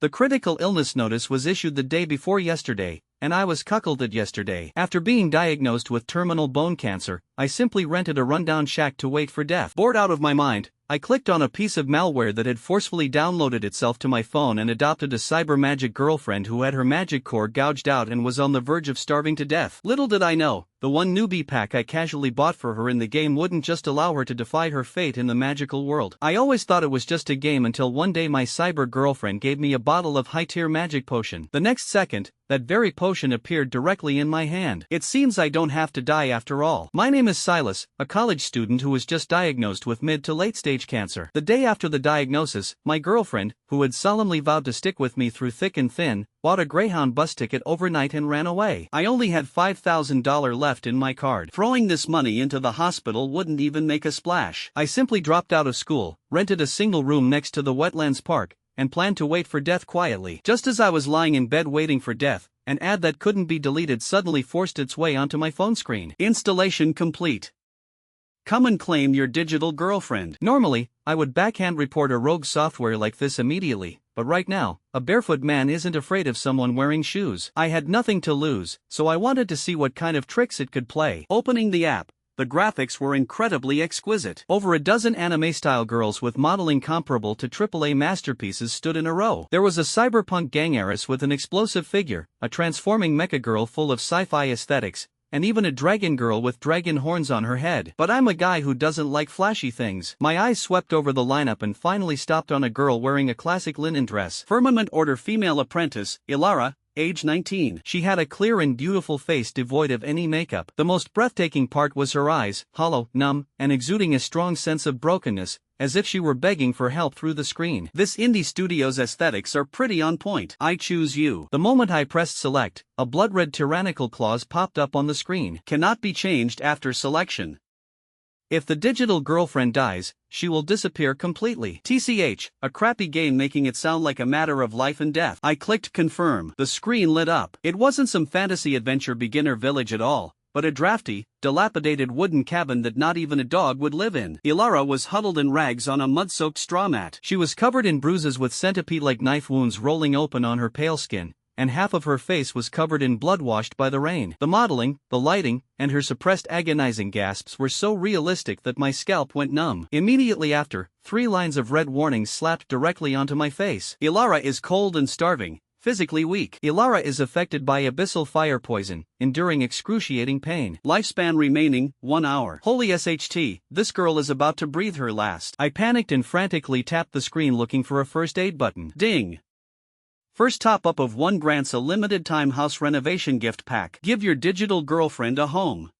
The critical illness notice was issued the day before yesterday, and I was cuckolded yesterday. After being diagnosed with terminal bone cancer, I simply rented a rundown shack to wait for death. Bored out of my mind, I clicked on a piece of malware that had forcefully downloaded itself to my phone and adopted a cyber magic girlfriend who had her magic core gouged out and was on the verge of starving to death. Little did I know, the one newbie pack I casually bought for her in the game wouldn't just allow her to defy her fate in the magical world. I always thought it was just a game until one day my cyber girlfriend gave me a bottle of high-tier magic potion. The next second, that very potion appeared directly in my hand. It seems I don't have to die after all. My name is Silus, a college student who was just diagnosed with mid to late stage cancer. The day after the diagnosis, my girlfriend, who had solemnly vowed to stick with me through thick and thin, bought a Greyhound bus ticket overnight and ran away. I only had $5,000 left in my card. Throwing this money into the hospital wouldn't even make a splash. I simply dropped out of school, rented a single room next to the wetlands park, and planned to wait for death quietly. Just as I was lying in bed waiting for death, an ad that couldn't be deleted suddenly forced its way onto my phone screen. Installation complete. Come and claim your digital girlfriend. Normally, I would backhand report a rogue software like this immediately, but right now, a barefoot man isn't afraid of someone wearing shoes. I had nothing to lose, so I wanted to see what kind of tricks it could play. Opening the app, the graphics were incredibly exquisite. Over a dozen anime-style girls with modeling comparable to AAA masterpieces stood in a row. There was a cyberpunk gang heiress with an explosive figure, a transforming mecha girl full of sci-fi aesthetics, and even a dragon girl with dragon horns on her head. But I'm a guy who doesn't like flashy things. My eyes swept over the lineup and finally stopped on a girl wearing a classic linen dress. Firmament Order female apprentice, Ilara, age 19. She had a clear and beautiful face devoid of any makeup. The most breathtaking part was her eyes, hollow, numb, and exuding a strong sense of brokenness, as if she were begging for help through the screen. This indie studio's aesthetics are pretty on point. I choose you. The moment I pressed select, a blood-red tyrannical clause popped up on the screen. Cannot be changed after selection. If the digital girlfriend dies, she will disappear completely. TCH, a crappy game making it sound like a matter of life and death. I clicked confirm. The screen lit up. It wasn't some fantasy adventure beginner village at all, but a drafty, dilapidated wooden cabin that not even a dog would live in. Ilara was huddled in rags on a mud-soaked straw mat. She was covered in bruises with centipede-like knife wounds rolling open on her pale skin, and half of her face was covered in blood washed by the rain. The modeling, the lighting, and her suppressed agonizing gasps were so realistic that my scalp went numb. Immediately after, 3 lines of red warnings slapped directly onto my face. Ilara is cold and starving, physically weak. Ilara is affected by abyssal fire poison, enduring excruciating pain. Lifespan remaining, 1 hour. Holy SHT, this girl is about to breathe her last. I panicked and frantically tapped the screen looking for a first aid button. Ding! First top-up of 1 grants a limited-time house renovation gift pack. Give your digital girlfriend a home.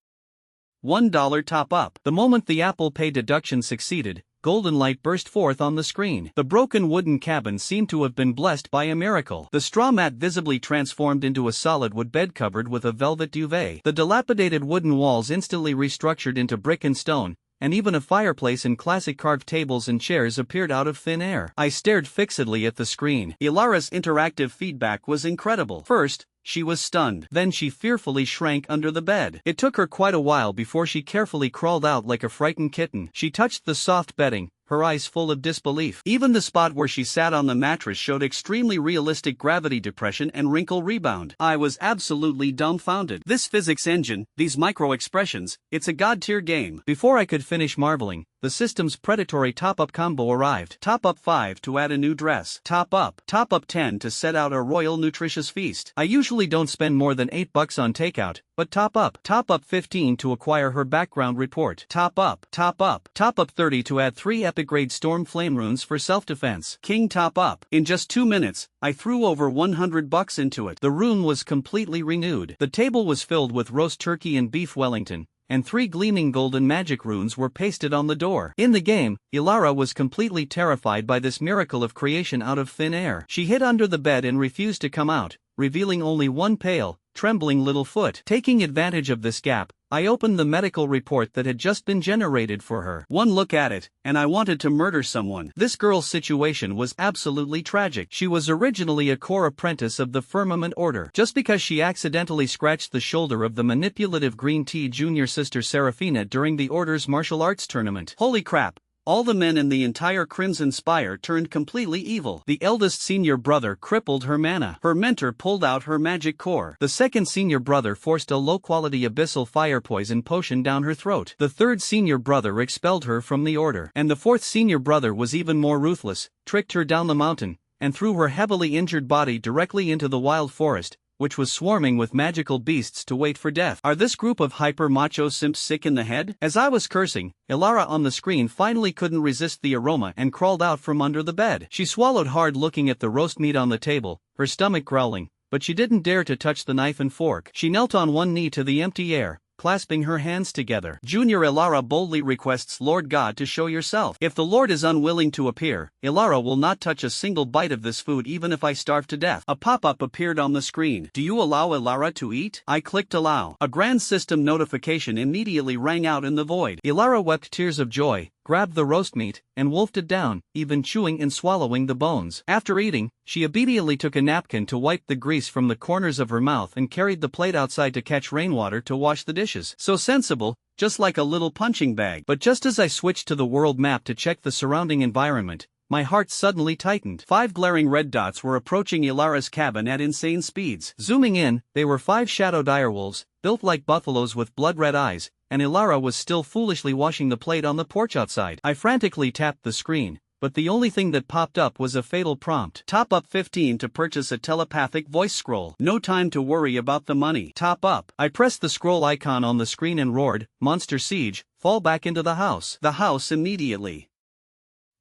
$1 top-up. The moment the Apple Pay deduction succeeded, golden light burst forth on the screen. The broken wooden cabin seemed to have been blessed by a miracle. The straw mat visibly transformed into a solid wood bed covered with a velvet duvet. The dilapidated wooden walls instantly restructured into brick and stone, and even a fireplace and classic carved tables and chairs appeared out of thin air. I stared fixedly at the screen. Ilara's interactive feedback was incredible. First, she was stunned. Then she fearfully shrank under the bed. It took her quite a while before she carefully crawled out like a frightened kitten. She touched the soft bedding, her eyes full of disbelief. Even the spot where she sat on the mattress showed extremely realistic gravity depression and wrinkle rebound. I was absolutely dumbfounded. This physics engine, these micro-expressions, it's a god-tier game. Before I could finish marveling, the system's predatory top-up combo arrived. Top-up 5 to add a new dress. Top-up 10 to set out a royal nutritious feast. I usually don't spend more than $8 on takeout, but top-up 15 to acquire her background report. Top-up 30 to add 3 epic-grade storm flame runes for self-defense. King top-up. In just 2 minutes, I threw over $100 into it. The rune was completely renewed. The table was filled with roast turkey and beef Wellington, and 3 gleaming golden magic runes were pasted on the door. In the game, Ilara was completely terrified by this miracle of creation out of thin air. She hid under the bed and refused to come out, revealing only one pale, trembling little foot. Taking advantage of this gap, I opened the medical report that had just been generated for her. One look at it, and I wanted to murder someone. This girl's situation was absolutely tragic. She was originally a core apprentice of the Firmament Order. Just because she accidentally scratched the shoulder of the manipulative green tea junior sister Seraphina during the Order's martial arts tournament. Holy crap! all the men in the entire Crimson Spire turned completely evil. The eldest senior brother crippled her mana. Her mentor pulled out her magic core. The second senior brother forced a low-quality abyssal fire poison potion down her throat. The third senior brother expelled her from the order. And the fourth senior brother was even more ruthless, tricked her down the mountain, and threw her heavily injured body directly into the wild forest, which was swarming with magical beasts to wait for death. Are this group of hyper-macho simps sick in the head? As I was cursing, Ilara on the screen finally couldn't resist the aroma and crawled out from under the bed. She swallowed hard looking at the roast meat on the table, her stomach growling, but she didn't dare to touch the knife and fork. She knelt on one knee to the empty air, clasping her hands together. Junior Ilara boldly requests Lord God to show yourself. If the Lord is unwilling to appear, Ilara will not touch a single bite of this food even if I starve to death. A pop-up appeared on the screen. Do you allow Ilara to eat? I clicked allow. A grand system notification immediately rang out in the void. Ilara wept tears of joy, grabbed the roast meat, and wolfed it down, even chewing and swallowing the bones. After eating, she immediately took a napkin to wipe the grease from the corners of her mouth and carried the plate outside to catch rainwater to wash the dishes. So sensible, just like a little punching bag. But just as I switched to the world map to check the surrounding environment, my heart suddenly tightened. 5 glaring red dots were approaching Ilara's cabin at insane speeds. Zooming in, they were 5 shadow direwolves, built like buffaloes with blood-red eyes, and Ilara was still foolishly washing the plate on the porch outside. I frantically tapped the screen, but the only thing that popped up was a fatal prompt. Top up 15 to purchase a telepathic voice scroll. No time to worry about the money. Top up. I pressed the scroll icon on the screen and roared, "Monster Siege, fall back into the house." The house immediately.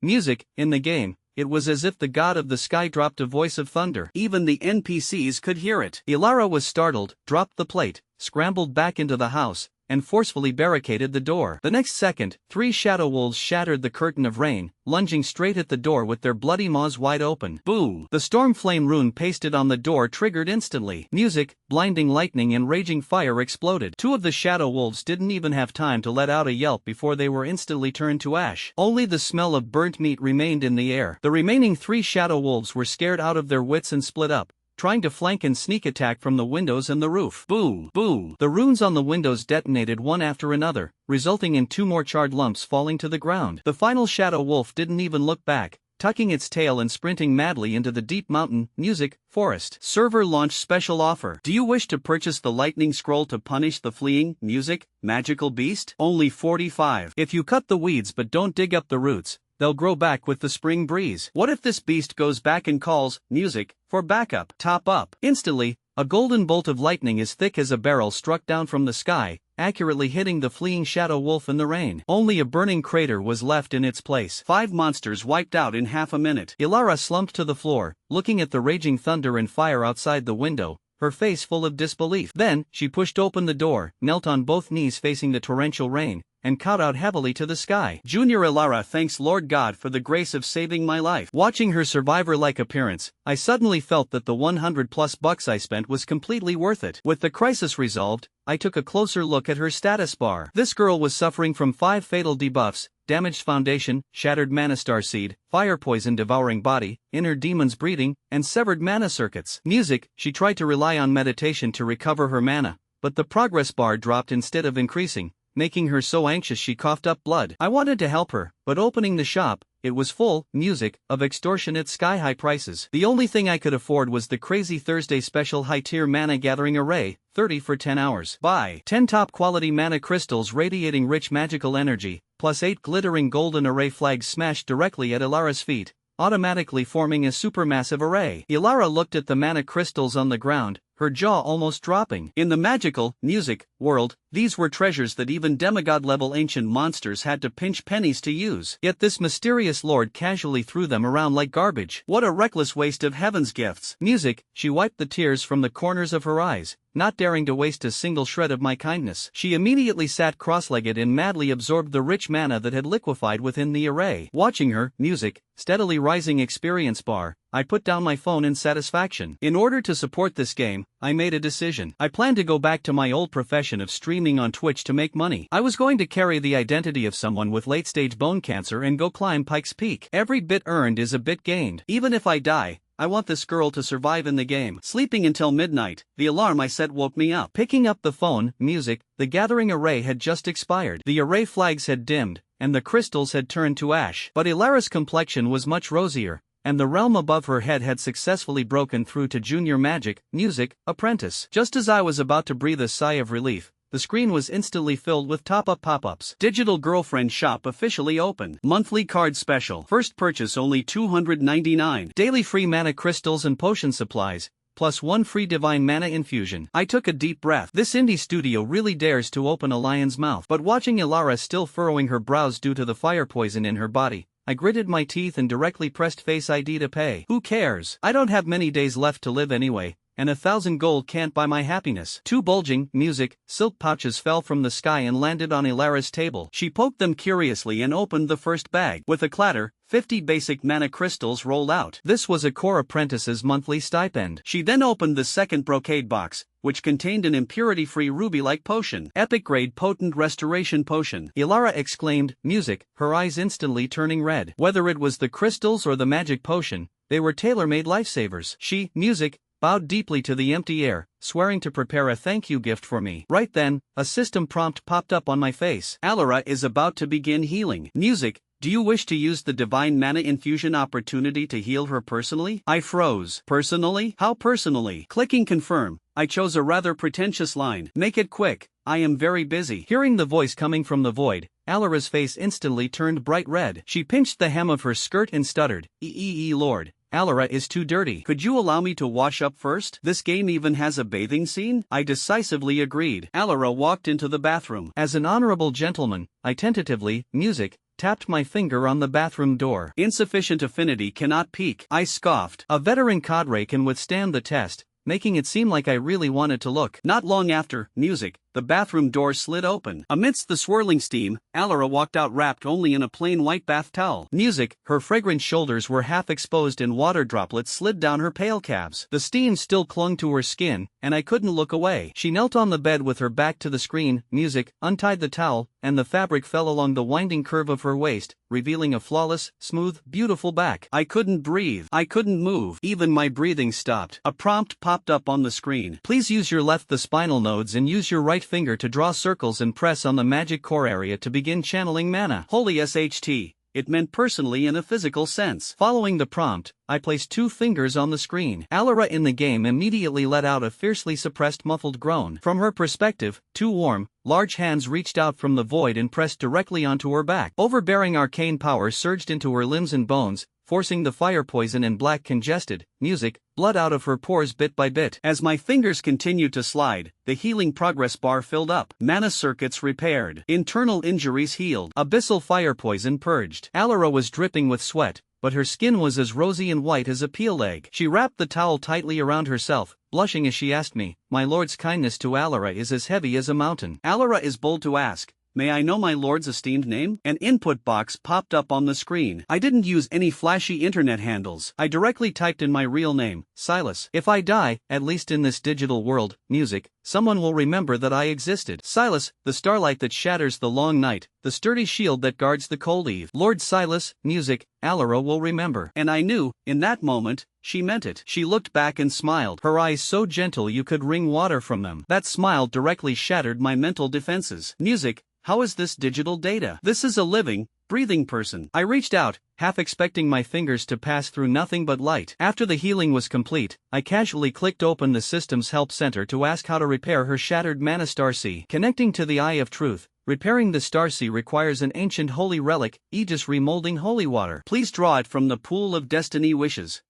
Music, in the game, it was as if the god of the sky dropped a voice of thunder. Even the NPCs could hear it. Ilara was startled, dropped the plate, scrambled back into the house, and forcefully barricaded the door. The next second, 3 shadow wolves shattered the curtain of rain, lunging straight at the door with their bloody maws wide open. Boom! The storm flame rune pasted on the door triggered instantly. Music, blinding lightning and raging fire exploded. 2 of the shadow wolves didn't even have time to let out a yelp before they were instantly turned to ash. Only the smell of burnt meat remained in the air. The remaining 3 shadow wolves were scared out of their wits and split up, trying to flank and sneak attack from the windows and the roof. Boom! Boom! The runes on the windows detonated one after another, resulting in 2 more charred lumps falling to the ground. The final shadow wolf didn't even look back, tucking its tail and sprinting madly into the deep mountain, music, forest. Server launch special offer. Do you wish to purchase the lightning scroll to punish the fleeing, music, magical beast? Only 45. If you cut the weeds but don't dig up the roots, they'll grow back with the spring breeze. What if this beast goes back and calls, music, for backup? Top up. Instantly, a golden bolt of lightning as thick as a barrel struck down from the sky, accurately hitting the fleeing shadow wolf in the rain. Only a burning crater was left in its place. 5 monsters wiped out in half a minute. Ilara slumped to the floor, looking at the raging thunder and fire outside the window, her face full of disbelief. Then, she pushed open the door, knelt on both knees facing the torrential rain, and caught out heavily to the sky. Junior Ilara thanks Lord God for the grace of saving my life. Watching her survivor-like appearance, I suddenly felt that the $100+ I spent was completely worth it. With the crisis resolved, I took a closer look at her status bar. This girl was suffering from 5 fatal debuffs: damaged foundation, shattered mana starseed, fire poison devouring body, inner demons breeding, and severed mana circuits. Music, she tried to rely on meditation to recover her mana, but the progress bar dropped instead of increasing, making her so anxious she coughed up blood. I wanted to help her, but opening the shop, it was full, music, of extortionate sky-high prices. The only thing I could afford was the crazy Thursday special high-tier mana gathering array, 30 for 10 hours. Buy 10 top-quality mana crystals radiating rich magical energy, plus 8 glittering golden array flags smashed directly at Ilara's feet, automatically forming a supermassive array. Ilara looked at the mana crystals on the ground, her jaw almost dropping. In the magical, music, world, these were treasures that even demigod-level ancient monsters had to pinch pennies to use. Yet this mysterious lord casually threw them around like garbage. What a reckless waste of heaven's gifts. Music, she wiped the tears from the corners of her eyes, not daring to waste a single shred of my kindness. She immediately sat cross-legged and madly absorbed the rich mana that had liquefied within the array. Watching her, music, steadily rising experience bar, I put down my phone in satisfaction. In order to support this game, I made a decision. I planned to go back to my old profession of streaming on Twitch to make money. I was going to carry the identity of someone with late-stage bone cancer and go climb Pikes Peak. Every bit earned is a bit gained. Even if I die, I want this girl to survive in the game. Sleeping until midnight, the alarm I set woke me up. Picking up the phone, music, the gathering array had just expired. The array flags had dimmed, and the crystals had turned to ash. But Ilara's complexion was much rosier, and the realm above her head had successfully broken through to junior magic, music, apprentice. Just as I was about to breathe a sigh of relief, the screen was instantly filled with top-up pop-ups. Digital girlfriend shop officially open. Monthly card special. First purchase only $299. Daily free mana crystals and potion supplies, plus 1 free divine mana infusion. I took a deep breath. This indie studio really dares to open a lion's mouth. But watching Ilara still furrowing her brows due to the fire poison in her body, I gritted my teeth and directly pressed Face ID to pay. Who cares? I don't have many days left to live anyway, and 1,000 gold can't buy my happiness. 2 bulging, music, silk pouches fell from the sky and landed on Ilara's table. She poked them curiously and opened the first bag. With a clatter, 50 basic mana crystals rolled out. This was a core apprentice's monthly stipend. She then opened the second brocade box, which contained an impurity-free ruby-like potion. Epic-grade potent restoration potion. Ilara exclaimed, music, her eyes instantly turning red. Whether it was the crystals or the magic potion, they were tailor-made lifesavers. She, music, bowed deeply to the empty air, swearing to prepare a thank you gift for me. Right then, a system prompt popped up on my face. Ilara is about to begin healing. Music, do you wish to use the divine mana infusion opportunity to heal her personally? I froze. Personally? How personally? Clicking confirm, I chose a rather pretentious line. Make it quick, I am very busy. Hearing the voice coming from the void, Alara's face instantly turned bright red. She pinched the hem of her skirt and stuttered, Lord, Alara is too dirty. Could you allow me to wash up first? This game even has a bathing scene? I decisively agreed. Alara walked into the bathroom. As an honorable gentleman, I tentatively, music, tapped my finger on the bathroom door. Insufficient affinity cannot peak. I scoffed. A veteran cadre can withstand the test, making it seem like I really wanted to look. Not long after, music, the bathroom door slid open. Amidst the swirling steam, Alara walked out wrapped only in a plain white bath towel. Music, her fragrant shoulders were half exposed and water droplets slid down her pale calves. The steam still clung to her skin, and I couldn't look away. She knelt on the bed with her back to the screen, music, untied the towel, and the fabric fell along the winding curve of her waist, revealing a flawless, smooth, beautiful back. I couldn't breathe. I couldn't move. Even my breathing stopped. A prompt popped up on the screen. Please use your left the spinal nodes and use your right finger to draw circles and press on the magic core area to begin channeling mana. Holy SHT, it meant personally in a physical sense. Following the prompt, I placed 2 fingers on the screen. Alara in the game immediately let out a fiercely suppressed muffled groan. From her perspective, 2 warm, large hands reached out from the void and pressed directly onto her back. Overbearing arcane power surged into her limbs and bones, forcing the fire poison and black congested, music, blood out of her pores bit by bit. As my fingers continued to slide, the healing progress bar filled up. Mana circuits repaired. Internal injuries healed. Abyssal fire poison purged. Alara was dripping with sweat, but her skin was as rosy and white as a peel egg. She wrapped the towel tightly around herself, blushing as she asked me, my lord's kindness to Alara is as heavy as a mountain. Alara is bold to ask, may I know my lord's esteemed name? An input box popped up on the screen. I didn't use any flashy internet handles. I directly typed in my real name, Silus. If I die, at least in this digital world, music, someone will remember that I existed. Silus, the starlight that shatters the long night, the sturdy shield that guards the cold eve. Lord Silus, music, Alara will remember. And I knew, in that moment, she meant it. She looked back and smiled, her eyes so gentle you could wring water from them. That smile directly shattered my mental defenses. Music, how is this digital data? This is a living, breathing person. I reached out, half expecting my fingers to pass through nothing but light. After the healing was complete, I casually clicked open the system's help center to ask how to repair her shattered mana starcy. Connecting to the Eye of Truth, repairing the starcy requires an ancient holy relic, Aegis remolding holy water. Please draw it from the pool of destiny wishes.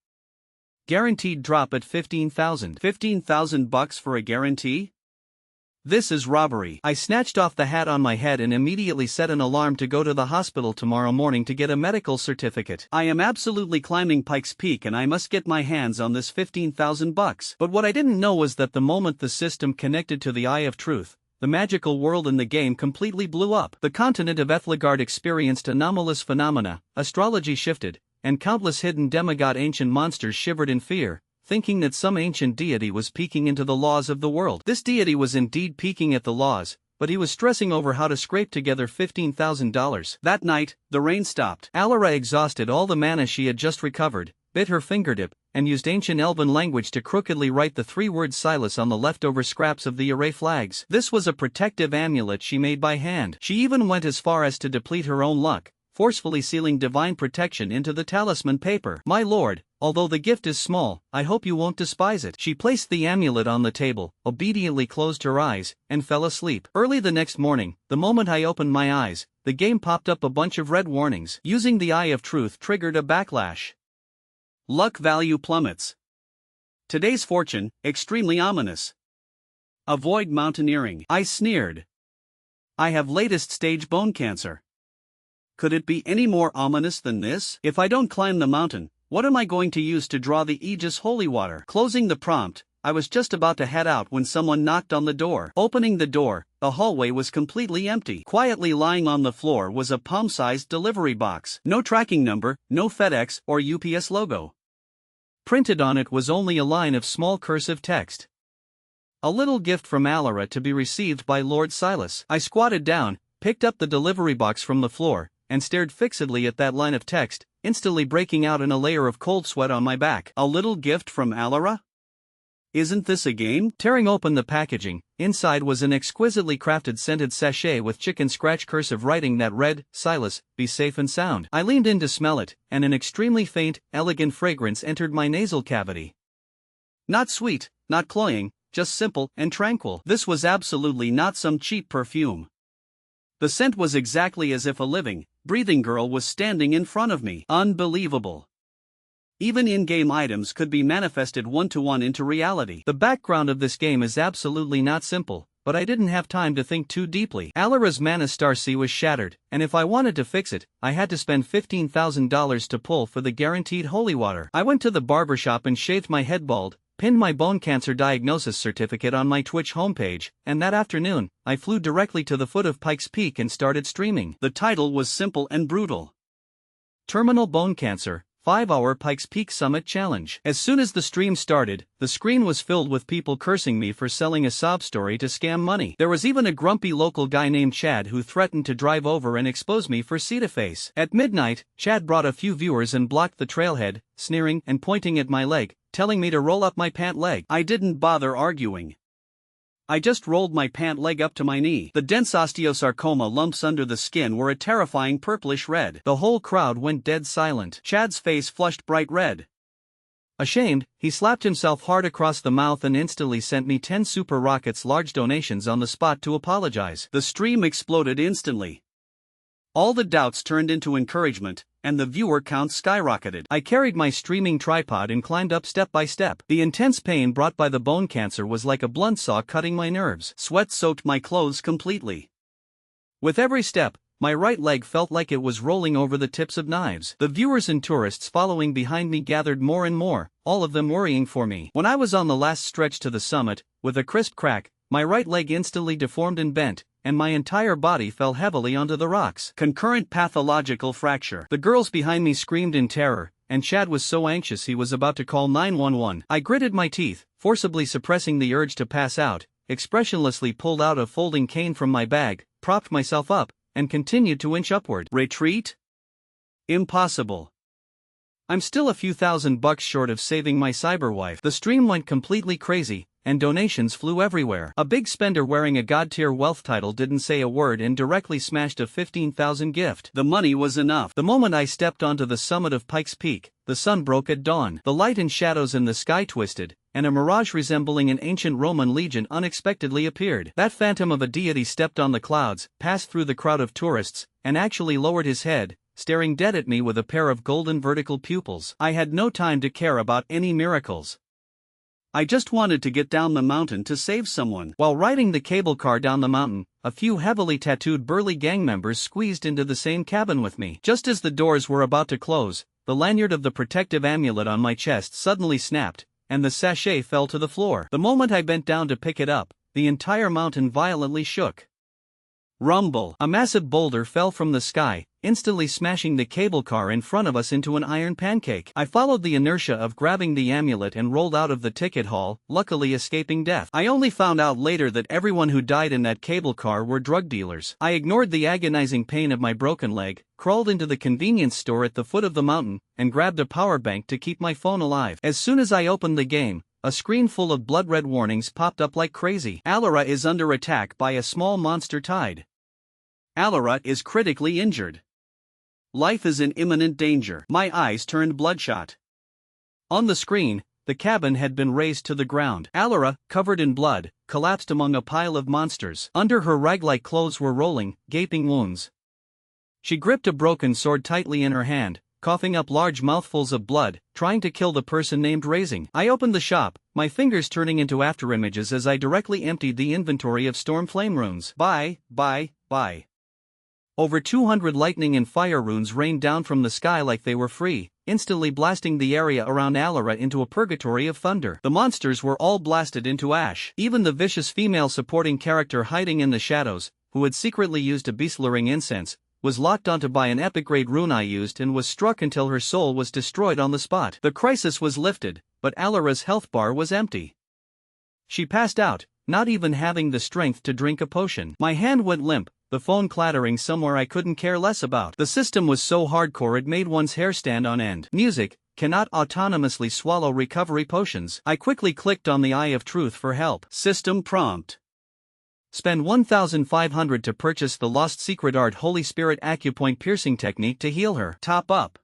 Guaranteed drop at 15,000. 15,000 bucks for a guarantee? This is robbery. I snatched off the hat on my head and immediately set an alarm to go to the hospital tomorrow morning to get a medical certificate. I am absolutely climbing Pikes Peak and I must get my hands on this 15,000 bucks. But what I didn't know was that the moment the system connected to the Eye of Truth, the magical world in the game completely blew up. The continent of Ethligard experienced anomalous phenomena, astrology shifted, and countless hidden demigod ancient monsters shivered in fear, thinking that some ancient deity was peeking into the laws of the world. This deity was indeed peeking at the laws, but he was stressing over how to scrape together $15,000. That night, the rain stopped. Alara exhausted all the mana she had just recovered, bit her fingertip, and used ancient elven language to crookedly write the 3 words Silus on the leftover scraps of the array flags. This was a protective amulet she made by hand. She even went as far as to deplete her own luck, forcefully sealing divine protection into the talisman paper. My lord, although the gift is small, I hope you won't despise it. She placed the amulet on the table, obediently closed her eyes, and fell asleep. Early the next morning, the moment I opened my eyes, the game popped up a bunch of red warnings. Using the Eye of Truth triggered a backlash. Luck value plummets. Today's fortune, extremely ominous. Avoid mountaineering. I sneered. I have latest stage bone cancer. Could it be any more ominous than this? If I don't climb the mountain, what am I going to use to draw the Aegis holy water? Closing the prompt, I was just about to head out when someone knocked on the door. Opening the door, the hallway was completely empty. Quietly lying on the floor was a palm-sized delivery box. No tracking number, no FedEx or UPS logo. Printed on it was only a line of small cursive text. A little gift from Alara to be received by Lord Silus. I squatted down, picked up the delivery box from the floor, and stared fixedly at that line of text, instantly breaking out in a layer of cold sweat on my back. A little gift from Alara? Isn't this a game? Tearing open the packaging, inside was an exquisitely crafted scented sachet with chicken scratch cursive writing that read, "Silus, be safe and sound." I leaned in to smell it, and an extremely faint, elegant fragrance entered my nasal cavity. Not sweet, not cloying, just simple and tranquil. This was absolutely not some cheap perfume. The scent was exactly as if a living, breathing girl was standing in front of me. Unbelievable. Even in-game items could be manifested one-to-one into reality. The background of this game is absolutely not simple, but I didn't have time to think too deeply. Alara's mana star sea was shattered, and if I wanted to fix it, I had to spend $15,000 to pull for the guaranteed holy water. I went to the barbershop and shaved my head bald, pinned my bone cancer diagnosis certificate on my Twitch homepage, and that afternoon, I flew directly to the foot of Pikes Peak and started streaming. The title was simple and brutal. Terminal Bone Cancer, 5-hour Pikes Peak Summit Challenge. As soon as the stream started, the screen was filled with people cursing me for selling a sob story to scam money. There was even a grumpy local guy named Chad who threatened to drive over and expose me for see-to-face. At midnight, Chad brought a few viewers and blocked the trailhead, sneering and pointing at my leg, telling me to roll up my pant leg. I didn't bother arguing. I just rolled my pant leg up to my knee. The dense osteosarcoma lumps under the skin were a terrifying purplish red. The whole crowd went dead silent. Chad's face flushed bright red. Ashamed, he slapped himself hard across the mouth and instantly sent me 10 Super Rockets large donations on the spot to apologize. The stream exploded instantly. All the doubts turned into encouragement, and the viewer count skyrocketed. I carried my streaming tripod and climbed up step by step. The intense pain brought by the bone cancer was like a blunt saw cutting my nerves. Sweat soaked my clothes completely. With every step, my right leg felt like it was rolling over the tips of knives. The viewers and tourists following behind me gathered more and more, all of them worrying for me. When I was on the last stretch to the summit, with a crisp crack, my right leg instantly deformed and bent, and my entire body fell heavily onto the rocks. Concurrent pathological fracture. The girls behind me screamed in terror, and Chad was so anxious he was about to call 911. I gritted my teeth, forcibly suppressing the urge to pass out, expressionlessly pulled out a folding cane from my bag, propped myself up, and continued to inch upward. Retreat? Impossible. I'm still a few $1,000 short of saving my cyber wife. The stream went completely crazy, and donations flew everywhere. A big spender wearing a god-tier wealth title didn't say a word and directly smashed a $15,000 gift. The money was enough. The moment I stepped onto the summit of Pikes Peak, the sun broke at dawn. The light and shadows in the sky twisted, and a mirage resembling an ancient Roman legion unexpectedly appeared. That phantom of a deity stepped on the clouds, passed through the crowd of tourists, and actually lowered his head, staring dead at me with a pair of golden vertical pupils. I had no time to care about any miracles. I just wanted to get down the mountain to save someone. While riding the cable car down the mountain, a few heavily tattooed burly gang members squeezed into the same cabin with me. Just as the doors were about to close, the lanyard of the protective amulet on my chest suddenly snapped, and the sachet fell to the floor. The moment I bent down to pick it up, the entire mountain violently shook. Rumble. A massive boulder fell from the sky, instantly smashing the cable car in front of us into an iron pancake. I followed the inertia of grabbing the amulet and rolled out of the ticket hall, luckily escaping death. I only found out later that everyone who died in that cable car were drug dealers. I ignored the agonizing pain of my broken leg, crawled into the convenience store at the foot of the mountain, and grabbed a power bank to keep my phone alive. As soon as I opened the game, a screen full of blood-red warnings popped up like crazy. Alara is under attack by a small monster tide. Alara is critically injured. Life is in imminent danger. My eyes turned bloodshot. On the screen, the cabin had been razed to the ground. Alara, covered in blood, collapsed among a pile of monsters. Under her rag-like clothes were rolling, gaping wounds. She gripped a broken sword tightly in her hand, coughing up large mouthfuls of blood, trying to kill the person named Raising. I opened the shop, my fingers turning into afterimages as I directly emptied the inventory of storm flame runes. Buy. Over 200 lightning and fire runes rained down from the sky like they were free, instantly blasting the area around Alara into a purgatory of thunder. The monsters were all blasted into ash. Even the vicious female supporting character hiding in the shadows, who had secretly used a beast-luring incense, was locked onto by an epic-grade rune I used and was struck until her soul was destroyed on the spot. The crisis was lifted, but Alara's health bar was empty. She passed out, not even having the strength to drink a potion. My hand went limp, the phone clattering somewhere I couldn't care less about. The system was so hardcore it made one's hair stand on end. Music cannot autonomously swallow recovery potions. I quickly clicked on the Eye of Truth for help. System prompt. Spend 1,500 to purchase the Lost Secret Art Holy Spirit Acupoint Piercing Technique to heal her. Top up.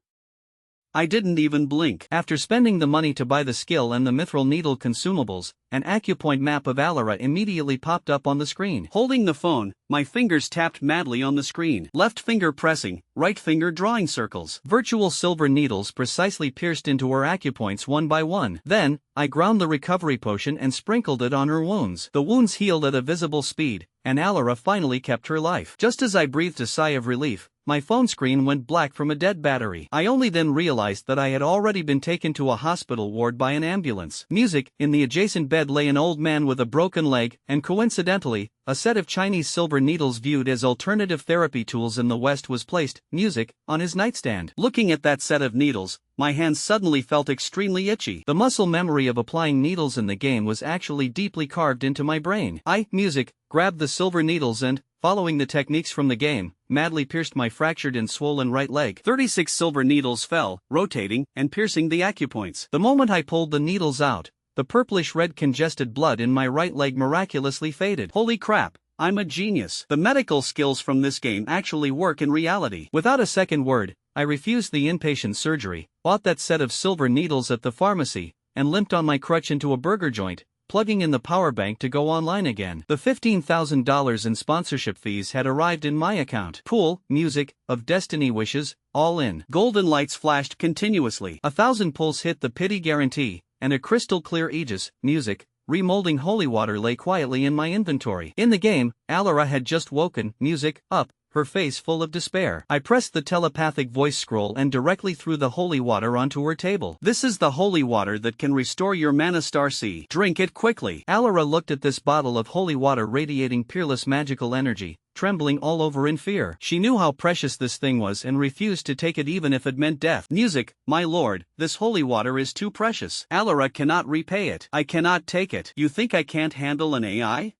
I didn't even blink. After spending the money to buy the skill and the mithril needle consumables, an acupoint map of Alara immediately popped up on the screen. Holding the phone, my fingers tapped madly on the screen. Left finger pressing, right finger drawing circles. Virtual silver needles precisely pierced into her acupoints one by one. Then, I ground the recovery potion and sprinkled it on her wounds. The wounds healed at a visible speed, and Alara finally kept her life. Just as I breathed a sigh of relief, my phone screen went black from a dead battery. I only then realized that I had already been taken to a hospital ward by an ambulance. Music, in the adjacent bed lay an old man with a broken leg, and coincidentally, a set of Chinese silver needles viewed as alternative therapy tools in the West was placed, music, on his nightstand. Looking at that set of needles, my hands suddenly felt extremely itchy. The muscle memory of applying needles in the game was actually deeply carved into my brain. Music, grabbed the silver needles and, following the techniques from the game, madly pierced my fractured and swollen right leg. 36 silver needles fell, rotating, and piercing the acupoints. The moment I pulled the needles out, the purplish-red congested blood in my right leg miraculously faded. Holy crap, I'm a genius. The medical skills from this game actually work in reality. Without a second word, I refused the inpatient surgery, bought that set of silver needles at the pharmacy, and limped on my crutch into a burger joint, plugging in the power bank to go online again. The $15,000 in sponsorship fees had arrived in my account. Pool, music, of destiny wishes, all in. Golden lights flashed continuously. 1,000 pulls hit the pity guarantee, and a crystal clear Aegis, music, remolding holy water lay quietly in my inventory. In the game, Alara had just woken, music, up, her face full of despair. I pressed the telepathic voice scroll and directly threw the holy water onto her table. This is the holy water that can restore your mana star C. Drink it quickly. Alara looked at this bottle of holy water radiating peerless magical energy, trembling all over in fear. She knew how precious this thing was and refused to take it even if it meant death. Music, my lord, this holy water is too precious. Alara cannot repay it. I cannot take it. You think I can't handle an AI?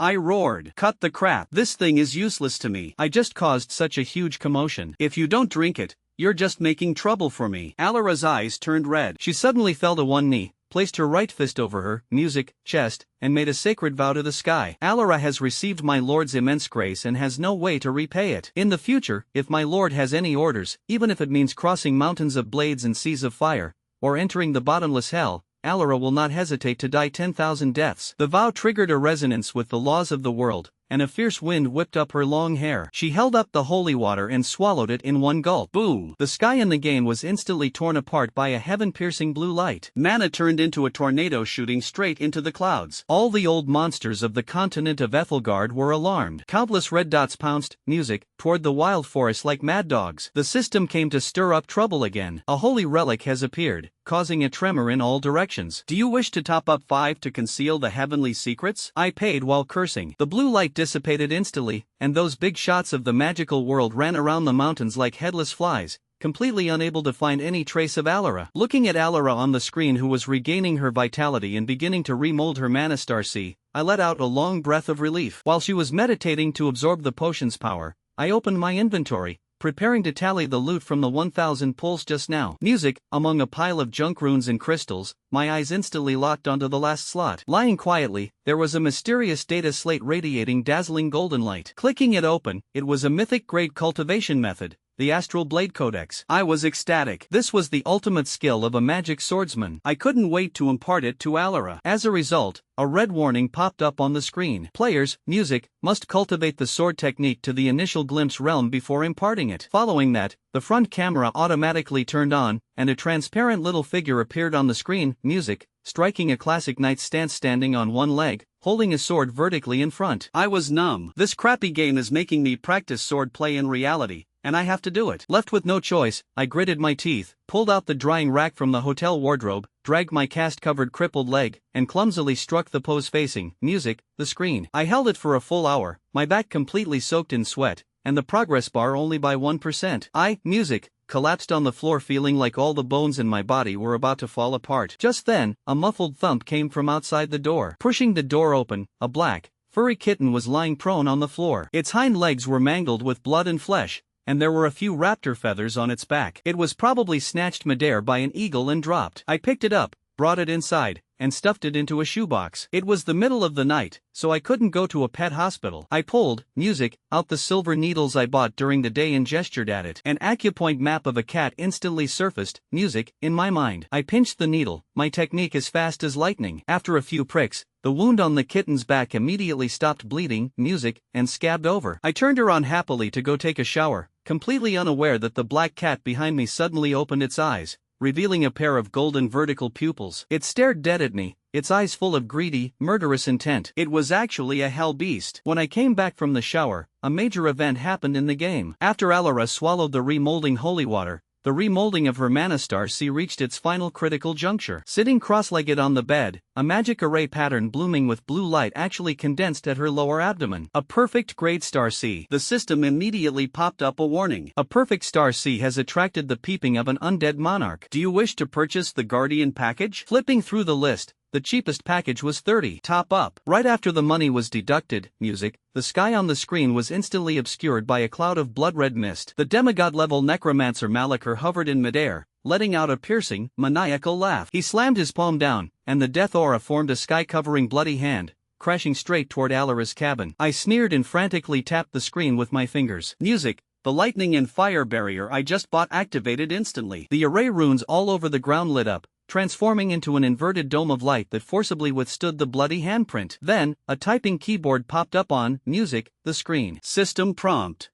I roared. Cut the crap. This thing is useless to me. I just caused such a huge commotion. If you don't drink it, you're just making trouble for me. Alara's eyes turned red. She suddenly fell to one knee, placed her right fist over her, music, chest, and made a sacred vow to the sky. Alara has received my lord's immense grace and has no way to repay it. In the future, if my lord has any orders, even if it means crossing mountains of blades and seas of fire, or entering the bottomless hell, Alara will not hesitate to die 10,000 deaths. The vow triggered a resonance with the laws of the world, and a fierce wind whipped up her long hair. She held up the holy water and swallowed it in one gulp. Boom! The sky in the game was instantly torn apart by a heaven-piercing blue light. Mana turned into a tornado shooting straight into the clouds. All the old monsters of the continent of Ethelgard were alarmed. Countless red dots pounced, music, toward the wild forest like mad dogs. The system came to stir up trouble again. A holy relic has appeared, causing a tremor in all directions. Do you wish to top up 5 to conceal the heavenly secrets? I paid while cursing. The blue light dissipated instantly, and those big shots of the magical world ran around the mountains like headless flies, completely unable to find any trace of Alara. Looking at Alara on the screen, who was regaining her vitality and beginning to remold her mana star C, I let out a long breath of relief. While she was meditating to absorb the potion's power, I opened my inventory, preparing to tally the loot from the 1000 pulls just now. Music, among a pile of junk runes and crystals, my eyes instantly locked onto the last slot. Lying quietly, there was a mysterious data slate radiating dazzling golden light. Clicking it open, it was a mythic-grade cultivation method, the Astral Blade Codex. I was ecstatic. This was the ultimate skill of a magic swordsman. I couldn't wait to impart it to Alara. As a result, a red warning popped up on the screen. Players, music, must cultivate the sword technique to the initial glimpse realm before imparting it. Following that, the front camera automatically turned on, and a transparent little figure appeared on the screen, music, striking a classic knight stance standing on one leg, holding a sword vertically in front. I was numb. This crappy game is making me practice sword play in reality, and I have to do it. Left with no choice, I gritted my teeth, pulled out the drying rack from the hotel wardrobe, dragged my cast-covered crippled leg, and clumsily struck the pose facing, music, the screen. I held it for a full hour, my back completely soaked in sweat, and the progress bar only by 1%. Music, collapsed on the floor, feeling like all the bones in my body were about to fall apart. Just then, a muffled thump came from outside the door. Pushing the door open, a black, furry kitten was lying prone on the floor. Its hind legs were mangled with blood and flesh, and there were a few raptor feathers on its back. It was probably snatched midair by an eagle and dropped. I picked it up, brought it inside, and stuffed it into a shoebox. It was the middle of the night, so I couldn't go to a pet hospital. I pulled, music, out the silver needles I bought during the day and gestured at it. An acupoint map of a cat instantly surfaced, music, in my mind. I pinched the needle, my technique as fast as lightning. After a few pricks, the wound on the kitten's back immediately stopped bleeding, music, and scabbed over. I turned her on happily to go take a shower, completely unaware that the black cat behind me suddenly opened its eyes, revealing a pair of golden vertical pupils. It stared dead at me, its eyes full of greedy, murderous intent. It was actually a hell beast. When I came back from the shower, a major event happened in the game. After Alara swallowed the remolding holy water, the remolding of her mana star C reached its final critical juncture. Sitting cross-legged on the bed, a magic array pattern blooming with blue light actually condensed at her lower abdomen. A perfect grade star C. The system immediately popped up a warning. A perfect star C has attracted the peeping of an undead monarch. Do you wish to purchase the Guardian package? Flipping through the list, the cheapest package was 30. Top up. Right after the money was deducted, music, the sky on the screen was instantly obscured by a cloud of blood-red mist. The demigod-level Necromancer Malachar hovered in midair, letting out a piercing, maniacal laugh. He slammed his palm down, and the death aura formed a sky-covering bloody hand, crashing straight toward Alara's cabin. I sneered and frantically tapped the screen with my fingers. Music, the lightning and fire barrier I just bought activated instantly. The array runes all over the ground lit up, transforming into an inverted dome of light that forcibly withstood the bloody handprint. Then, a typing keyboard popped up on, music, the screen. System prompt.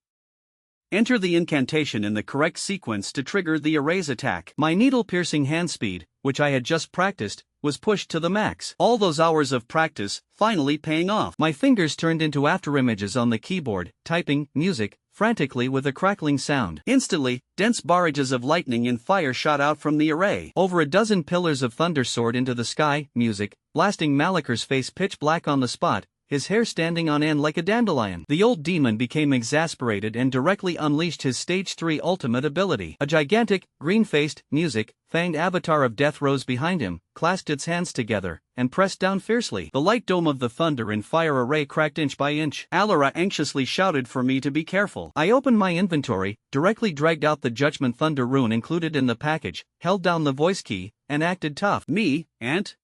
Enter the incantation in the correct sequence to trigger the array's attack. My needle-piercing hand speed, which I had just practiced, was pushed to the max. All those hours of practice, finally paying off. My fingers turned into afterimages on the keyboard, typing, music, frantically with a crackling sound. Instantly, dense barrages of lightning and fire shot out from the array. Over a dozen pillars of thunder soared into the sky, music, blasting Malachar's face pitch black on the spot, his hair standing on end like a dandelion. The old demon became exasperated and directly unleashed his Stage 3 ultimate ability. A gigantic, green-faced, music, fanged avatar of death rose behind him, clasped its hands together, and pressed down fiercely. The light dome of the thunder and fire array cracked inch by inch. Alara anxiously shouted for me to be careful. I opened my inventory, directly dragged out the Judgment Thunder rune included in the package, held down the voice key, and acted tough. Me, Ant?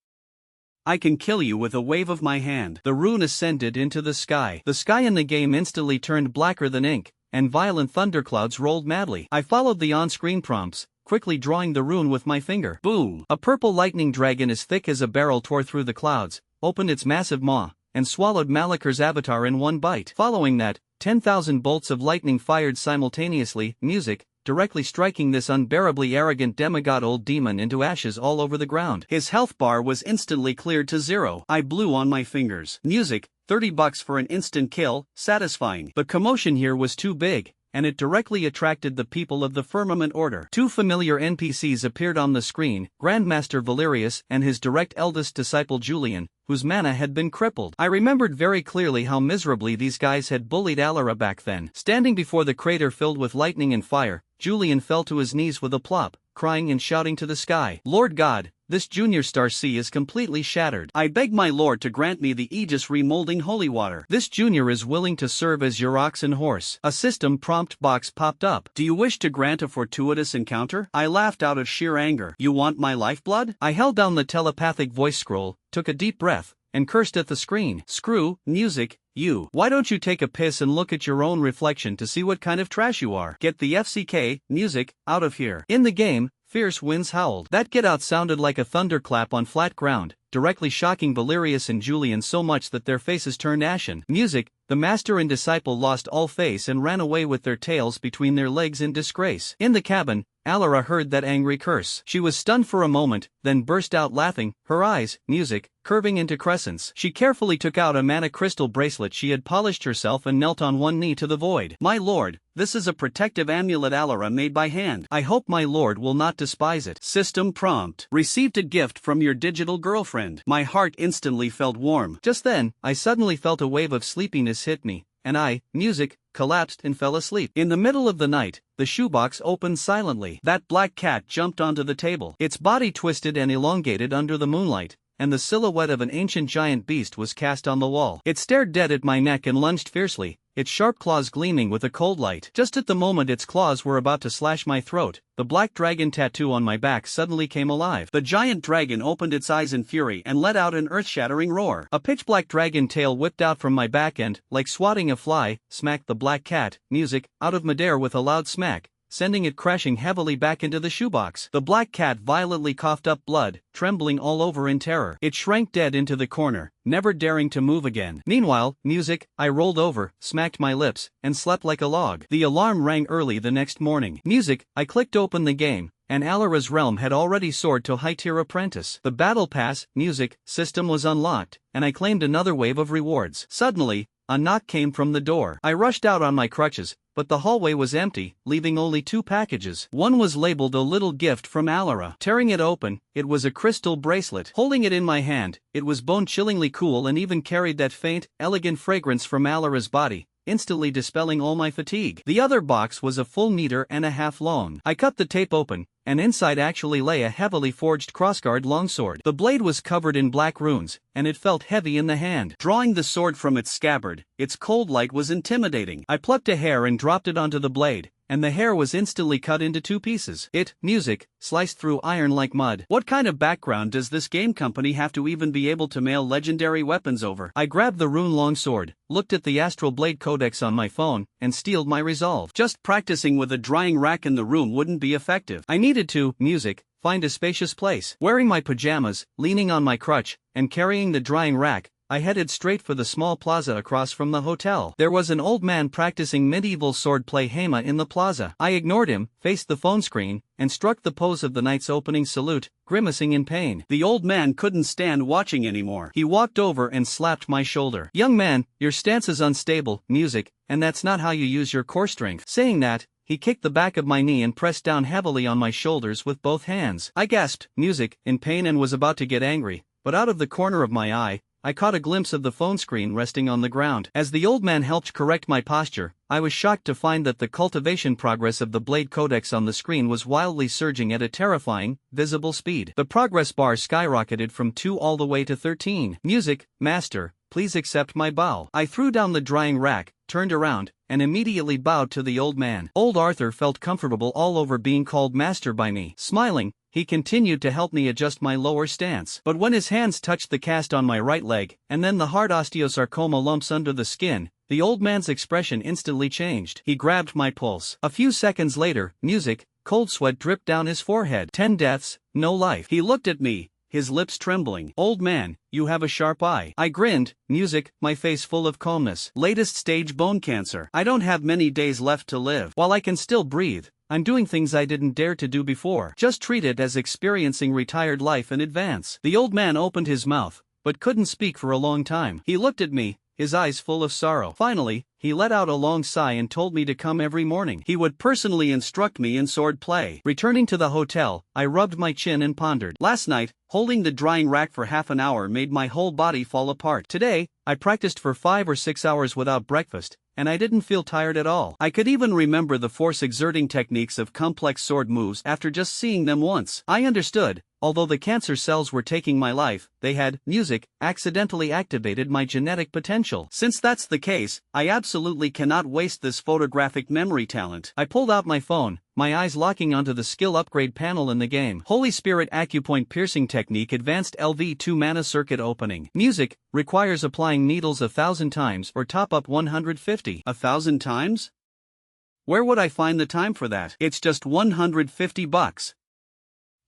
I can kill you with a wave of my hand. The rune ascended into the sky. The sky in the game instantly turned blacker than ink, and violent thunderclouds rolled madly. I followed the on-screen prompts, quickly drawing the rune with my finger. Boom! A purple lightning dragon as thick as a barrel tore through the clouds, opened its massive maw, and swallowed Malachar's avatar in one bite. Following that, 10,000 bolts of lightning fired simultaneously, music, directly striking this unbearably arrogant demigod old demon into ashes all over the ground. His health bar was instantly cleared to 0. I blew on my fingers. Music, $30 for an instant kill, satisfying. The commotion here was too big, and it directly attracted the people of the Firmament Order. Two familiar NPCs appeared on the screen, Grandmaster Valerius and his direct eldest disciple Julian, whose mana had been crippled. I remembered very clearly how miserably these guys had bullied Alara back then. Standing before the crater filled with lightning and fire, Julian fell to his knees with a plop, crying and shouting to the sky, "Lord God, this Junior Star Sea is completely shattered. I beg my lord to grant me the Aegis remolding holy water. This junior is willing to serve as your ox and horse." A system prompt box popped up. "Do you wish to grant a fortuitous encounter?" I laughed out of sheer anger. "You want my lifeblood?" I held down the telepathic voice scroll, took a deep breath, and cursed at the screen. "Screw music, you. Why don't you take a piss and look at your own reflection to see what kind of trash you are? Get the FCK, music, out of here." In the game, fierce winds howled. That get out sounded like a thunderclap on flat ground, directly shocking Valerius and Julian so much that their faces turned ashen. Music, the master and disciple lost all face and ran away with their tails between their legs in disgrace. In the cabin, Alara heard that angry curse. She was stunned for a moment, then burst out laughing, her eyes, music, curving into crescents. She carefully took out a mana crystal bracelet she had polished herself and knelt on one knee to the void. "My lord, this is a protective amulet Alara made by hand. I hope my lord will not despise it." System prompt. "Received a gift from your digital girlfriend." My heart instantly felt warm. Just then, I suddenly felt a wave of sleepiness hit me, and I, music, collapsed and fell asleep. In the middle of the night, the shoebox opened silently. That black cat jumped onto the table. Its body twisted and elongated under the moonlight, and the silhouette of an ancient giant beast was cast on the wall. It stared dead at my neck and lunged fiercely, its sharp claws gleaming with a cold light. Just at the moment its claws were about to slash my throat, the black dragon tattoo on my back suddenly came alive. The giant dragon opened its eyes in fury and let out an earth-shattering roar. A pitch-black dragon tail whipped out from my back and, like swatting a fly, smacked the black cat, music, out of midair with a loud smack, sending it crashing heavily back into the shoebox. The black cat violently coughed up blood, trembling all over in terror. It shrank dead into the corner, never daring to move again. Meanwhile, music, I rolled over, smacked my lips, and slept like a log. The alarm rang early the next morning. Music, I clicked open the game, and Alara's realm had already soared to high-tier apprentice. The battle pass, music, system was unlocked, and I claimed another wave of rewards. Suddenly, a knock came from the door. I rushed out on my crutches, but the hallway was empty, leaving only two packages. One was labeled "A Little Gift from Alara." Tearing it open, it was a crystal bracelet. Holding it in my hand, it was bone-chillingly cool and even carried that faint, elegant fragrance from Alara's body, instantly dispelling all my fatigue. The other box was a full meter and a half long. I cut the tape open, and inside actually lay a heavily forged crossguard longsword. The blade was covered in black runes, and it felt heavy in the hand. Drawing the sword from its scabbard, its cold light was intimidating. I plucked a hair and dropped it onto the blade, and the hair was instantly cut into two pieces. It, music, sliced through iron like mud. What kind of background does this game company have to even be able to mail legendary weapons over? I grabbed the rune longsword, looked at the Astral Blade Codex on my phone, and steeled my resolve. Just practicing with a drying rack in the room wouldn't be effective. I needed to, music, find a spacious place. Wearing my pajamas, leaning on my crutch, and carrying the drying rack, I headed straight for the small plaza across from the hotel. There was an old man practicing medieval swordplay Hema in the plaza. I ignored him, faced the phone screen, and struck the pose of the knight's opening salute, grimacing in pain. The old man couldn't stand watching anymore. He walked over and slapped my shoulder. "Young man, your stance is unstable, music, and that's not how you use your core strength." Saying that, he kicked the back of my knee and pressed down heavily on my shoulders with both hands. I gasped, music, in pain and was about to get angry, but out of the corner of my eye, I caught a glimpse of the phone screen resting on the ground. As the old man helped correct my posture, I was shocked to find that the cultivation progress of the Blade Codex on the screen was wildly surging at a terrifying, visible speed. The progress bar skyrocketed from 2 all the way to 13. "Music, master, please accept my bow." I threw down the drying rack, turned around, and immediately bowed to the old man. Old Arthur felt comfortable all over being called master by me. Smiling, he continued to help me adjust my lower stance. But when his hands touched the cast on my right leg, and then the hard osteosarcoma lumps under the skin, the old man's expression instantly changed. He grabbed my pulse. A few seconds later, music, cold sweat dripped down his forehead. 10 deaths, no life. He looked at me, his lips trembling. "Old man, you have a sharp eye." I grinned, music, my face full of calmness. "Latest stage bone cancer. I don't have many days left to live. While I can still breathe, I'm doing things I didn't dare to do before. Just treat it as experiencing retired life in advance." The old man opened his mouth, but couldn't speak for a long time. He looked at me, his eyes full of sorrow. Finally, he let out a long sigh and told me to come every morning. He would personally instruct me in sword play. Returning to the hotel, I rubbed my chin and pondered. Last night, holding the drying rack for half an hour made my whole body fall apart. Today, I practiced for 5 or 6 hours without breakfast, and I didn't feel tired at all. I could even remember the force-exerting techniques of complex sword moves after just seeing them once. I understood. Although the cancer cells were taking my life, they had, music, accidentally activated my genetic potential. Since that's the case, I absolutely cannot waste this photographic memory talent. I pulled out my phone, my eyes locking onto the skill upgrade panel in the game. Holy Spirit Acupoint Piercing Technique Advanced LV2 Mana Circuit Opening. Music, requires applying needles 1,000 times or top up 150. 1,000 times? Where would I find the time for that? It's just $150.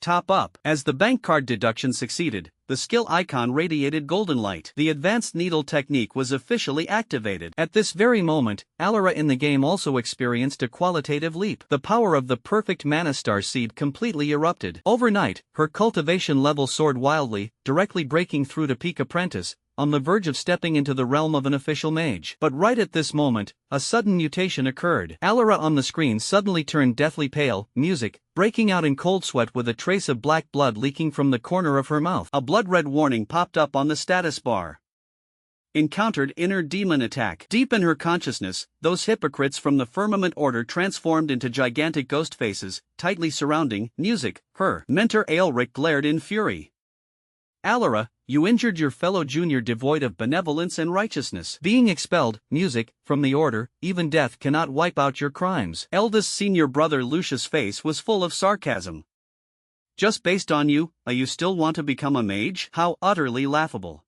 Top up. As the bank card deduction succeeded, the skill icon radiated golden light. The advanced needle technique was officially activated. At this very moment, Alara in the game also experienced a qualitative leap. The power of the perfect mana star seed completely erupted. Overnight, her cultivation level soared wildly, directly breaking through to peak apprentice, on the verge of stepping into the realm of an official mage. But right at this moment, a sudden mutation occurred. Alara on the screen suddenly turned deathly pale, music, breaking out in cold sweat with a trace of black blood leaking from the corner of her mouth. A blood-red warning popped up on the status bar. Encountered inner demon attack. Deep in her consciousness, those hypocrites from the Firmament Order transformed into gigantic ghost faces, tightly surrounding, music, her. Mentor Aelric glared in fury. Alara, you injured your fellow junior devoid of benevolence and righteousness. Being expelled, music, from the order, even death cannot wipe out your crimes. Eldest senior brother Lucius' face was full of sarcasm. Just based on you still want to become a mage? How utterly laughable.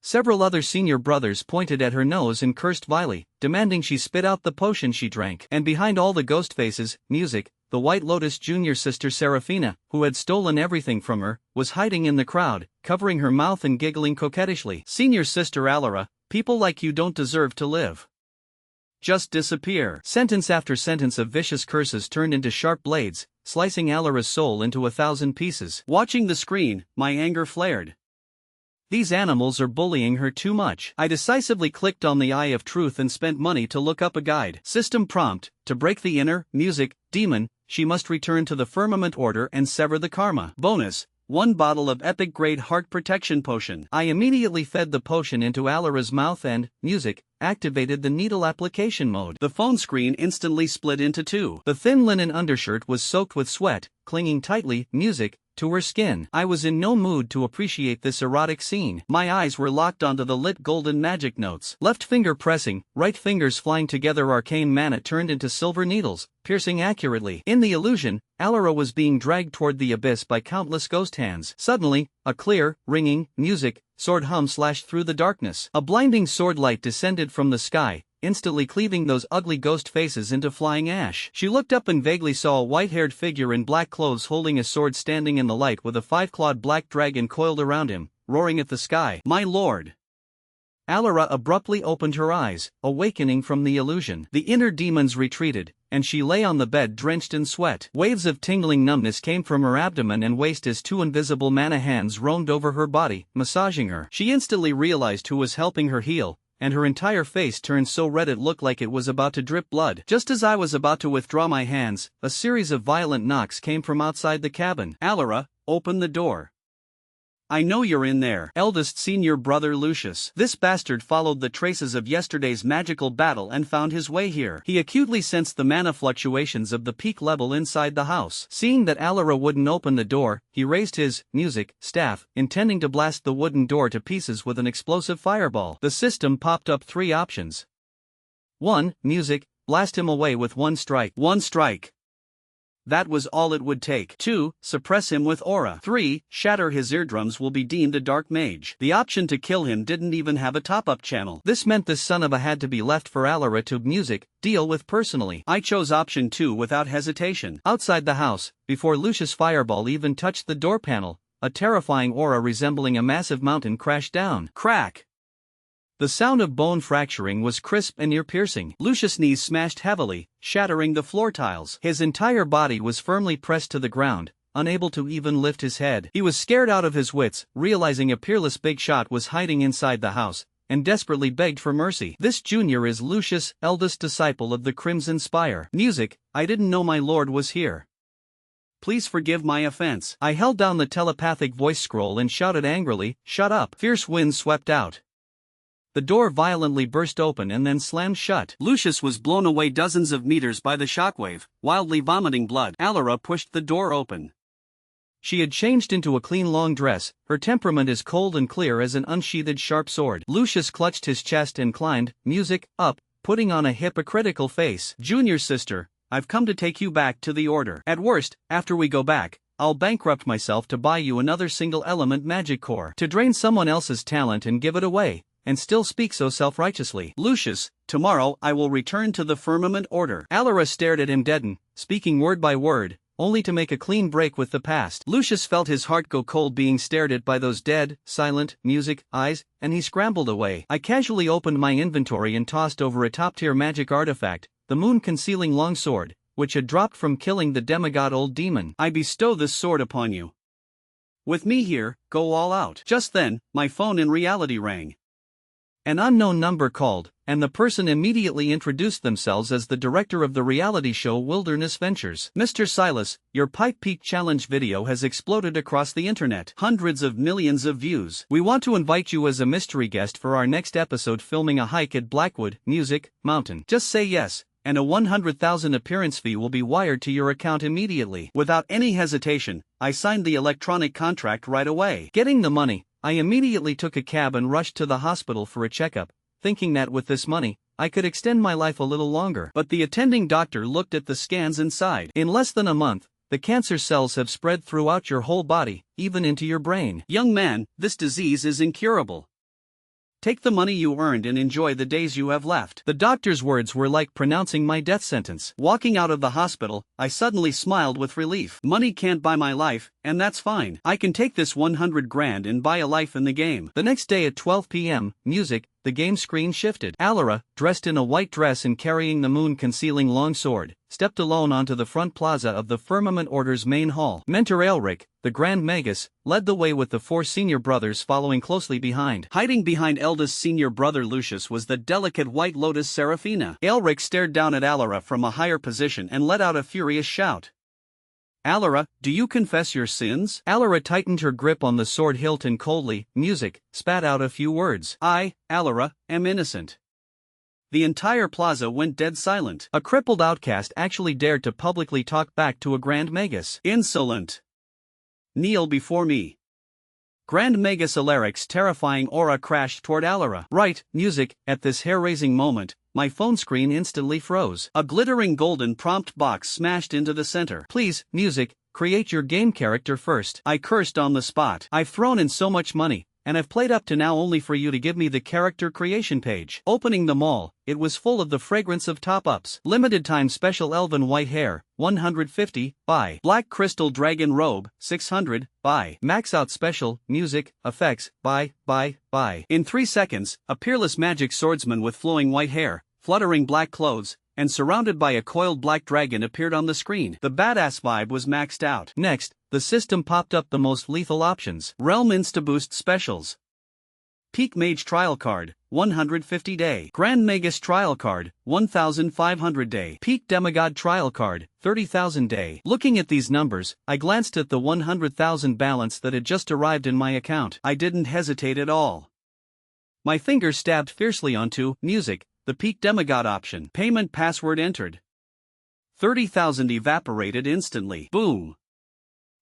Several other senior brothers pointed at her nose and cursed vilely, demanding she spit out the potion she drank. And behind all the ghost faces, music, the White Lotus junior sister Seraphina, who had stolen everything from her, was hiding in the crowd, covering her mouth and giggling coquettishly. Senior sister Alara, people like you don't deserve to live. Just disappear. Sentence after sentence of vicious curses turned into sharp blades, slicing Alara's soul into 1,000 pieces. Watching the screen, my anger flared. These animals are bullying her too much. I decisively clicked on the Eye of Truth and spent money to look up a guide. System prompt: to break the inner, music, demon, she must return to the Firmament Order and sever the karma. Bonus: 1 bottle of epic grade heart protection potion. I immediately fed the potion into Alara's mouth and, music, activated the needle application mode. The phone screen instantly split into two. The thin linen undershirt was soaked with sweat, clinging tightly, music, to her skin. I was in no mood to appreciate this erotic scene. My eyes were locked onto the lit golden magic notes. Left finger pressing, right fingers flying together, arcane mana turned into silver needles, piercing accurately. In the illusion, Alara was being dragged toward the abyss by countless ghost hands. Suddenly, a clear, ringing, music, sword hum slashed through the darkness. A blinding sword light descended from the sky, instantly cleaving those ugly ghost faces into flying ash. She looked up and vaguely saw a white-haired figure in black clothes holding a sword standing in the light with a 5-clawed black dragon coiled around him, roaring at the sky. My lord! Alara abruptly opened her eyes, awakening from the illusion. The inner demons retreated, and she lay on the bed drenched in sweat. Waves of tingling numbness came from her abdomen and waist as 2 invisible mana hands roamed over her body, massaging her. She instantly realized who was helping her heal, and her entire face turned so red it looked like it was about to drip blood. Just as I was about to withdraw my hands, a series of violent knocks came from outside the cabin. Alara, open the door. I know you're in there. Eldest senior brother Lucius. This bastard followed the traces of yesterday's magical battle and found his way here. He acutely sensed the mana fluctuations of the peak level inside the house. Seeing that Alara wouldn't open the door, he raised his music staff, intending to blast the wooden door to pieces with an explosive fireball. The system popped up 3 options. 1. Music, blast him away with 1 strike. 1 strike. That was all it would take. 2. Suppress him with aura. 3. Shatter his eardrums will be deemed a dark mage. The option to kill him didn't even have a top-up channel. This meant this son of a had to be left for Alara to music deal with personally. I chose option 2 without hesitation. Outside the house, before Lucius' fireball even touched the door panel, a terrifying aura resembling a massive mountain crashed down. Crack! The sound of bone fracturing was crisp and ear-piercing. Lucius' knees smashed heavily, shattering the floor tiles. His entire body was firmly pressed to the ground, unable to even lift his head. He was scared out of his wits, realizing a peerless big shot was hiding inside the house, and desperately begged for mercy. This junior is Lucius, eldest disciple of the Crimson Spire. Music, I didn't know my lord was here. Please forgive my offense. I held down the telepathic voice scroll and shouted angrily, shut up. Fierce winds swept out. The door violently burst open and then slammed shut. Lucius was blown away dozens of meters by the shockwave, wildly vomiting blood. Alara pushed the door open. She had changed into a clean long dress, her temperament as cold and clear as an unsheathed sharp sword. Lucius clutched his chest and climbed, music, up, putting on a hypocritical face. Junior sister, I've come to take you back to the order. At worst, after we go back, I'll bankrupt myself to buy you another single-element magic core. To drain someone else's talent and give it away, and still speak so self-righteously. Lucius, tomorrow I will return to the firmament order. Alara stared at him deadened, speaking word by word, only to make a clean break with the past. Lucius felt his heart go cold being stared at by those dead, silent, music, eyes, and he scrambled away. I casually opened my inventory and tossed over a top-tier magic artifact, the moon-concealing longsword, which had dropped from killing the demigod old demon. I bestow this sword upon you. With me here, go all out. Just then, my phone in reality rang. An unknown number called, and the person immediately introduced themselves as the director of the reality show Wilderness Ventures. Mr. Silus, your Pikes Peak challenge video has exploded across the internet. Hundreds of millions of views. We want to invite you as a mystery guest for our next episode filming a hike at Blackwood, Music, Mountain. Just say yes, and a 100,000 appearance fee will be wired to your account immediately. Without any hesitation, I signed the electronic contract right away. Getting the money, I immediately took a cab and rushed to the hospital for a checkup, thinking that with this money, I could extend my life a little longer. But the attending doctor looked at the scans and sighed. In less than a month, the cancer cells have spread throughout your whole body, even into your brain. Young man, this disease is incurable. Take the money you earned and enjoy the days you have left. The doctor's words were like pronouncing my death sentence. Walking out of the hospital, I suddenly smiled with relief. Money can't buy my life, and that's fine. I can take this 100 grand and buy a life in the game. The next day at 12 p.m., music, the game screen shifted. Alara, dressed in a white dress and carrying the moon-concealing longsword, stepped alone onto the front plaza of the Firmament Order's main hall. Mentor Aelric, the Grand Magus, led the way with the 4 senior brothers following closely behind. Hiding behind eldest senior brother Lucius was the delicate white lotus Seraphina. Aelric stared down at Alara from a higher position and let out a furious shout. Alara, do you confess your sins? Alara tightened her grip on the sword hilt and coldly, music, spat out a few words. I, Alara, am innocent. The entire plaza went dead silent. A crippled outcast actually dared to publicly talk back to a Grand Magus. Insolent. Kneel before me. Grand Magus Alaric's terrifying aura crashed toward Alara. Right, music, at this hair-raising moment, my phone screen instantly froze. A glittering golden prompt box smashed into the center. Please, music, create your game character first. I cursed on the spot. I've thrown in so much money, and I've played up to now only for you to give me the character creation page. Opening them all, it was full of the fragrance of top-ups. Limited time special elven white hair, 150, buy. Black crystal dragon robe, 600, buy. Max out special, music, effects, buy. In 3 seconds, a peerless magic swordsman with flowing white hair, fluttering black clothes, and surrounded by a coiled black dragon appeared on the screen. The badass vibe was maxed out. Next, the system popped up the most lethal options. Realm Insta-Boost Specials. Peak Mage Trial Card, 150 day. Grand Magus Trial Card, 1,500 day. Peak Demigod Trial Card, 30,000 day. Looking at these numbers, I glanced at the 100,000 balance that had just arrived in my account. I didn't hesitate at all. My fingers stabbed fiercely onto music, the Peak Demigod option. Payment password entered. 30,000 evaporated instantly. Boom.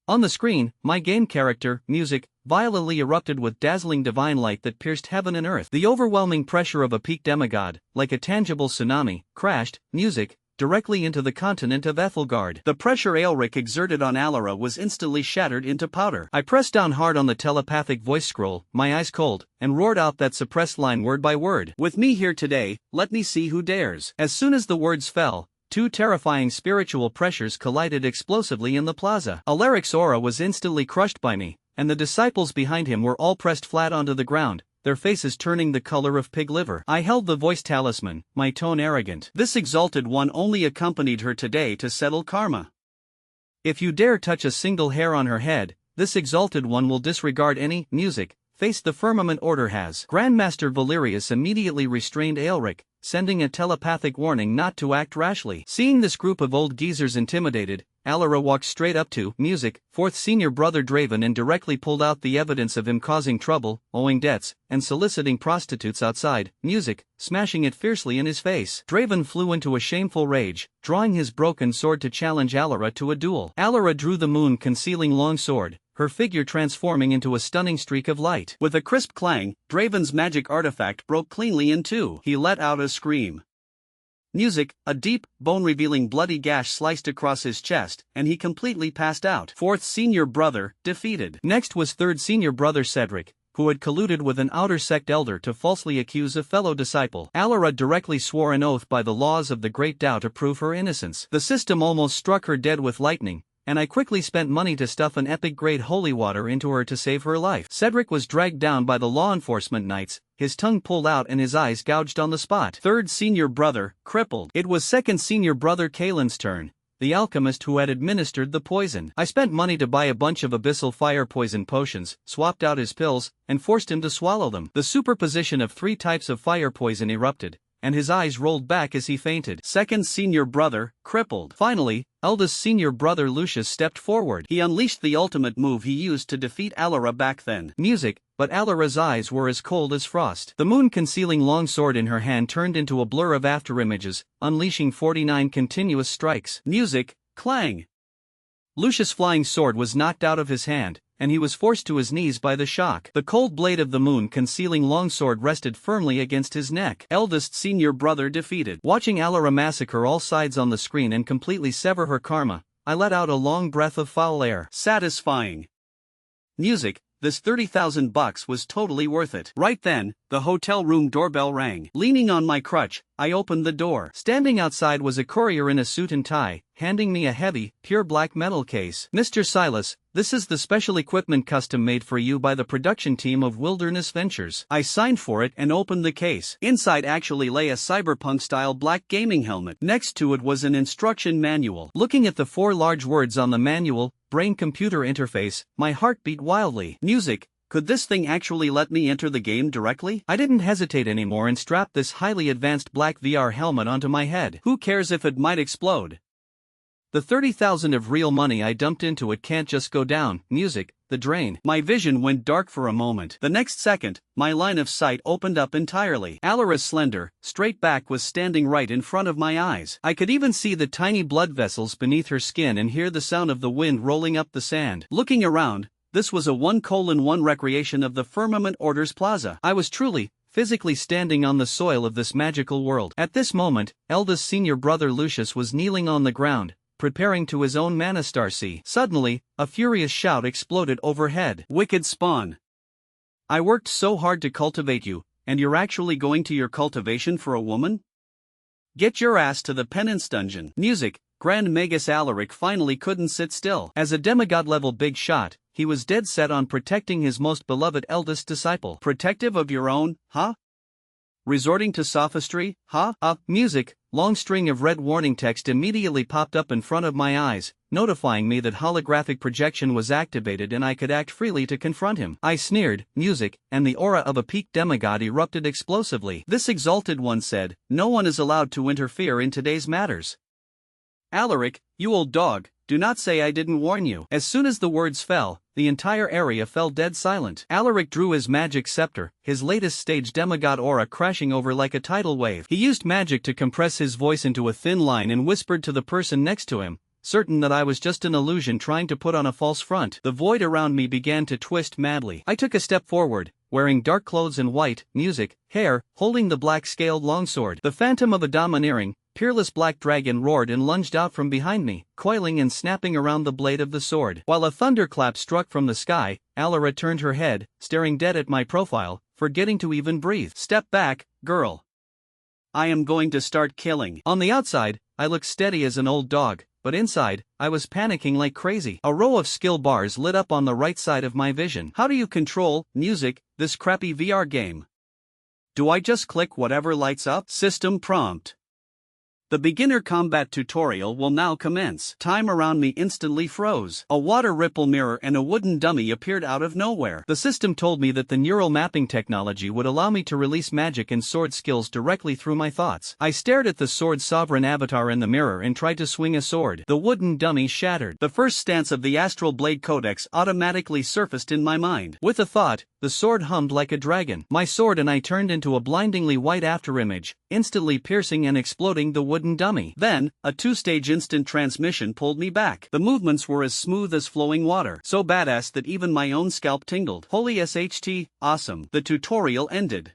On the screen, my game character, music, violently erupted with dazzling divine light that pierced heaven and earth. The overwhelming pressure of a peak demigod, like a tangible tsunami, crashed, music, directly into the continent of Ethelgard. The pressure Aelric exerted on Alara was instantly shattered into powder. I pressed down hard on the telepathic voice scroll, my eyes cold, and roared out that suppressed line word by word. With me here today, let me see who dares. As soon as the words fell, 2 terrifying spiritual pressures collided explosively in the plaza. Alaric's aura was instantly crushed by me, and the disciples behind him were all pressed flat onto the ground, their faces turning the color of pig liver. I held the voice talisman, my tone arrogant. This exalted one only accompanied her today to settle karma. If you dare touch a single hair on her head, this exalted one will disregard any music Face the firmament order has. Grandmaster Valerius immediately restrained Aelric, sending a telepathic warning not to act rashly. Seeing this group of old geezers intimidated, Alara walked straight up to Music, fourth senior brother Draven, and directly pulled out the evidence of him causing trouble, owing debts, and soliciting prostitutes outside Music, smashing it fiercely in his face. Draven flew into a shameful rage, drawing his broken sword to challenge Alara to a duel. Alara drew the moon-concealing longsword, her figure transforming into a stunning streak of light. With a crisp clang, Draven's magic artifact broke cleanly in two. He let out a scream. Music, a deep, bone-revealing bloody gash sliced across his chest, and he completely passed out. Fourth senior brother, defeated. Next was third senior brother Cedric, who had colluded with an outer sect elder to falsely accuse a fellow disciple. Alara directly swore an oath by the laws of the Great Tao to prove her innocence. The system almost struck her dead with lightning, and I quickly spent money to stuff an epic-grade holy water into her to save her life. Cedric was dragged down by the law enforcement knights, his tongue pulled out and his eyes gouged on the spot. Third senior brother, crippled. It was second senior brother Kaelin's turn, the alchemist who had administered the poison. I spent money to buy a bunch of abyssal fire poison potions, swapped out his pills, and forced him to swallow them. The superposition of 3 types of fire poison erupted, and his eyes rolled back as he fainted. Second senior brother, crippled. Finally, eldest senior brother Lucius stepped forward. He unleashed the ultimate move he used to defeat Alara back then. Music, but Alara's eyes were as cold as frost. The moon-concealing longsword in her hand turned into a blur of afterimages, unleashing 49 continuous strikes. Music, clang. Lucius' flying sword was knocked out of his hand, and he was forced to his knees by the shock. The cold blade of the moon-concealing longsword rested firmly against his neck. Eldest senior brother defeated. Watching Alara massacre all sides on the screen and completely sever her karma, I let out a long breath of foul air. Satisfying. Music, this $30,000 was totally worth it. Right then, the hotel room doorbell rang. Leaning on my crutch, I opened the door. Standing outside was a courier in a suit and tie, handing me a heavy, pure black metal case. Mr. Silus, this is the special equipment custom made for you by the production team of Wilderness Ventures. I signed for it and opened the case. Inside actually lay a cyberpunk-style black gaming helmet. Next to it was an instruction manual. Looking at the 4 large words on the manual, brain-computer interface, my heart beat wildly. Music. Could this thing actually let me enter the game directly? I didn't hesitate anymore and strapped this highly advanced black VR helmet onto my head. Who cares if it might explode? The 30,000 of real money I dumped into it can't just go down. Music, the drain. My vision went dark for a moment. The next second, my line of sight opened up entirely. Alara's slender, straight back was standing right in front of my eyes. I could even see the tiny blood vessels beneath her skin and hear the sound of the wind rolling up the sand. Looking around, this was a 1:1 recreation of the Firmament Order's plaza. I was truly, physically standing on the soil of this magical world. At this moment, eldest senior brother Lucius was kneeling on the ground, preparing to his own Manastarcy. Suddenly, a furious shout exploded overhead. Wicked spawn! I worked so hard to cultivate you, and you're actually going to your cultivation for a woman? Get your ass to the penance dungeon. Music, Grand Magus Alaric finally couldn't sit still. As a demigod-level big shot, he was dead set on protecting his most beloved eldest disciple. Protective of your own, huh? Resorting to sophistry, huh? Music, long string of red warning text immediately popped up in front of my eyes, notifying me that holographic projection was activated and I could act freely to confront him. I sneered, music, and the aura of a peak demigod erupted explosively. This exalted one said, "No one is allowed to interfere in today's matters." Alaric, you old dog, do not say I didn't warn you. As soon as the words fell, the entire area fell dead silent. Alaric drew his magic scepter, his latest stage demigod aura crashing over like a tidal wave. He used magic to compress his voice into a thin line and whispered to the person next to him, certain that I was just an illusion trying to put on a false front. The void around me began to twist madly. I took a step forward, wearing dark clothes and white, music, hair, holding the black-scaled longsword. The phantom of a domineering, peerless black dragon roared and lunged out from behind me, coiling and snapping around the blade of the sword. While a thunderclap struck from the sky, Alara turned her head, staring dead at my profile, forgetting to even breathe. Step back, girl. I am going to start killing. On the outside, I looked steady as an old dog, but inside, I was panicking like crazy. A row of skill bars lit up on the right side of my vision. How do you control, music, this crappy VR game? Do I just click whatever lights up? System prompt. The beginner combat tutorial will now commence. Time around me instantly froze. A water ripple mirror and a wooden dummy appeared out of nowhere. The system told me that the neural mapping technology would allow me to release magic and sword skills directly through my thoughts. I stared at the sword sovereign avatar in the mirror and tried to swing a sword. The wooden dummy shattered. The first stance of the Astral Blade Codex automatically surfaced in my mind. With a thought, the sword hummed like a dragon. My sword and I turned into a blindingly white afterimage, instantly piercing and exploding the wooden dummy. Then, a two-stage instant transmission pulled me back. The movements were as smooth as flowing water, so badass that even my own scalp tingled. Holy SHT, awesome. The tutorial ended.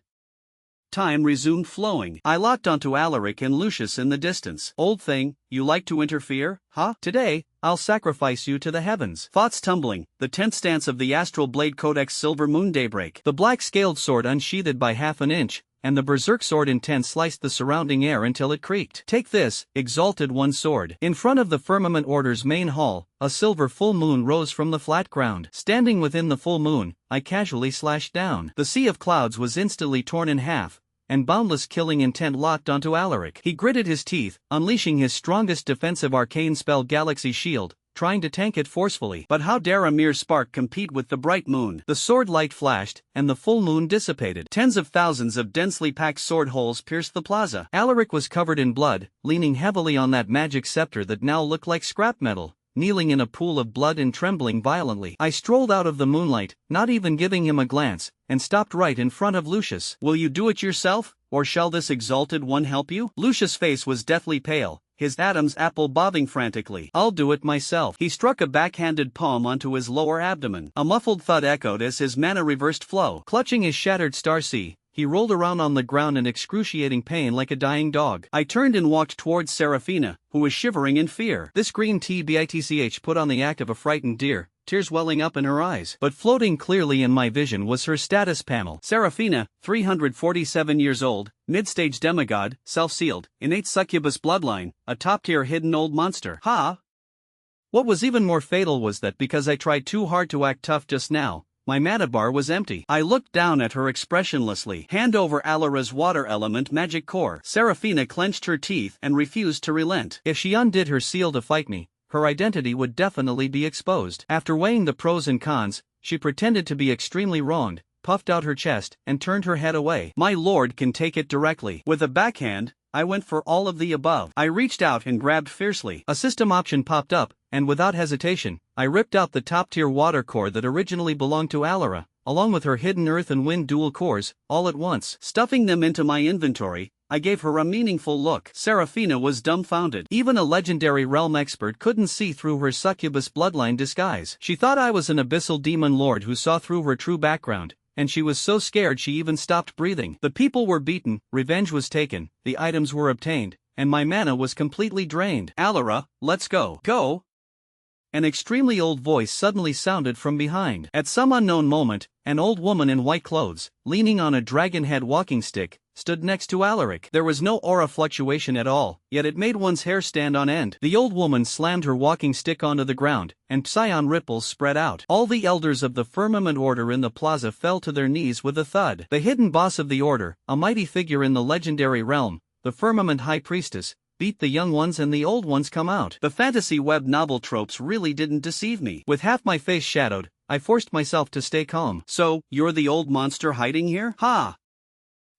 Time resumed flowing. I locked onto Alaric and Lucius in the distance. Old thing, you like to interfere, huh? Today, I'll sacrifice you to the heavens. Thoughts tumbling, the 10th stance of the Astral Blade Codex Silver Moon Daybreak. The black scaled sword unsheathed by half an inch, and the berserk sword intent sliced the surrounding air until it creaked. Take this, exalted one sword. In front of the Firmament Order's main hall, a silver full moon rose from the flat ground. Standing within the full moon, I casually slashed down. The sea of clouds was instantly torn in half, and boundless killing intent locked onto Alaric. He gritted his teeth, unleashing his strongest defensive arcane spell Galaxy Shield, trying to tank it forcefully. But how dare a mere spark compete with the bright moon? The sword light flashed, and the full moon dissipated. Tens of thousands of densely packed sword holes pierced the plaza. Alaric was covered in blood, leaning heavily on that magic scepter that now looked like scrap metal, kneeling in a pool of blood and trembling violently. I strolled out of the moonlight, not even giving him a glance, and stopped right in front of Lucius. Will you do it yourself, or shall this exalted one help you? Lucius' face was deathly pale, his Adam's apple bobbing frantically. I'll do it myself. He struck a backhanded palm onto his lower abdomen. A muffled thud echoed as his mana reversed flow. Clutching his shattered starseed, he rolled around on the ground in excruciating pain like a dying dog. I turned and walked towards Seraphina, who was shivering in fear. This green tea bitch put on the act of a frightened deer, tears welling up in her eyes. But floating clearly in my vision was her status panel. Seraphina, 347 years old, mid-stage demigod, self-sealed, innate succubus bloodline, a top-tier hidden old monster. Ha! What was even more fatal was that because I tried too hard to act tough just now, my mana bar was empty. I looked down at her expressionlessly. Hand over Alara's water element magic core. Seraphina clenched her teeth and refused to relent. If she undid her seal to fight me, her identity would definitely be exposed. After weighing the pros and cons, she pretended to be extremely wronged, puffed out her chest, and turned her head away. My lord can take it directly. With a backhand, I went for all of the above. I reached out and grabbed fiercely. A system option popped up, and without hesitation, I ripped out the top-tier water core that originally belonged to Alara, along with her hidden earth and wind dual cores, all at once. Stuffing them into my inventory, I gave her a meaningful look. Seraphina was dumbfounded. Even a legendary realm expert couldn't see through her succubus bloodline disguise. She thought I was an abyssal demon lord who saw through her true background, and she was so scared she even stopped breathing. The people were beaten, revenge was taken, the items were obtained, and my mana was completely drained. Alara, let's go. Go! An extremely old voice suddenly sounded from behind. At some unknown moment, an old woman in white clothes, leaning on a dragon head walking stick, stood next to Alaric. There was no aura fluctuation at all, yet it made one's hair stand on end. The old woman slammed her walking stick onto the ground, and psion ripples spread out. All the elders of the Firmament Order in the plaza fell to their knees with a thud. The hidden boss of the order, a mighty figure in the legendary realm, the Firmament High Priestess, beat the young ones and the old ones come out. The fantasy web novel tropes really didn't deceive me. With half my face shadowed, I forced myself to stay calm. So, you're the old monster hiding here? Ha!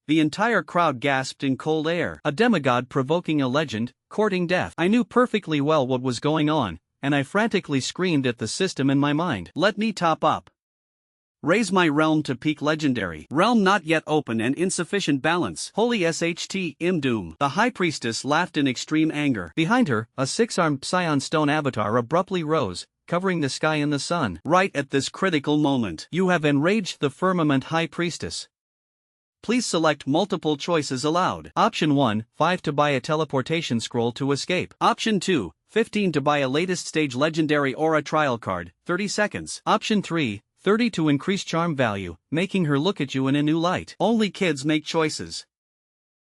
The entire crowd gasped in cold air. A demigod provoking a legend, courting death. I knew perfectly well what was going on, and I frantically screamed at the system in my mind. Let me top up. Raise my realm to peak legendary. Realm not yet open and insufficient balance. Holy SHT Imdoom. The High Priestess laughed in extreme anger. Behind her, a six-armed psion stone avatar abruptly rose, covering the sky and the sun. Right at this critical moment, you have enraged the Firmament High Priestess. Please select multiple choices allowed. Option 1, 5 to buy a teleportation scroll to escape. Option 2, 15 to buy a latest stage legendary aura trial card, 30 seconds. Option 3, 30 to increase charm value, making her look at you in a new light. Only kids make choices.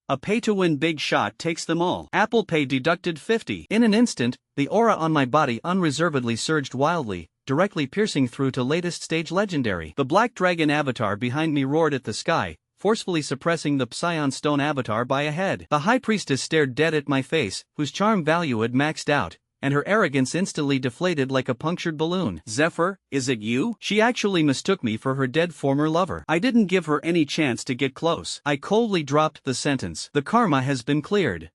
A pay-to-win big shot takes them all. Apple Pay deducted 50. In an instant, the aura on my body unreservedly surged wildly, directly piercing through to latest stage legendary. The black dragon avatar behind me roared at the sky, forcefully suppressing the Psion Stone avatar by a head. The High Priestess stared dead at my face, whose charm value had maxed out, and her arrogance instantly deflated like a punctured balloon. Zephyr, is it you? She actually mistook me for her dead former lover. I didn't give her any chance to get close. I coldly dropped the sentence. The karma has been cleared.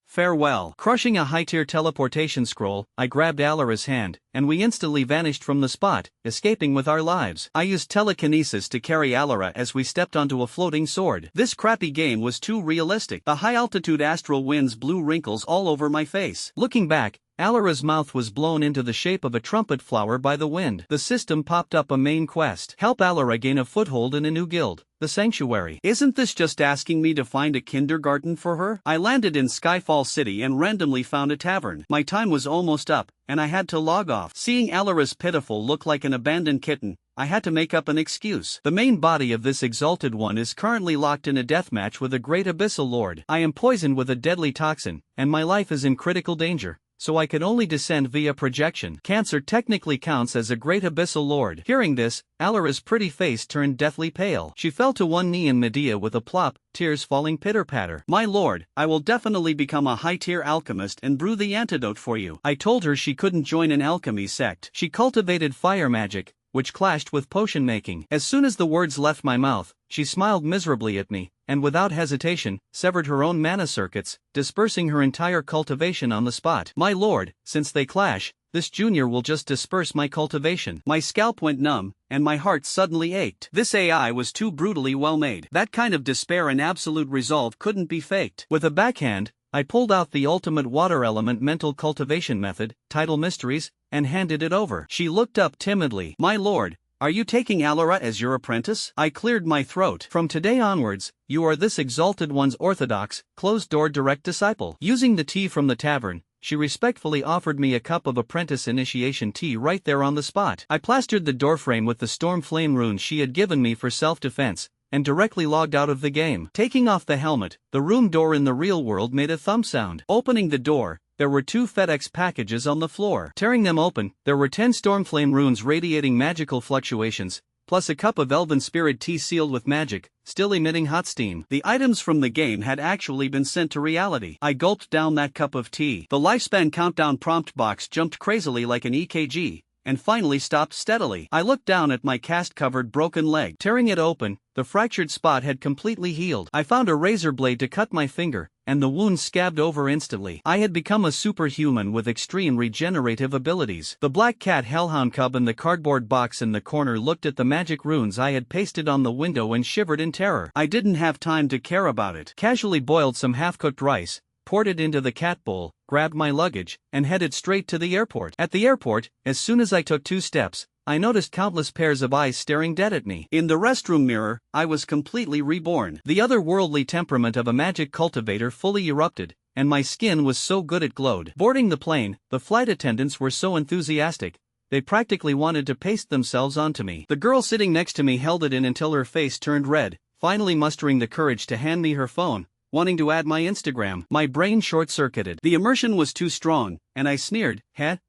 Farewell. Crushing a high-tier teleportation scroll, I grabbed Alara's hand, and we instantly vanished from the spot, escaping with our lives. I used telekinesis to carry Alara as we stepped onto a floating sword. This crappy game was too realistic. The high-altitude astral winds blew wrinkles all over my face. Looking back, Alara's mouth was blown into the shape of a trumpet flower by the wind. The system popped up a main quest. Help Alara gain a foothold in a new guild, the Sanctuary. Isn't this just asking me to find a kindergarten for her? I landed in Skyfall City and randomly found a tavern. My time was almost up, and I had to log off. Seeing Alara's pitiful look like an abandoned kitten, I had to make up an excuse. The main body of this exalted one is currently locked in a deathmatch with a great abyssal lord. I am poisoned with a deadly toxin, and my life is in critical danger, so I could only descend via projection. Cancer technically counts as a great abyssal lord. Hearing this, Alara's pretty face turned deathly pale. She fell to one knee in Medea with a plop, tears falling pitter-patter. My lord, I will definitely become a high-tier alchemist and brew the antidote for you. I told her she couldn't join an alchemy sect. She cultivated fire magic, which clashed with potion making. As soon as the words left my mouth, she smiled miserably at me, and without hesitation, severed her own mana circuits, dispersing her entire cultivation on the spot. My lord, since they clash, this junior will just disperse my cultivation. My scalp went numb, and my heart suddenly ached. This AI was too brutally well made. That kind of despair and absolute resolve couldn't be faked. With a backhand, I pulled out the ultimate water element mental cultivation method, Tidal Mysteries, and handed it over. She looked up timidly. My lord, are you taking Alara as your apprentice? I cleared my throat. From today onwards, you are this exalted one's orthodox, closed-door direct disciple. Using the tea from the tavern, she respectfully offered me a cup of apprentice initiation tea right there on the spot. I plastered the doorframe with the storm flame runes she had given me for self-defense, and directly logged out of the game. Taking off the helmet, the room door in the real world made a thump sound. Opening the door, there were 2 FedEx packages on the floor. Tearing them open, there were 10 Stormflame runes radiating magical fluctuations, plus a cup of elven spirit tea sealed with magic, still emitting hot steam. The items from the game had actually been sent to reality. I gulped down that cup of tea. The lifespan countdown prompt box jumped crazily like an EKG, and finally stopped steadily. I looked down at my cast-covered broken leg. Tearing it open, the fractured spot had completely healed. I found a razor blade to cut my finger, and the wound scabbed over instantly. I had become a superhuman with extreme regenerative abilities. The black cat hellhound cub in the cardboard box in the corner looked at the magic runes I had pasted on the window and shivered in terror. I didn't have time to care about it. Casually boiled some half-cooked rice, poured it into the cat bowl, grabbed my luggage, and headed straight to the airport. At the airport, as soon as I took 2 steps, I noticed countless pairs of eyes staring dead at me. In the restroom mirror, I was completely reborn. The otherworldly temperament of a magic cultivator fully erupted, and my skin was so good it glowed. Boarding the plane, the flight attendants were so enthusiastic, they practically wanted to paste themselves onto me. The girl sitting next to me held it in until her face turned red, finally mustering the courage to hand me her phone, wanting to add my Instagram. My brain short-circuited. The immersion was too strong, and I sneered,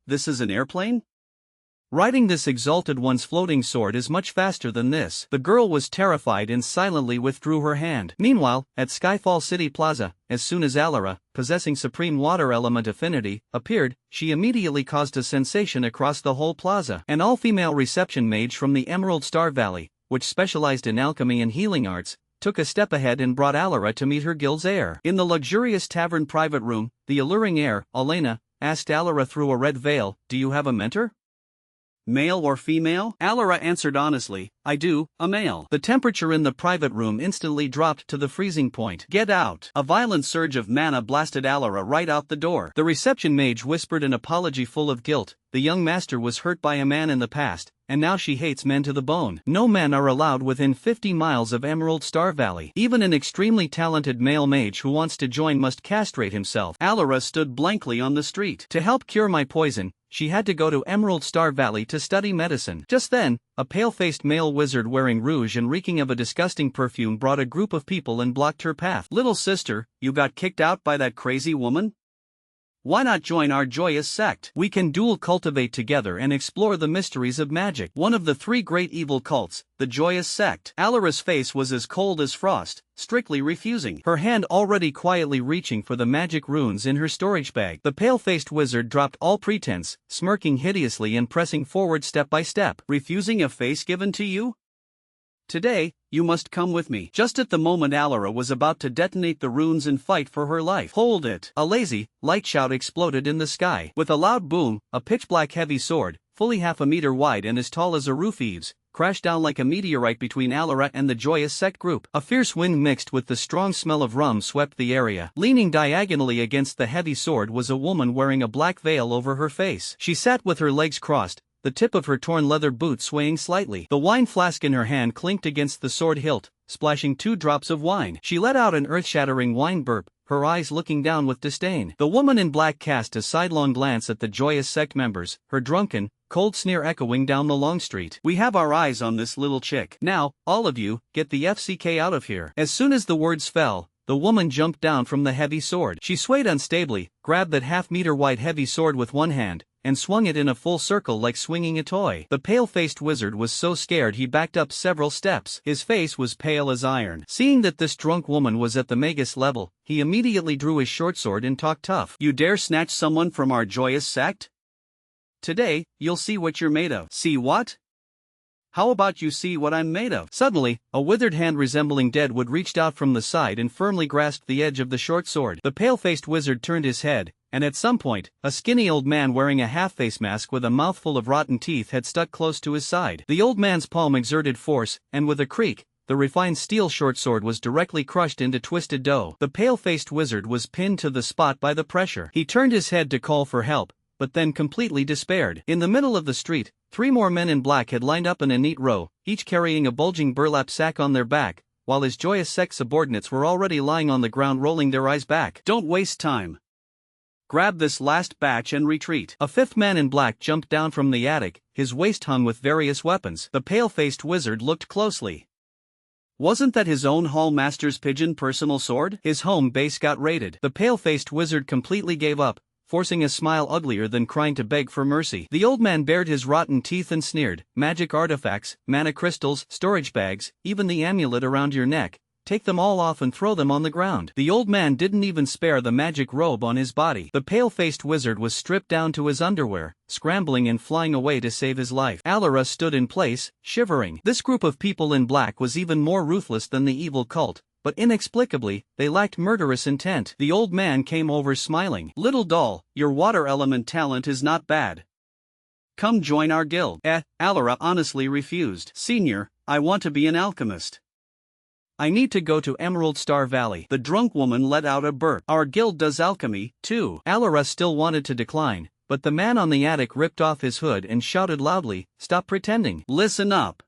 this is an airplane? Riding this exalted one's floating sword is much faster than this. The girl was terrified and silently withdrew her hand. Meanwhile, at Skyfall City Plaza, as soon as Alara, possessing supreme water element affinity, appeared, she immediately caused a sensation across the whole plaza. An all-female reception mage from the Emerald Star Valley, which specialized in alchemy and healing arts, took a step ahead and brought Alara to meet her guild's heir. In the luxurious tavern private room, the alluring heir, Elena, asked Alara through a red veil, "Do you have a mentor? Male or female?" Alara answered honestly, "I do, a male." The temperature in the private room instantly dropped to the freezing point. "Get out." A violent surge of mana blasted Alara right out the door. The reception mage whispered an apology full of guilt. The young master was hurt by a man in the past, and now she hates men to the bone. No men are allowed within 50 miles of Emerald Star Valley. Even an extremely talented male mage who wants to join must castrate himself. Alara stood blankly on the street. To help cure my poison, she had to go to Emerald Star Valley to study medicine. Just then, a pale-faced male wizard wearing rouge and reeking of a disgusting perfume brought a group of people and blocked her path. "Little sister, you got kicked out by that crazy woman?" Why not join our joyous sect? We can dual cultivate together and explore the mysteries of magic. One of the 3 great evil cults, the joyous sect. Alara's face was as cold as frost, strictly refusing. Her hand already quietly reaching for the magic runes in her storage bag. The pale-faced wizard dropped all pretense, smirking hideously and pressing forward step by step. Refusing a face given to you? Today, you must come with me. Just at the moment Alara was about to detonate the runes and fight for her life. Hold it! A lazy, light shout exploded in the sky. With a loud boom, a pitch-black heavy sword, fully half a meter wide and as tall as a roof eaves, crashed down like a meteorite between Alara and the joyous sect group. A fierce wind mixed with the strong smell of rum swept the area. Leaning diagonally against the heavy sword was a woman wearing a black veil over her face. She sat with her legs crossed, the tip of her torn leather boot swaying slightly. The wine flask in her hand clinked against the sword hilt, splashing 2 drops of wine. She let out an earth-shattering wine burp, her eyes looking down with disdain. The woman in black cast a sidelong glance at the joyous sect members, her drunken, cold sneer echoing down the long street. We have our eyes on this little chick. Now, all of you, get the FCK out of here. As soon as the words fell, the woman jumped down from the heavy sword. She swayed unstably, grabbed that half-meter-wide heavy sword with one hand, and swung it in a full circle like swinging a toy. The pale-faced wizard was so scared he backed up several steps. His face was pale as iron. Seeing that this drunk woman was at the magus level, he immediately drew his short sword and talked tough. You dare snatch someone from our joyous sect? Today, you'll see what you're made of. See what? How about you see what I'm made of? Suddenly, a withered hand resembling deadwood reached out from the side and firmly grasped the edge of the short sword. The pale-faced wizard turned his head, and at some point, a skinny old man wearing a half-face mask with a mouthful of rotten teeth had stuck close to his side. The old man's palm exerted force, and with a creak, the refined steel short sword was directly crushed into twisted dough. The pale-faced wizard was pinned to the spot by the pressure. He turned his head to call for help, but then completely despaired. In the middle of the street, 3 more men in black had lined up in a neat row, each carrying a bulging burlap sack on their back, while his joyous sect subordinates were already lying on the ground rolling their eyes back. Don't waste time. Grab this last batch and retreat. A 5th man in black jumped down from the attic, his waist hung with various weapons. The pale-faced wizard looked closely. Wasn't that his own hallmaster's pigeon personal sword? His home base got raided. The pale-faced wizard completely gave up, forcing a smile uglier than crying to beg for mercy. The old man bared his rotten teeth and sneered. Magic artifacts, mana crystals, storage bags, even the amulet around your neck. Take them all off and throw them on the ground. The old man didn't even spare the magic robe on his body. The pale-faced wizard was stripped down to his underwear, scrambling and flying away to save his life. Alara stood in place, shivering. This group of people in black was even more ruthless than the evil cult, but inexplicably, they lacked murderous intent. The old man came over smiling. Little doll, your water element talent is not bad. Come join our guild. Alara honestly refused. Senior, I want to be an alchemist. I need to go to Emerald Star Valley. The drunk woman let out a burp. Our guild does alchemy, too. Alara still wanted to decline, but the man on the attic ripped off his hood and shouted loudly, "Stop pretending. Listen up.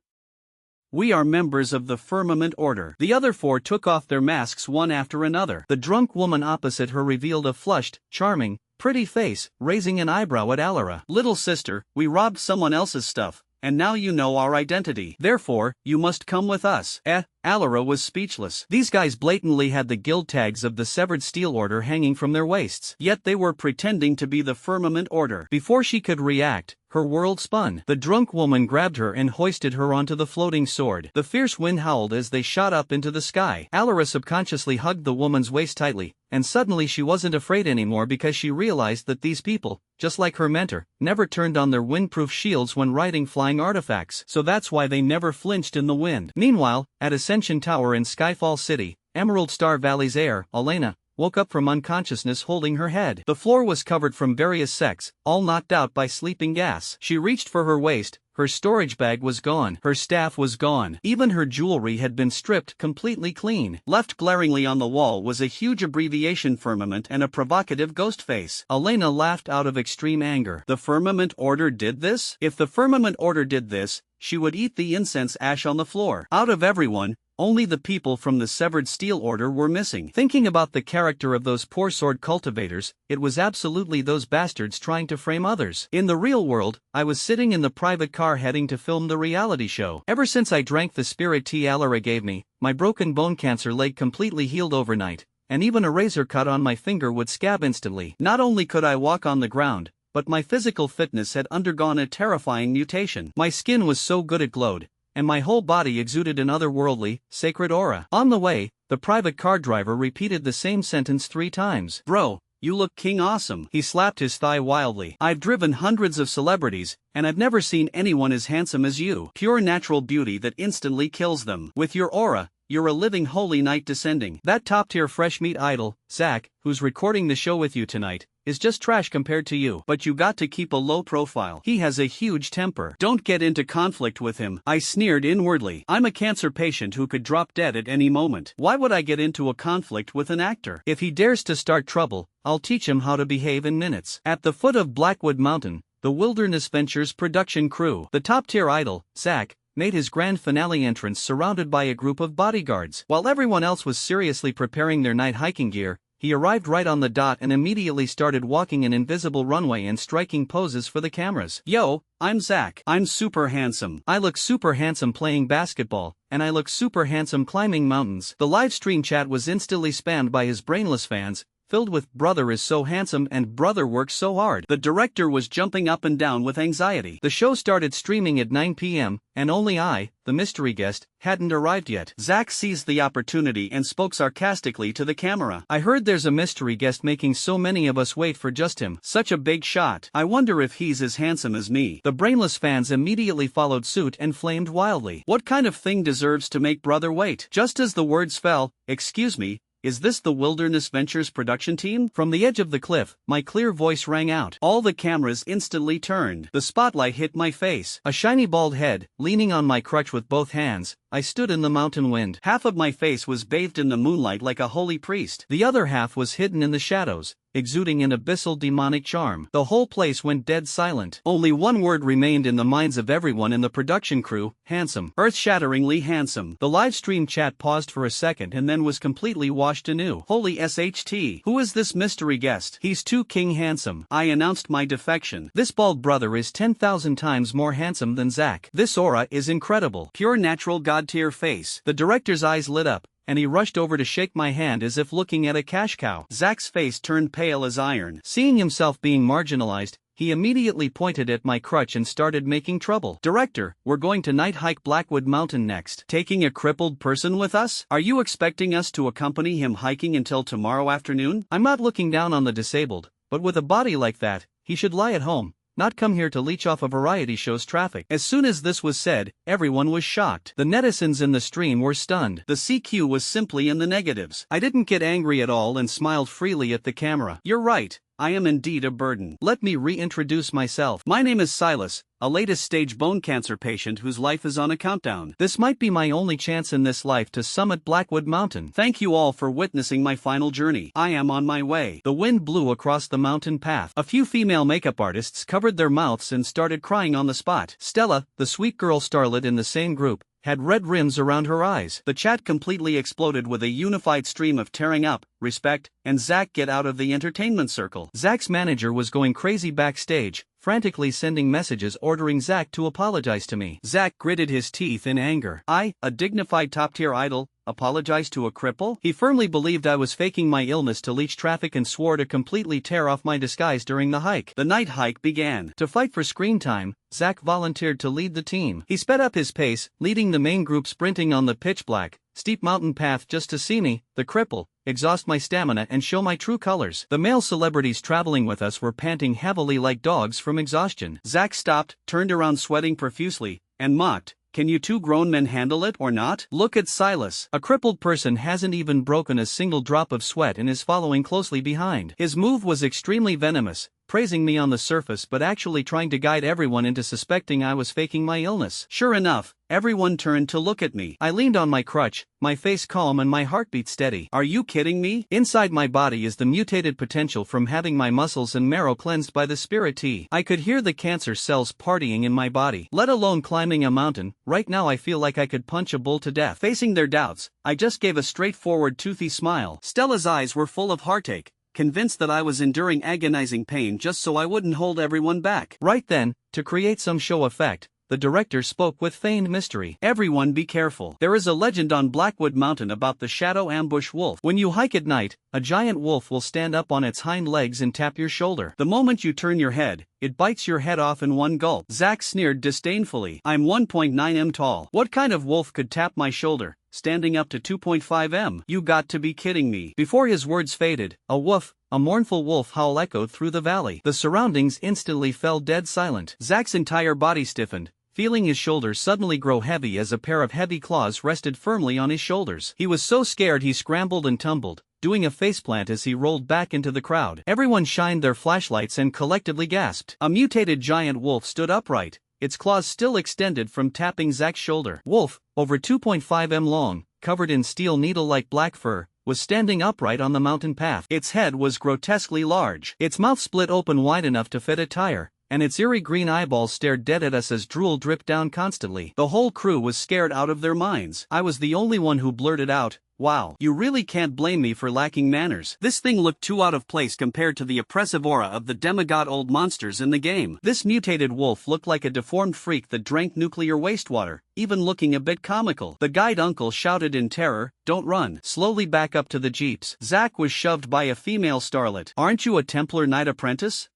We are members of the Firmament Order." The other 4 took off their masks one after another. The drunk woman opposite her revealed a flushed, charming, pretty face, raising an eyebrow at Alara. Little sister, we robbed someone else's stuff, and now you know our identity. Therefore, you must come with us. Alara was speechless. These guys blatantly had the guild tags of the Severed Steel Order hanging from their waists. Yet they were pretending to be the Firmament Order. Before she could react, her world spun. The drunk woman grabbed her and hoisted her onto the floating sword. The fierce wind howled as they shot up into the sky. Alara subconsciously hugged the woman's waist tightly, and suddenly she wasn't afraid anymore because she realized that these people, just like her mentor, never turned on their windproof shields when riding flying artifacts. So that's why they never flinched in the wind. Meanwhile, at Ascension Tower in Skyfall City, Emerald Star Valley's heir, Elena, woke up from unconsciousness holding her head. The floor was covered from various sects, all knocked out by sleeping gas. She reached for her waist, her storage bag was gone, her staff was gone, even her jewelry had been stripped completely clean. Left glaringly on the wall was a huge abbreviation firmament and a provocative ghost face. Elena laughed out of extreme anger. The Firmament Order did this? If the Firmament Order did this, she would eat the incense ash on the floor. Out of everyone, only the people from the Severed Steel Order were missing. Thinking about the character of those poor sword cultivators, it was absolutely those bastards trying to frame others. In the real world, I was sitting in the private car heading to film the reality show. Ever since I drank the spirit tea Alara gave me, my broken bone cancer leg completely healed overnight, and even a razor cut on my finger would scab instantly. Not only could I walk on the ground, but my physical fitness had undergone a terrifying mutation. My skin was so good it glowed, and my whole body exuded an otherworldly, sacred aura. On the way, the private car driver repeated the same sentence 3 times. Bro, you look king awesome. He slapped his thigh wildly. I've driven hundreds of celebrities, and I've never seen anyone as handsome as you. Pure natural beauty that instantly kills them. With your aura, you're a living holy knight descending. That top-tier fresh meat idol, Zach, who's recording the show with you tonight, is just trash compared to you. But you got to keep a low profile. He has a huge temper. Don't get into conflict with him. I sneered inwardly. I'm a cancer patient who could drop dead at any moment. Why would I get into a conflict with an actor? If he dares to start trouble, I'll teach him how to behave in minutes. At the foot of Blackwood Mountain, the Wilderness Ventures production crew, the top-tier idol, Zach, made his grand finale entrance surrounded by a group of bodyguards. While everyone else was seriously preparing their night hiking gear, he arrived right on the dot and immediately started walking an invisible runway and striking poses for the cameras. Yo, I'm Zach. I'm super handsome. I look super handsome playing basketball, and I look super handsome climbing mountains. The live stream chat was instantly spammed by his brainless fans, filled with "brother is so handsome" and "brother works so hard." The director was jumping up and down with anxiety. The show started streaming at 9 p.m., and only I, the mystery guest, hadn't arrived yet. Zach seized the opportunity and spoke sarcastically to the camera. I heard there's a mystery guest making so many of us wait for just him. Such a big shot. I wonder if he's as handsome as me. The brainless fans immediately followed suit and flamed wildly. What kind of thing deserves to make brother wait? Just as the words fell, "Excuse me, is this the Wilderness Ventures production team?" From the edge of the cliff, my clear voice rang out. All the cameras instantly turned. The spotlight hit my face. A shiny bald head, leaning on my crutch with both hands, I stood in the mountain wind. Half of my face was bathed in the moonlight like a holy priest. The other half was hidden in the shadows, exuding an abyssal demonic charm. The whole place went dead silent. Only one word remained in the minds of everyone in the production crew: handsome. Earth-shatteringly handsome. The live stream chat paused for a second and then was completely washed anew. Holy SHT. Who is this mystery guest? He's too king handsome. I announced my defection. This bald brother is 10,000 times more handsome than Zach. This aura is incredible. Pure natural god-tier face. The director's eyes lit up, and he rushed over to shake my hand as if looking at a cash cow. Zach's face turned pale as iron. Seeing himself being marginalized, he immediately pointed at my crutch and started making trouble. "Director, we're going to night hike Blackwood Mountain next. Taking a crippled person with us? Are you expecting us to accompany him hiking until tomorrow afternoon?" I'm not looking down on the disabled, but with a body like that, he should lie at home, not come here to leech off a variety show's traffic. As soon as this was said, everyone was shocked. The netizens in the stream were stunned. The CQ was simply in the negatives. I didn't get angry at all and smiled freely at the camera. "You're right. I am indeed a burden. Let me reintroduce myself. My name is Silus, a latest stage bone cancer patient whose life is on a countdown. This might be my only chance in this life to summit Blackwood Mountain. Thank you all for witnessing my final journey. I am on my way." The wind blew across the mountain path. A few female makeup artists covered their mouths and started crying on the spot. Stella, the sweet girl starlet in the same group, had red rims around her eyes. The chat completely exploded with a unified stream of tearing up, respect, and Zach get out of the entertainment circle. Zach's manager was going crazy backstage, frantically sending messages ordering Zach to apologize to me. Zach gritted his teeth in anger. I, a dignified top-tier idol, apologize to a cripple? He firmly believed I was faking my illness to leech traffic and swore to completely tear off my disguise during the hike. The night hike began. To fight for screen time, Zach volunteered to lead the team. He sped up his pace, leading the main group sprinting on the pitch-black, steep mountain path just to see me, the cripple, exhaust my stamina and show my true colors. The male celebrities traveling with us were panting heavily like dogs from exhaustion. Zach stopped, turned around sweating profusely, and mocked, "Can you two grown men handle it or not? Look at Silus." A crippled person hasn't even broken a single drop of sweat and is following closely behind. His move was extremely venomous, praising me on the surface but actually trying to guide everyone into suspecting I was faking my illness. Sure enough, everyone turned to look at me. I leaned on my crutch, my face calm and my heartbeat steady. "Are you kidding me?" Inside my body is the mutated potential from having my muscles and marrow cleansed by the spirit tea. I could hear the cancer cells partying in my body. Let alone climbing a mountain, right now I feel like I could punch a bull to death. Facing their doubts, I just gave a straightforward toothy smile. Stella's eyes were full of heartache, convinced that I was enduring agonizing pain just so I wouldn't hold everyone back. Right then, to create some show effect, the director spoke with feigned mystery. Everyone be careful. There is a legend on Blackwood Mountain about the shadow ambush wolf. When you hike at night, a giant wolf will stand up on its hind legs and tap your shoulder. The moment you turn your head, it bites your head off in one gulp. Zack sneered disdainfully. I'm 1.9 m tall. What kind of wolf could tap my shoulder, standing up to 2.5 m? You got to be kidding me. Before his words faded, a mournful wolf howl echoed through the valley. The surroundings instantly fell dead silent. Zack's entire body stiffened, feeling his shoulders suddenly grow heavy as a pair of heavy claws rested firmly on his shoulders. He was so scared he scrambled and tumbled, doing a faceplant as he rolled back into the crowd. Everyone shined their flashlights and collectively gasped. A mutated giant wolf stood upright, its claws still extended from tapping Zack's shoulder. Wolf, over 2.5 m long, covered in steel needle-like black fur, was standing upright on the mountain path. Its head was grotesquely large. Its mouth split open wide enough to fit a tire, and its eerie green eyeballs stared dead at us as drool dripped down constantly. The whole crew was scared out of their minds. I was the only one who blurted out, "Wow, you really can't blame me for lacking manners." This thing looked too out of place compared to the oppressive aura of the demigod-old monsters in the game. This mutated wolf looked like a deformed freak that drank nuclear wastewater, even looking a bit comical. The guide uncle shouted in terror, "Don't run. Slowly back up to the jeeps." Zack was shoved by a female starlet. "Aren't you a Templar Knight apprentice?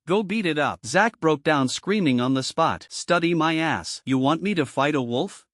Go beat it up." Zack broke down screaming on the spot. "Study my ass. You want me to fight a wolf?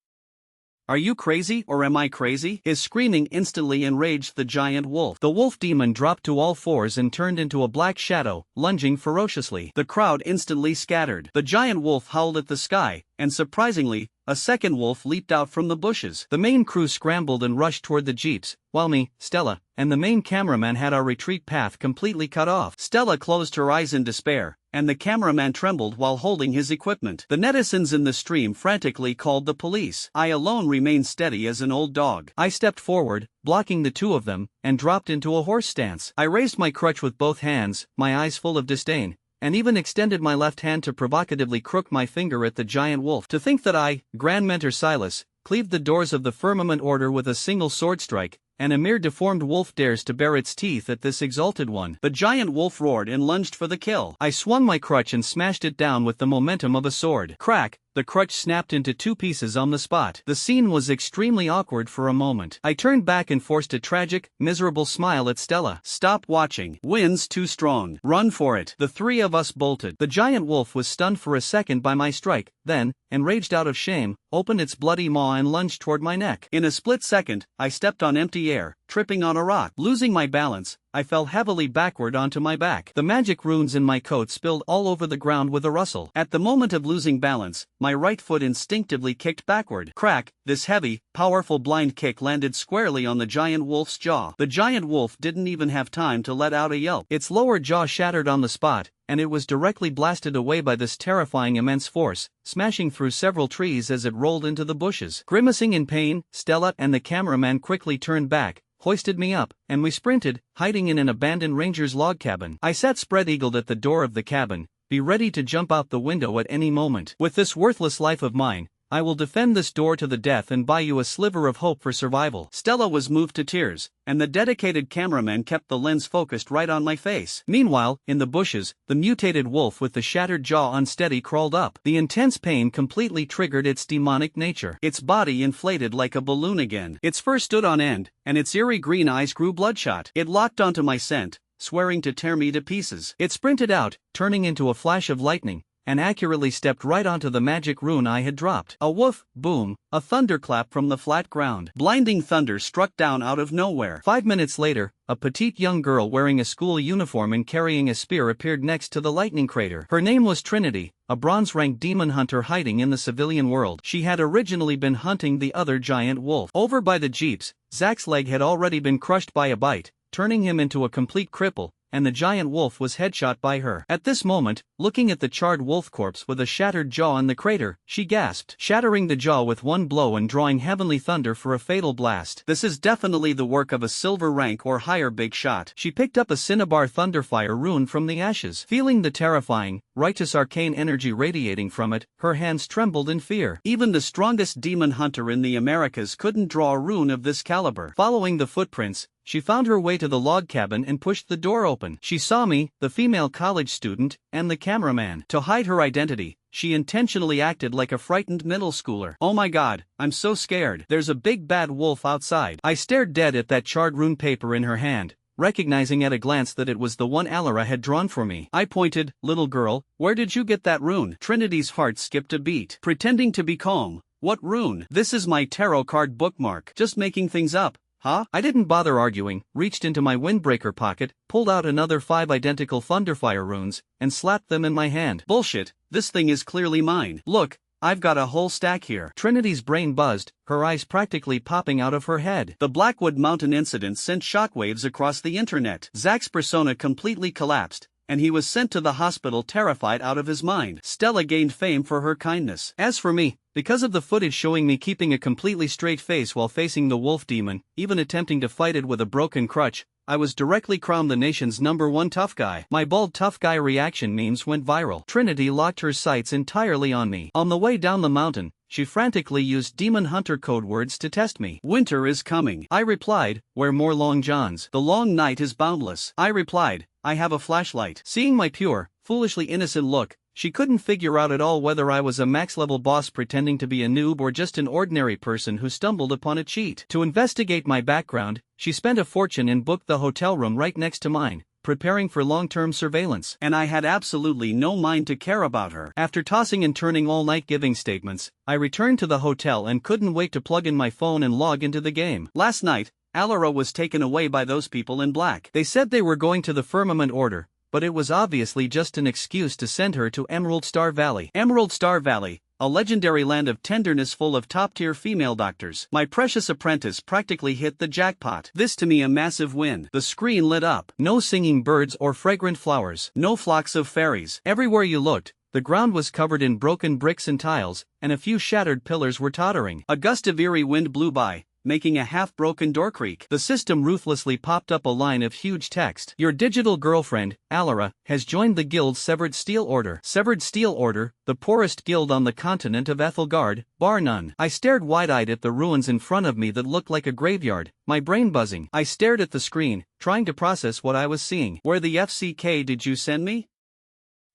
Are you crazy or am I crazy?" His screaming instantly enraged the giant wolf. The wolf demon dropped to all fours and turned into a black shadow, lunging ferociously. The crowd instantly scattered. The giant wolf howled at the sky, and surprisingly, a second wolf leaped out from the bushes. The main crew scrambled and rushed toward the jeeps, while me, Stella, and the main cameraman had our retreat path completely cut off. Stella closed her eyes in despair, and the cameraman trembled while holding his equipment. The netizens in the stream frantically called the police. I alone remained steady as an old dog. I stepped forward, blocking the two of them, and dropped into a horse stance. I raised my crutch with both hands, my eyes full of disdain, and even extended my left hand to provocatively crook my finger at the giant wolf. To think that I, Grand Mentor Silus, cleaved the doors of the firmament order with a single sword strike, and a mere deformed wolf dares to bare its teeth at this exalted one. The giant wolf roared and lunged for the kill. I swung my crutch and smashed it down with the momentum of a sword. Crack! The crutch snapped into two pieces on the spot. The scene was extremely awkward for a moment. I turned back and forced a tragic, miserable smile at Stella. "Stop watching. Wind's too strong. Run for it." The three of us bolted. The giant wolf was stunned for a second by my strike, then, enraged out of shame, opened its bloody maw and lunged toward my neck. In a split second, I stepped on empty air, tripping on a rock. Losing my balance, I fell heavily backward onto my back. The magic runes in my coat spilled all over the ground with a rustle. At the moment of losing balance, my right foot instinctively kicked backward. Crack! This heavy, powerful blind kick landed squarely on the giant wolf's jaw. The giant wolf didn't even have time to let out a yelp. Its lower jaw shattered on the spot, and it was directly blasted away by this terrifying immense force, smashing through several trees as it rolled into the bushes. Grimacing in pain, Stella and the cameraman quickly turned back, hoisted me up, and we sprinted, hiding in an abandoned ranger's log cabin. I sat spread-eagled at the door of the cabin, be ready to jump out the window at any moment. With this worthless life of mine, I will defend this door to the death and buy you a sliver of hope for survival. Stella was moved to tears, and the dedicated cameraman kept the lens focused right on my face. Meanwhile, in the bushes, the mutated wolf with the shattered jaw unsteady crawled up. The intense pain completely triggered its demonic nature. Its body inflated like a balloon again. Its fur stood on end, and its eerie green eyes grew bloodshot. It locked onto my scent, swearing to tear me to pieces. It sprinted out, turning into a flash of lightning, and accurately stepped right onto the magic rune I had dropped. A woof, boom, a thunderclap from the flat ground. Blinding thunder struck down out of nowhere. 5 minutes later, a petite young girl wearing a school uniform and carrying a spear appeared next to the lightning crater. Her name was Trinity, a bronze-rank demon hunter hiding in the civilian world. She had originally been hunting the other giant wolf. Over by the jeeps, Zack's leg had already been crushed by a bite, turning him into a complete cripple, and the giant wolf was headshot by her. At this moment, looking at the charred wolf corpse with a shattered jaw in the crater, she gasped, shattering the jaw with one blow and drawing heavenly thunder for a fatal blast. "This is definitely the work of a silver rank or higher big shot." She picked up a cinnabar thunderfire rune from the ashes. Feeling the terrifying, righteous arcane energy radiating from it, her hands trembled in fear. Even the strongest demon hunter in the Americas couldn't draw a rune of this caliber. Following the footprints, she found her way to the log cabin and pushed the door open. She saw me, the female college student, and the cameraman. To hide her identity, she intentionally acted like a frightened middle schooler. Oh my god, I'm so scared. There's a big bad wolf outside. I stared dead at that charred rune paper in her hand, recognizing at a glance that it was the one Alara had drawn for me. I pointed, little girl, where did you get that rune? Trinity's heart skipped a beat. Pretending to be calm. What rune? This is my tarot card bookmark. Just making things up. Huh? I didn't bother arguing, reached into my windbreaker pocket, pulled out another 5 identical Thunderfire runes, and slapped them in my hand. Bullshit, this thing is clearly mine. Look, I've got a whole stack here. Trinity's brain buzzed, her eyes practically popping out of her head. The Blackwood Mountain incident sent shockwaves across the internet. Zack's persona completely collapsed, and he was sent to the hospital terrified out of his mind. Stella gained fame for her kindness. As for me, because of the footage showing me keeping a completely straight face while facing the wolf demon, even attempting to fight it with a broken crutch, I was directly crowned the nation's #1 tough guy. My bald tough guy reaction memes went viral. Trinity locked her sights entirely on me. On the way down the mountain, she frantically used Demon Hunter code words to test me. Winter is coming. I replied, wear more long johns. The long night is boundless. I replied, I have a flashlight. Seeing my pure, foolishly innocent look, she couldn't figure out at all whether I was a max-level boss pretending to be a noob or just an ordinary person who stumbled upon a cheat. To investigate my background, she spent a fortune and booked the hotel room right next to mine, preparing for long-term surveillance. And I had absolutely no mind to care about her. After tossing and turning all night giving statements, I returned to the hotel and couldn't wait to plug in my phone and log into the game. Last night, Alara was taken away by those people in black. They said they were going to the Firmament Order, but it was obviously just an excuse to send her to Emerald Star Valley. Emerald Star Valley, a legendary land of tenderness full of top-tier female doctors. My precious apprentice practically hit the jackpot. This to me a massive win. The screen lit up. No singing birds or fragrant flowers. No flocks of fairies. Everywhere you looked, the ground was covered in broken bricks and tiles, and a few shattered pillars were tottering. A gust of eerie wind blew by, making a half-broken door creak. The system ruthlessly popped up a line of huge text. Your digital girlfriend, Alara, has joined the guild's Severed Steel Order. Severed Steel Order, the poorest guild on the continent of Ethelgard, bar none. I stared wide-eyed at the ruins in front of me that looked like a graveyard, my brain buzzing. I stared at the screen, trying to process what I was seeing. Where the FCK did you send me?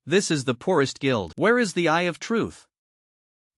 This is the poorest guild. Where is the Eye of Truth?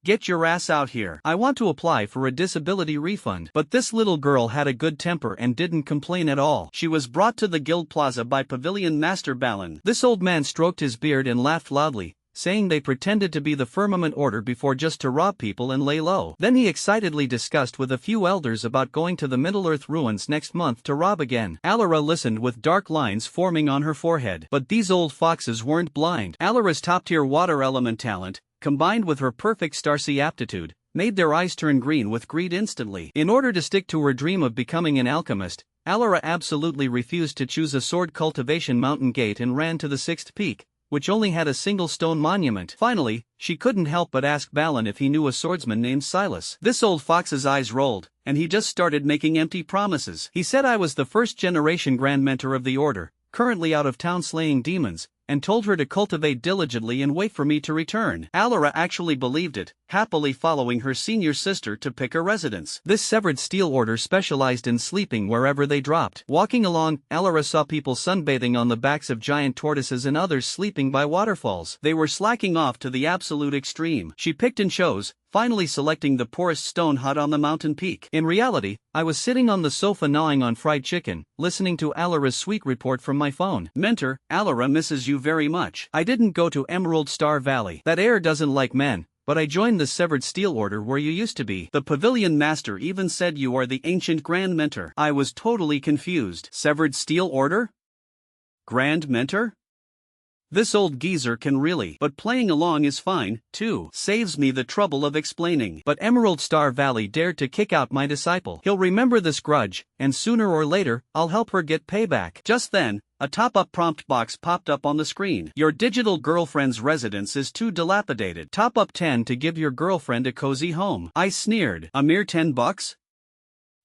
Get your ass out here. I want to apply for a disability refund. But this little girl had a good temper and didn't complain at all. She was brought to the guild plaza by Pavilion Master Balin. This old man stroked his beard and laughed loudly, saying they pretended to be the Firmament Order before just to rob people and lay low. Then he excitedly discussed with a few elders about going to the Middle-earth ruins next month to rob again. Alara listened with dark lines forming on her forehead. But these old foxes weren't blind. Alara's top-tier water element talent, combined with her perfect Starsea aptitude, made their eyes turn green with greed instantly. In order to stick to her dream of becoming an alchemist, Alara absolutely refused to choose a sword cultivation mountain gate and ran to the 6th peak, which only had a single stone monument. Finally, she couldn't help but ask Balin if he knew a swordsman named Silus. This old fox's eyes rolled, and he just started making empty promises. He said I was the first-generation Grand Mentor of the Order, currently out of town slaying demons, and told her to cultivate diligently and wait for me to return. Alara actually believed it, happily following her senior sister to pick a residence. This Severed Steel Order specialized in sleeping wherever they dropped. Walking along, Alara saw people sunbathing on the backs of giant tortoises and others sleeping by waterfalls. They were slacking off to the absolute extreme. She picked and chose, finally selecting the poorest stone hut on the mountain peak. In reality, I was sitting on the sofa gnawing on fried chicken, listening to Alara's sweet report from my phone. Mentor, Alara misses you very much. I didn't go to Emerald Star Valley. That air doesn't like men, but I joined the Severed Steel Order where you used to be. The Pavilion Master even said you are the ancient Grand Mentor. I was totally confused. Severed Steel Order? Grand Mentor? This old geezer can really, but playing along is fine, too. Saves me the trouble of explaining. But Emerald Star Valley dared to kick out my disciple. He'll remember this grudge, and sooner or later, I'll help her get payback. Just then, a top-up prompt box popped up on the screen. Your digital girlfriend's residence is too dilapidated. Top up 10 to give your girlfriend a cozy home. I sneered. A mere $10?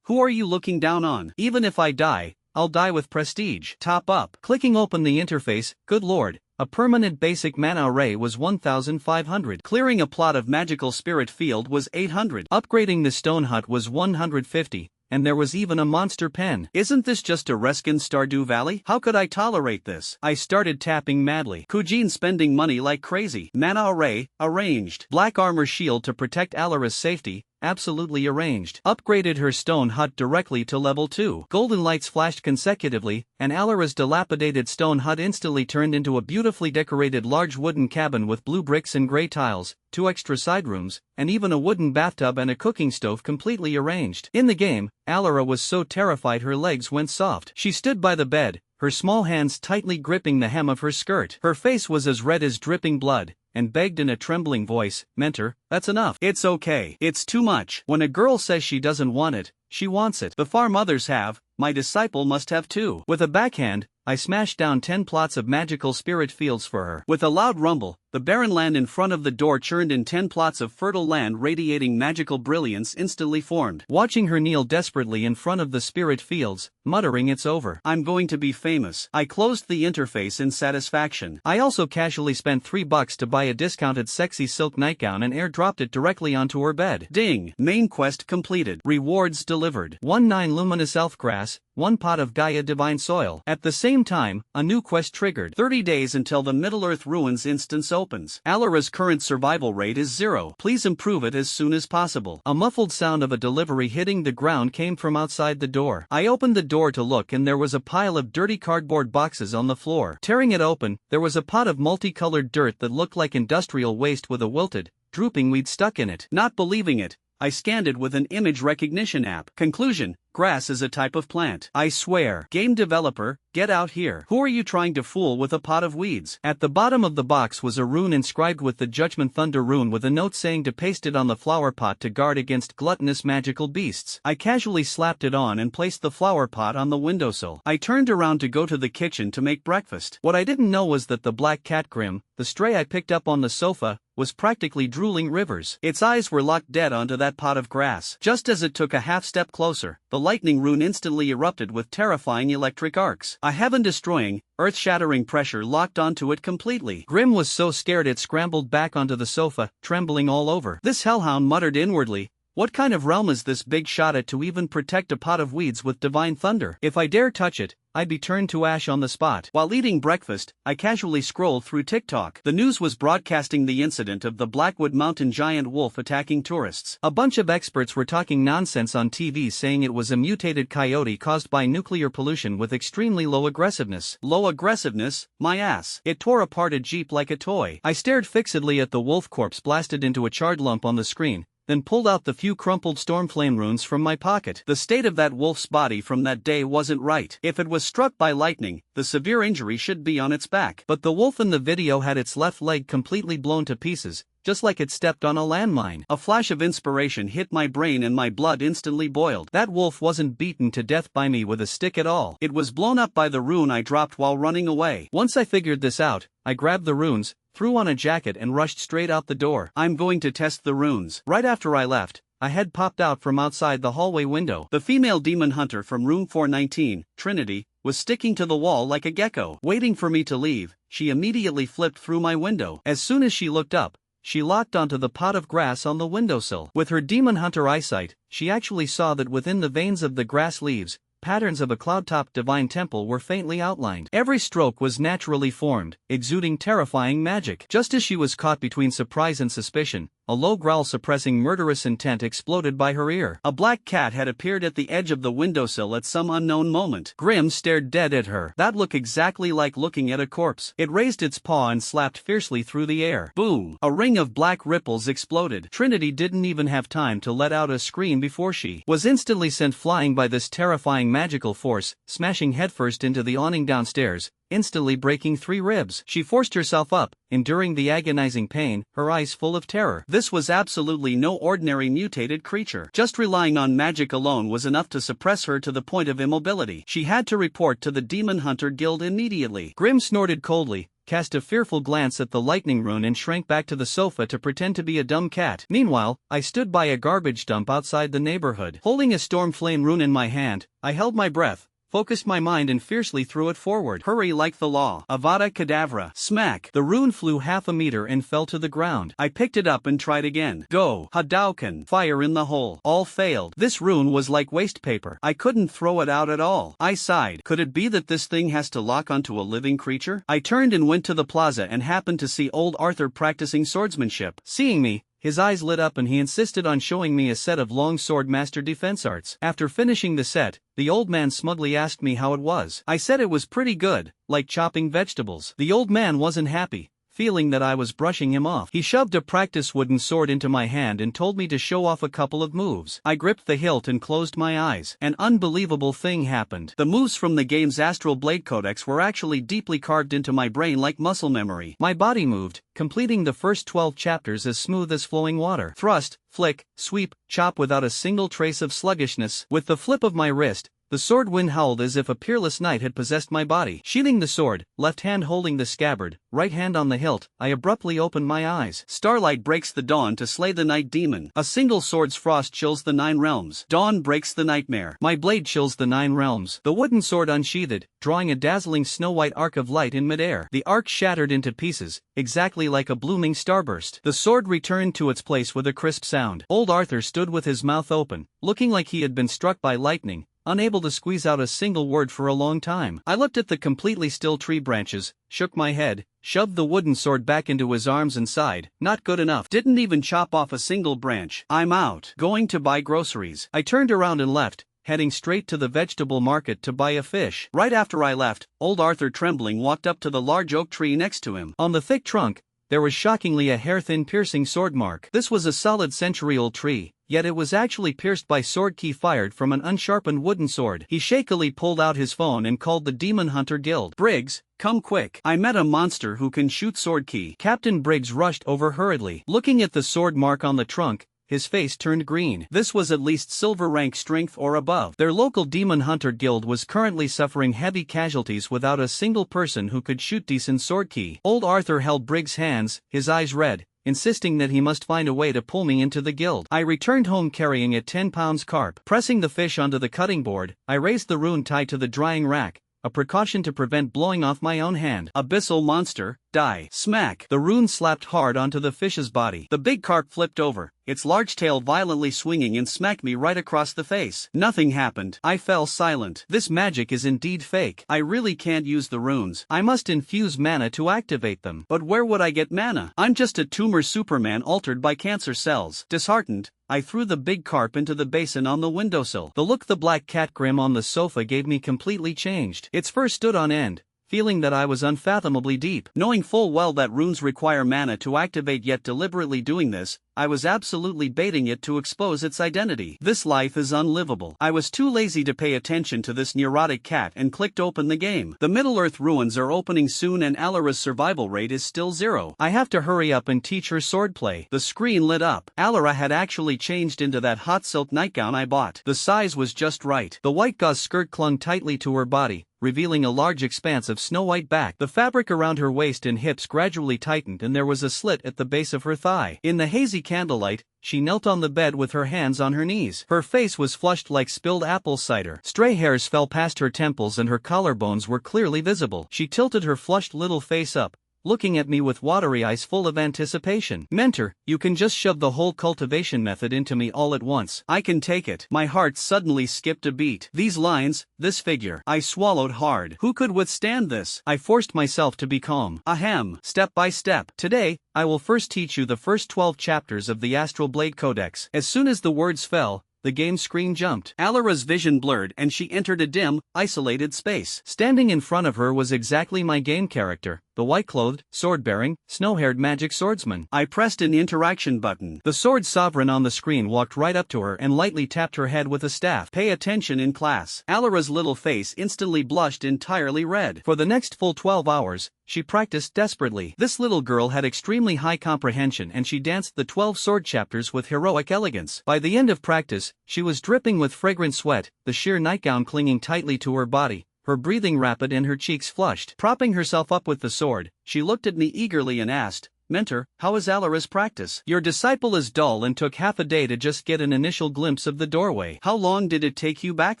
Who are you looking down on? Even if I die, I'll die with prestige. Top up. Clicking open the interface, good lord. A permanent basic mana array was 1,500. Clearing a plot of magical spirit field was 800. Upgrading the stone hut was 150, and there was even a monster pen. Isn't this just a reskin Stardew Valley? How could I tolerate this? I started tapping madly. Kujin spending money like crazy. Mana array, arranged. Black armor shield to protect Alara's safety, absolutely arranged. Upgraded her stone hut directly to level 2. Golden lights flashed consecutively, and Alara's dilapidated stone hut instantly turned into a beautifully decorated large wooden cabin with blue bricks and gray tiles, 2 extra side rooms, and even a wooden bathtub and a cooking stove completely arranged. In the game, Alara was so terrified her legs went soft. She stood by the bed, her small hands tightly gripping the hem of her skirt. Her face was as red as dripping blood, and begged in a trembling voice, "Mentor, that's enough." It's okay. It's too much. When a girl says she doesn't want it, she wants it. The farm others have, my disciple must have too. With a backhand, I smashed down 10 plots of magical spirit fields for her. With a loud rumble, the barren land in front of the door churned in 10 plots of fertile land radiating magical brilliance instantly formed. Watching her kneel desperately in front of the spirit fields, muttering it's over. I'm going to be famous. I closed the interface in satisfaction. I also casually spent $3 to buy a discounted sexy silk nightgown and airdropped it directly onto her bed. Ding! Main quest completed. Rewards delivered. 1/9 luminous elf grass, 1 pot of Gaia divine soil. At the same time, a new quest triggered. 30 days until the Middle-earth Ruins instance opens. Alara's current survival rate is 0. Please improve it as soon as possible. A muffled sound of a delivery hitting the ground came from outside the door. I opened the door to look and there was a pile of dirty cardboard boxes on the floor. Tearing it open, there was a pot of multicolored dirt that looked like industrial waste with a wilted, drooping weed stuck in it. Not believing it, I scanned it with an image recognition app. Conclusion: grass is a type of plant. I swear. Game developer, get out here. Who are you trying to fool with a pot of weeds? At the bottom of the box was a rune inscribed with the Judgment Thunder rune with a note saying to paste it on the flower pot to guard against gluttonous magical beasts. I casually slapped it on and placed the flower pot on the windowsill. I turned around to go to the kitchen to make breakfast. What I didn't know was that the black cat Grim, the stray I picked up on the sofa, was practically drooling rivers. Its eyes were locked dead onto that pot of grass. Just as it took a half step closer, the lightning rune instantly erupted with terrifying electric arcs. A heaven-destroying, earth-shattering pressure locked onto it completely. Grim was so scared it scrambled back onto the sofa, trembling all over. This hellhound muttered inwardly, "What kind of realm is this big shot at to even protect a pot of weeds with divine thunder? If I dare touch it, I'd be turned to ash on the spot." While eating breakfast, I casually scrolled through TikTok. The news was broadcasting the incident of the Blackwood Mountain giant wolf attacking tourists. A bunch of experts were talking nonsense on TV saying it was a mutated coyote caused by nuclear pollution with extremely low aggressiveness. Low aggressiveness? My ass. It tore apart a jeep like a toy. I stared fixedly at the wolf corpse blasted into a charred lump on the screen, then pulled out the few crumpled Stormflame runes from my pocket. The state of that wolf's body from that day wasn't right. If it was struck by lightning, the severe injury should be on its back. But the wolf in the video had its left leg completely blown to pieces, just like it stepped on a landmine. A flash of inspiration hit my brain and my blood instantly boiled. That wolf wasn't beaten to death by me with a stick at all. It was blown up by the rune I dropped while running away. Once I figured this out, I grabbed the runes, threw on a jacket and rushed straight out the door. I'm going to test the runes. Right after I left, a head popped out from outside the hallway window. The female demon hunter from room 419, Trinity, was sticking to the wall like a gecko. Waiting for me to leave, she immediately flipped through my window. As soon as she looked up, she locked onto the pot of grass on the windowsill. With her demon hunter eyesight, she actually saw that within the veins of the grass leaves, patterns of a cloud-topped divine temple were faintly outlined. Every stroke was naturally formed, exuding terrifying magic. Just as she was caught between surprise and suspicion, a low growl suppressing murderous intent exploded by her ear. A black cat had appeared at the edge of the windowsill at some unknown moment. Grim stared dead at her. That looked exactly like looking at a corpse. It raised its paw and slapped fiercely through the air. Boom! A ring of black ripples exploded. Trinity didn't even have time to let out a scream before she was instantly sent flying by this terrifying magical force, smashing headfirst into the awning downstairs, instantly breaking 3 ribs. She forced herself up, enduring the agonizing pain, her eyes full of terror. This was absolutely no ordinary mutated creature. Just relying on magic alone was enough to suppress her to the point of immobility. She had to report to the Demon Hunter Guild immediately. Grim snorted coldly, cast a fearful glance at the lightning rune and shrank back to the sofa to pretend to be a dumb cat. Meanwhile, I stood by a garbage dump outside the neighborhood. Holding a Stormflame rune in my hand, I held my breath, focused my mind and fiercely threw it forward. Hurry like the law. Avada Kedavra. Smack. The rune flew half a meter and fell to the ground. I picked it up and tried again. Go. Hadouken. Fire in the hole. All failed. This rune was like waste paper. I couldn't throw it out at all. I sighed. Could it be that this thing has to lock onto a living creature? I turned and went to the plaza and happened to see old Arthur practicing swordsmanship. Seeing me, his eyes lit up and he insisted on showing me a set of long sword master defense arts. After finishing the set, the old man smugly asked me how it was. I said it was pretty good, like chopping vegetables. The old man wasn't happy, feeling that I was brushing him off. He shoved a practice wooden sword into my hand and told me to show off a couple of moves. I gripped the hilt and closed my eyes. An unbelievable thing happened. The moves from the game's Astral Blade Codex were actually deeply carved into my brain like muscle memory. My body moved, completing the first 12 chapters as smooth as flowing water. Thrust, flick, sweep, chop without a single trace of sluggishness. With the flip of my wrist, the sword wind howled as if a peerless knight had possessed my body. Sheathing the sword, left hand holding the scabbard, right hand on the hilt, I abruptly opened my eyes. Starlight breaks the dawn to slay the night demon. A single sword's frost chills the 9 realms. Dawn breaks the nightmare. My blade chills the 9 realms. The wooden sword unsheathed, drawing a dazzling snow-white arc of light in midair. The arc shattered into pieces, exactly like a blooming starburst. The sword returned to its place with a crisp sound. Old Arthur stood with his mouth open, looking like he had been struck by lightning, unable to squeeze out a single word for a long time. I looked at the completely still tree branches, shook my head, shoved the wooden sword back into his arms and sighed. Not good enough. Didn't even chop off a single branch. I'm out. Going to buy groceries. I turned around and left, heading straight to the vegetable market to buy a fish. Right after I left, old Arthur trembling walked up to the large oak tree next to him. On the thick trunk, there was shockingly a hair-thin piercing sword mark. This was a solid century-old tree, yet it was actually pierced by sword key fired from an unsharpened wooden sword. He shakily pulled out his phone and called the Demon Hunter Guild. Briggs, come quick. I met a monster who can shoot sword key. Captain Briggs rushed over hurriedly. Looking at the sword mark on the trunk, his face turned green. This was at least silver rank strength or above. Their local Demon Hunter Guild was currently suffering heavy casualties without a single person who could shoot decent sword key. Old Arthur held Briggs' hands, his eyes red, insisting that he must find a way to pull me into the guild. I returned home carrying a 10-pound carp. Pressing the fish onto the cutting board, I raised the rune tied to the drying rack, a precaution to prevent blowing off my own hand. Abyssal monster, die. Smack. The rune slapped hard onto the fish's body. The big carp flipped over, its large tail violently swinging, and smacked me right across the face. Nothing happened. I fell silent. This magic is indeed fake. I really can't use the runes. I must infuse mana to activate them. But where would I get mana? I'm just a tumor Superman altered by cancer cells. Disheartened, I threw the big carp into the basin on the windowsill. The look the black cat Grim on the sofa gave me completely changed. Its fur stood on end, feeling that I was unfathomably deep. Knowing full well that runes require mana to activate, yet deliberately doing this, I was absolutely baiting it to expose its identity. This life is unlivable. I was too lazy to pay attention to this neurotic cat and clicked open the game. The Middle-earth ruins are opening soon and Alara's survival rate is still 0. I have to hurry up and teach her swordplay. The screen lit up. Alara had actually changed into that hot silk nightgown I bought. The size was just right. The white gauze skirt clung tightly to her body, revealing a large expanse of snow-white back. The fabric around her waist and hips gradually tightened and there was a slit at the base of her thigh. In the hazy candlelight, she knelt on the bed with her hands on her knees. Her face was flushed like spilled apple cider. Stray hairs fell past her temples and her collarbones were clearly visible. She tilted her flushed little face up, looking at me with watery eyes full of anticipation. Mentor, you can just shove the whole cultivation method into me all at once. I can take it. My heart suddenly skipped a beat. These lines, this figure. I swallowed hard. Who could withstand this? I forced myself to be calm. Ahem. Step by step. Today, I will first teach you the first 12 chapters of the Astral Blade Codex. As soon as the words fell, the game screen jumped. Alara's vision blurred and she entered a dim, isolated space. Standing in front of her was exactly my game character, the white-clothed, sword-bearing, snow-haired magic swordsman. I pressed an interaction button. The sword sovereign on the screen walked right up to her and lightly tapped her head with a staff. Pay attention in class. Alara's little face instantly blushed entirely red. For the next full 12 hours, she practiced desperately. This little girl had extremely high comprehension and she danced the 12 sword chapters with heroic elegance. By the end of practice, she was dripping with fragrant sweat, the sheer nightgown clinging tightly to her body, her breathing rapid and her cheeks flushed. Propping herself up with the sword, she looked at me eagerly and asked, Mentor, how is Alara's practice? Your disciple is dull and took half a day to just get an initial glimpse of the doorway. How long did it take you back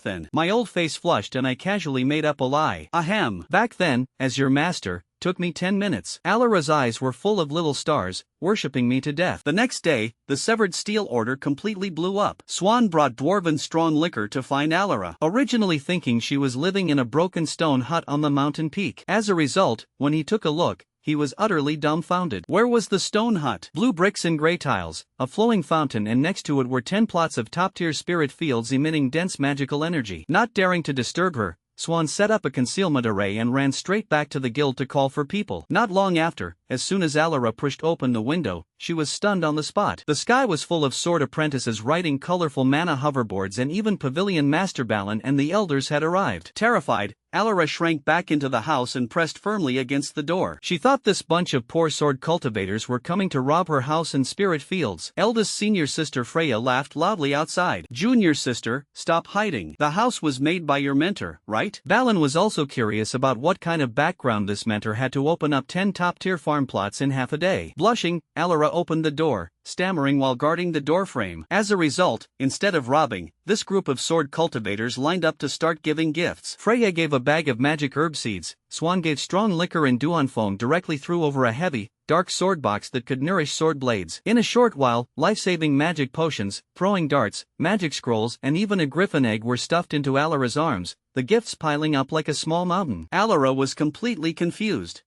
then? My old face flushed and I casually made up a lie. Ahem. Back then, as your master, took me 10 minutes. Alara's eyes were full of little stars, worshipping me to death. The next day, the severed steel order completely blew up. Swan brought dwarven strong liquor to find Alara, originally thinking she was living in a broken stone hut on the mountain peak. As a result, when he took a look, he was utterly dumbfounded. Where was the stone hut? Blue bricks and gray tiles, a flowing fountain, and next to it were 10 plots of top-tier spirit fields emitting dense magical energy. Not daring to disturb her, Swan set up a concealment array and ran straight back to the guild to call for people. Not long after, as soon as Alara pushed open the window, she was stunned on the spot. The sky was full of sword apprentices riding colorful mana hoverboards, and even Pavilion Master Balin and the elders had arrived. Terrified, Alara shrank back into the house and pressed firmly against the door. She thought this bunch of poor sword cultivators were coming to rob her house and spirit fields. Eldest senior sister Freya laughed loudly outside. Junior sister, stop hiding. The house was made by your mentor, right? Balin was also curious about what kind of background this mentor had to open up 10 top-tier farm plots in half a day. Blushing, Alara opened the door, stammering while guarding the doorframe. As a result, instead of robbing, this group of sword cultivators lined up to start giving gifts. Freya gave a bag of magic herb seeds, Swan gave strong liquor and Duan foam directly threw over a heavy, dark sword box that could nourish sword blades. In a short while, life-saving magic potions, throwing darts, magic scrolls, and even a griffin egg were stuffed into Alara's arms, the gifts piling up like a small mountain. Alara was completely confused.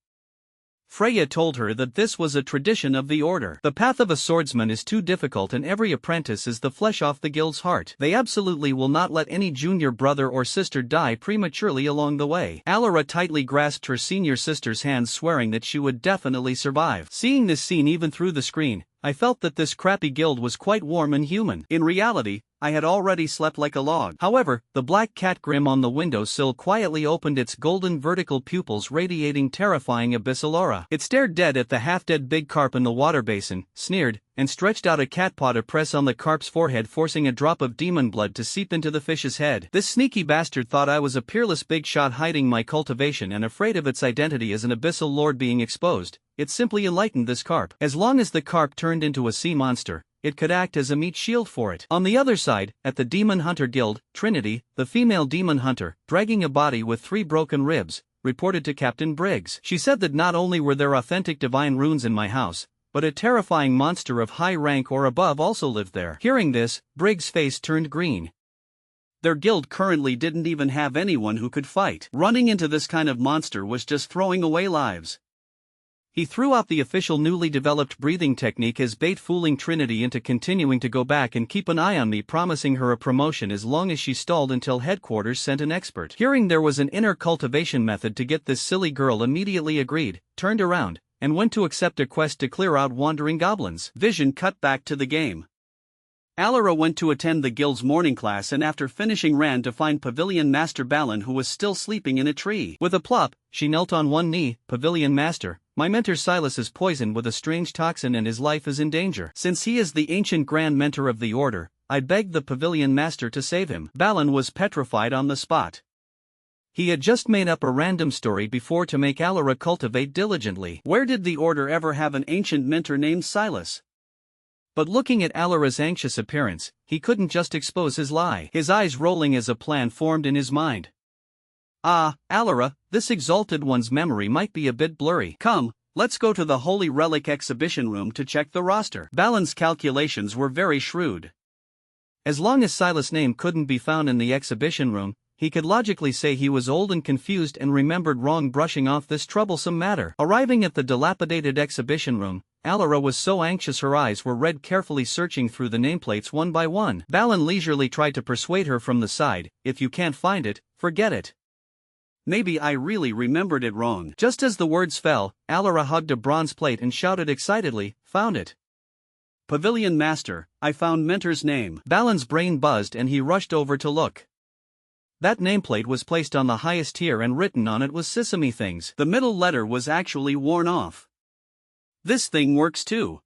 Freya told her that this was a tradition of the order. The path of a swordsman is too difficult and every apprentice is the flesh off the guild's heart. They absolutely will not let any junior brother or sister die prematurely along the way. Alara tightly grasped her senior sister's hands, swearing that she would definitely survive. Seeing this scene even through the screen, I felt that this crappy guild was quite warm and human. In reality, I had already slept like a log. However, the black cat grim on the windowsill quietly opened its golden vertical pupils, radiating terrifying abyssal aura. It stared dead at the half-dead big carp in the water basin, sneered, and stretched out a cat paw to press on the carp's forehead, forcing a drop of demon blood to seep into the fish's head. This sneaky bastard thought I was a peerless big shot hiding my cultivation and afraid of its identity as an abyssal lord being exposed. It simply enlightened this carp. As long as the carp turned into a sea monster, it could act as a meat shield for it. On the other side, at the Demon Hunter Guild, Trinity, the female demon hunter, dragging a body with 3 broken ribs, reported to Captain Briggs. She said that not only were there authentic divine runes in my house, but a terrifying monster of high rank or above also lived there. Hearing this, Briggs' face turned green. Their guild currently didn't even have anyone who could fight. Running into this kind of monster was just throwing away lives. He threw out the official newly developed breathing technique as bait, fooling Trinity into continuing to go back and keep an eye on me, promising her a promotion as long as she stalled until headquarters sent an expert. Hearing there was an inner cultivation method to get this silly girl, immediately agreed, turned around, and went to accept a quest to clear out wandering goblins. Vision cut back to the game. Alara went to attend the guild's morning class and after finishing ran to find Pavilion Master Balin, who was still sleeping in a tree. With a plop, she knelt on one knee. Pavilion Master, my mentor Silus is poisoned with a strange toxin and his life is in danger. Since he is the ancient grand mentor of the order, I begged the Pavilion Master to save him. Balin was petrified on the spot. He had just made up a random story before to make Alara cultivate diligently. Where did the order ever have an ancient mentor named Silus? But looking at Alara's anxious appearance, he couldn't just expose his lie. His eyes rolling as a plan formed in his mind. Ah, Alara, this exalted one's memory might be a bit blurry. Come, let's go to the Holy Relic exhibition room to check the roster. Balin's calculations were very shrewd. As long as Silas' name couldn't be found in the exhibition room, he could logically say he was old and confused and remembered wrong, brushing off this troublesome matter. Arriving at the dilapidated exhibition room, Alara was so anxious her eyes were red, carefully searching through the nameplates one by one. Balin leisurely tried to persuade her from the side, if you can't find it, forget it. Maybe I really remembered it wrong. Just as the words fell, Alara hugged a bronze plate and shouted excitedly, found it. Pavilion Master, I found Mentor's name. Balin's brain buzzed and he rushed over to look. That nameplate was placed on the highest tier and written on it was Sesame Things. The middle letter was actually worn off. This thing works too.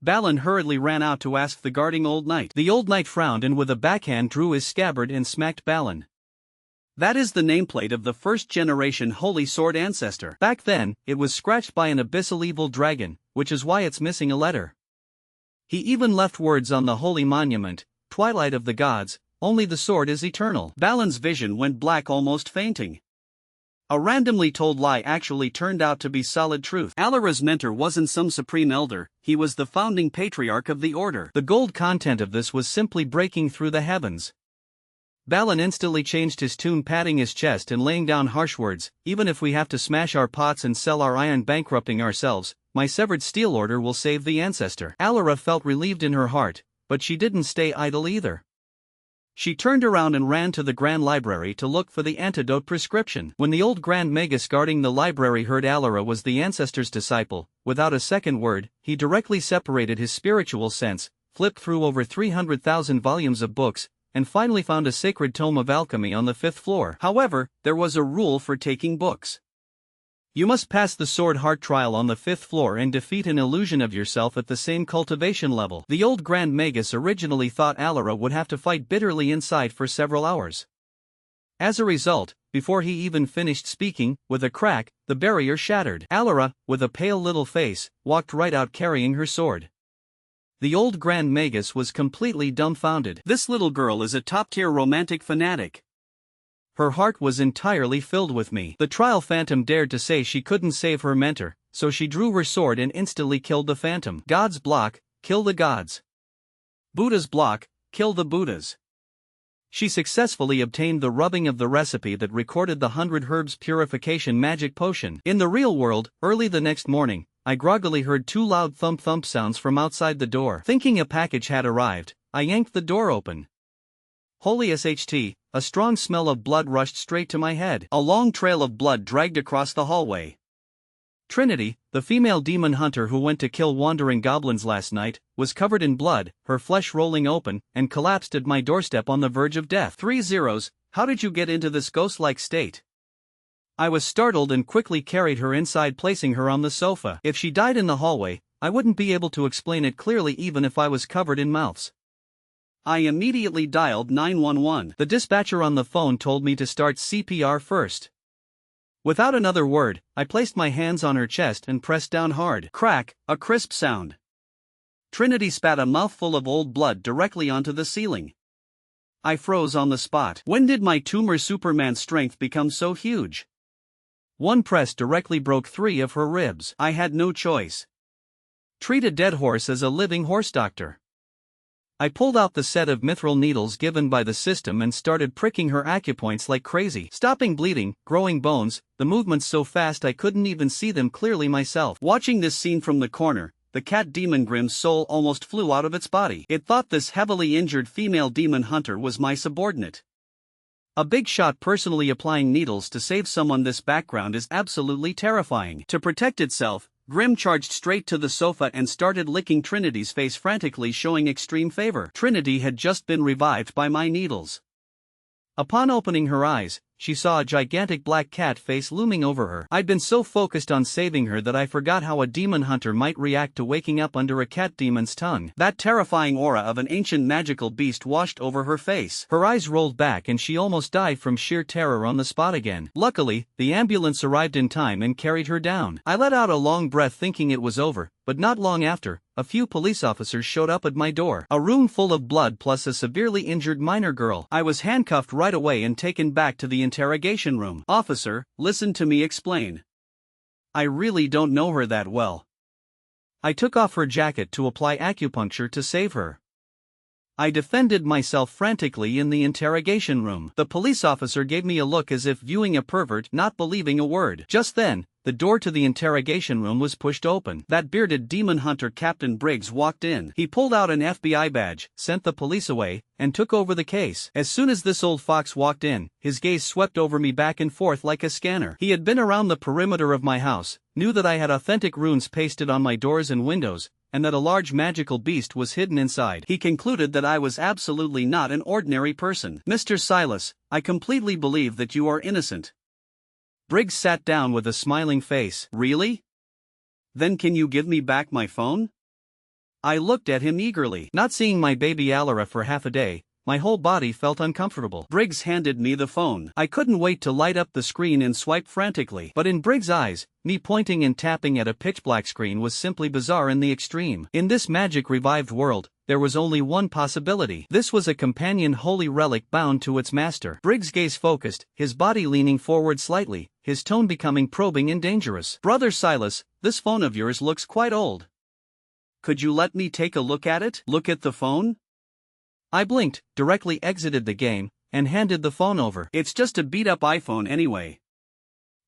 Balin hurriedly ran out to ask the guarding old knight. The old knight frowned and with a backhand drew his scabbard and smacked Balin. That is the nameplate of the first generation Holy Sword ancestor. Back then, it was scratched by an abyssal evil dragon, which is why it's missing a letter. He even left words on the holy monument, Twilight of the Gods, only the sword is eternal. Balan's vision went black, almost fainting. A randomly told lie actually turned out to be solid truth. Alara's mentor wasn't some supreme elder, he was the founding patriarch of the order. The gold content of this was simply breaking through the heavens. Balan instantly changed his tune, patting his chest and laying down harsh words. Even if we have to smash our pots and sell our iron, bankrupting ourselves, my severed steel order will save the ancestor. Alara felt relieved in her heart, but she didn't stay idle either. She turned around and ran to the Grand Library to look for the antidote prescription. When the old Grand Magus guarding the library heard Alara was the ancestor's disciple, without a second word, he directly separated his spiritual sense, flipped through over 300,000 volumes of books, and finally found a sacred tome of alchemy on the 5th floor. However, there was a rule for taking books. You must pass the sword heart trial on the 5th floor and defeat an illusion of yourself at the same cultivation level. The old Grand Magus originally thought Alara would have to fight bitterly inside for several hours. As a result, before he even finished speaking, with a crack, the barrier shattered. Alara, with a pale little face, walked right out carrying her sword. The old Grand Magus was completely dumbfounded. This little girl is a top-tier romantic fanatic. Her heart was entirely filled with me. The trial phantom dared to say she couldn't save her mentor, so she drew her sword and instantly killed the phantom. God's block, kill the gods. Buddha's block, kill the Buddhas. She successfully obtained the rubbing of the recipe that recorded the 100 herbs purification magic potion. In the real world, early the next morning, I groggily heard 2 loud thump-thump sounds from outside the door. Thinking a package had arrived, I yanked the door open. Holy SHT, a strong smell of blood rushed straight to my head. A long trail of blood dragged across the hallway. Trinity, the female demon hunter who went to kill wandering goblins last night, was covered in blood, her flesh rolling open, and collapsed at my doorstep on the verge of death. 3 zeros, how did you get into this ghost-like state? I was startled and quickly carried her inside, placing her on the sofa. If she died in the hallway, I wouldn't be able to explain it clearly even if I was covered in mouths. I immediately dialed 911. The dispatcher on the phone told me to start CPR first. Without another word, I placed my hands on her chest and pressed down hard. Crack, a crisp sound. Trinity spat a mouthful of old blood directly onto the ceiling. I froze on the spot. When did my tumor Superman strength become so huge? One press directly broke 3 of her ribs. I had no choice. Treat a dead horse as a living horse doctor. I pulled out the set of mithril needles given by the system and started pricking her acupoints like crazy, stopping bleeding, growing bones, the movements so fast I couldn't even see them clearly myself. Watching this scene from the corner, the cat demon Grimm's soul almost flew out of its body. It thought this heavily injured female demon hunter was my subordinate. A big shot personally applying needles to save someone this background is absolutely terrifying. To protect itself, Grimm charged straight to the sofa and started licking Trinity's face frantically, showing extreme favor. Trinity had just been revived by my needles. Upon opening her eyes, she saw a gigantic black cat face looming over her. I'd been so focused on saving her that I forgot how a demon hunter might react to waking up under a cat demon's tongue. That terrifying aura of an ancient magical beast washed over her face. Her eyes rolled back and she almost died from sheer terror on the spot again. Luckily, the ambulance arrived in time and carried her down. I let out a long breath thinking it was over, but not long after, a few police officers showed up at my door. A room full of blood plus a severely injured minor girl. I was handcuffed right away and taken back to the interrogation room. Officer, listen to me explain. I really don't know her that well. I took off her jacket to apply acupuncture to save her. I defended myself frantically in the interrogation room. The police officer gave me a look as if viewing a pervert, not believing a word. Just then, the door to the interrogation room was pushed open. That bearded demon hunter Captain Briggs walked in. He pulled out an FBI badge, sent the police away, and took over the case. As soon as this old fox walked in, his gaze swept over me back and forth like a scanner. He had been around the perimeter of my house, knew that I had authentic runes pasted on my doors and windows, and that a large magical beast was hidden inside. He concluded that I was absolutely not an ordinary person. Mr. Silus, I completely believe that you are innocent. Briggs sat down with a smiling face. Really? Then can you give me back my phone? I looked at him eagerly. Not seeing my baby Alara for half a day, my whole body felt uncomfortable. Briggs handed me the phone. I couldn't wait to light up the screen and swipe frantically. But in Briggs' eyes, me pointing and tapping at a pitch-black screen was simply bizarre in the extreme. In this magic-revived world, there was only one possibility. This was a companion holy relic bound to its master. Briggs' gaze focused, his body leaning forward slightly, his tone becoming probing and dangerous. Brother Silus, this phone of yours looks quite old. Could you let me take a look at it? Look at the phone? I blinked, directly exited the game, and handed the phone over. It's just a beat-up iPhone anyway.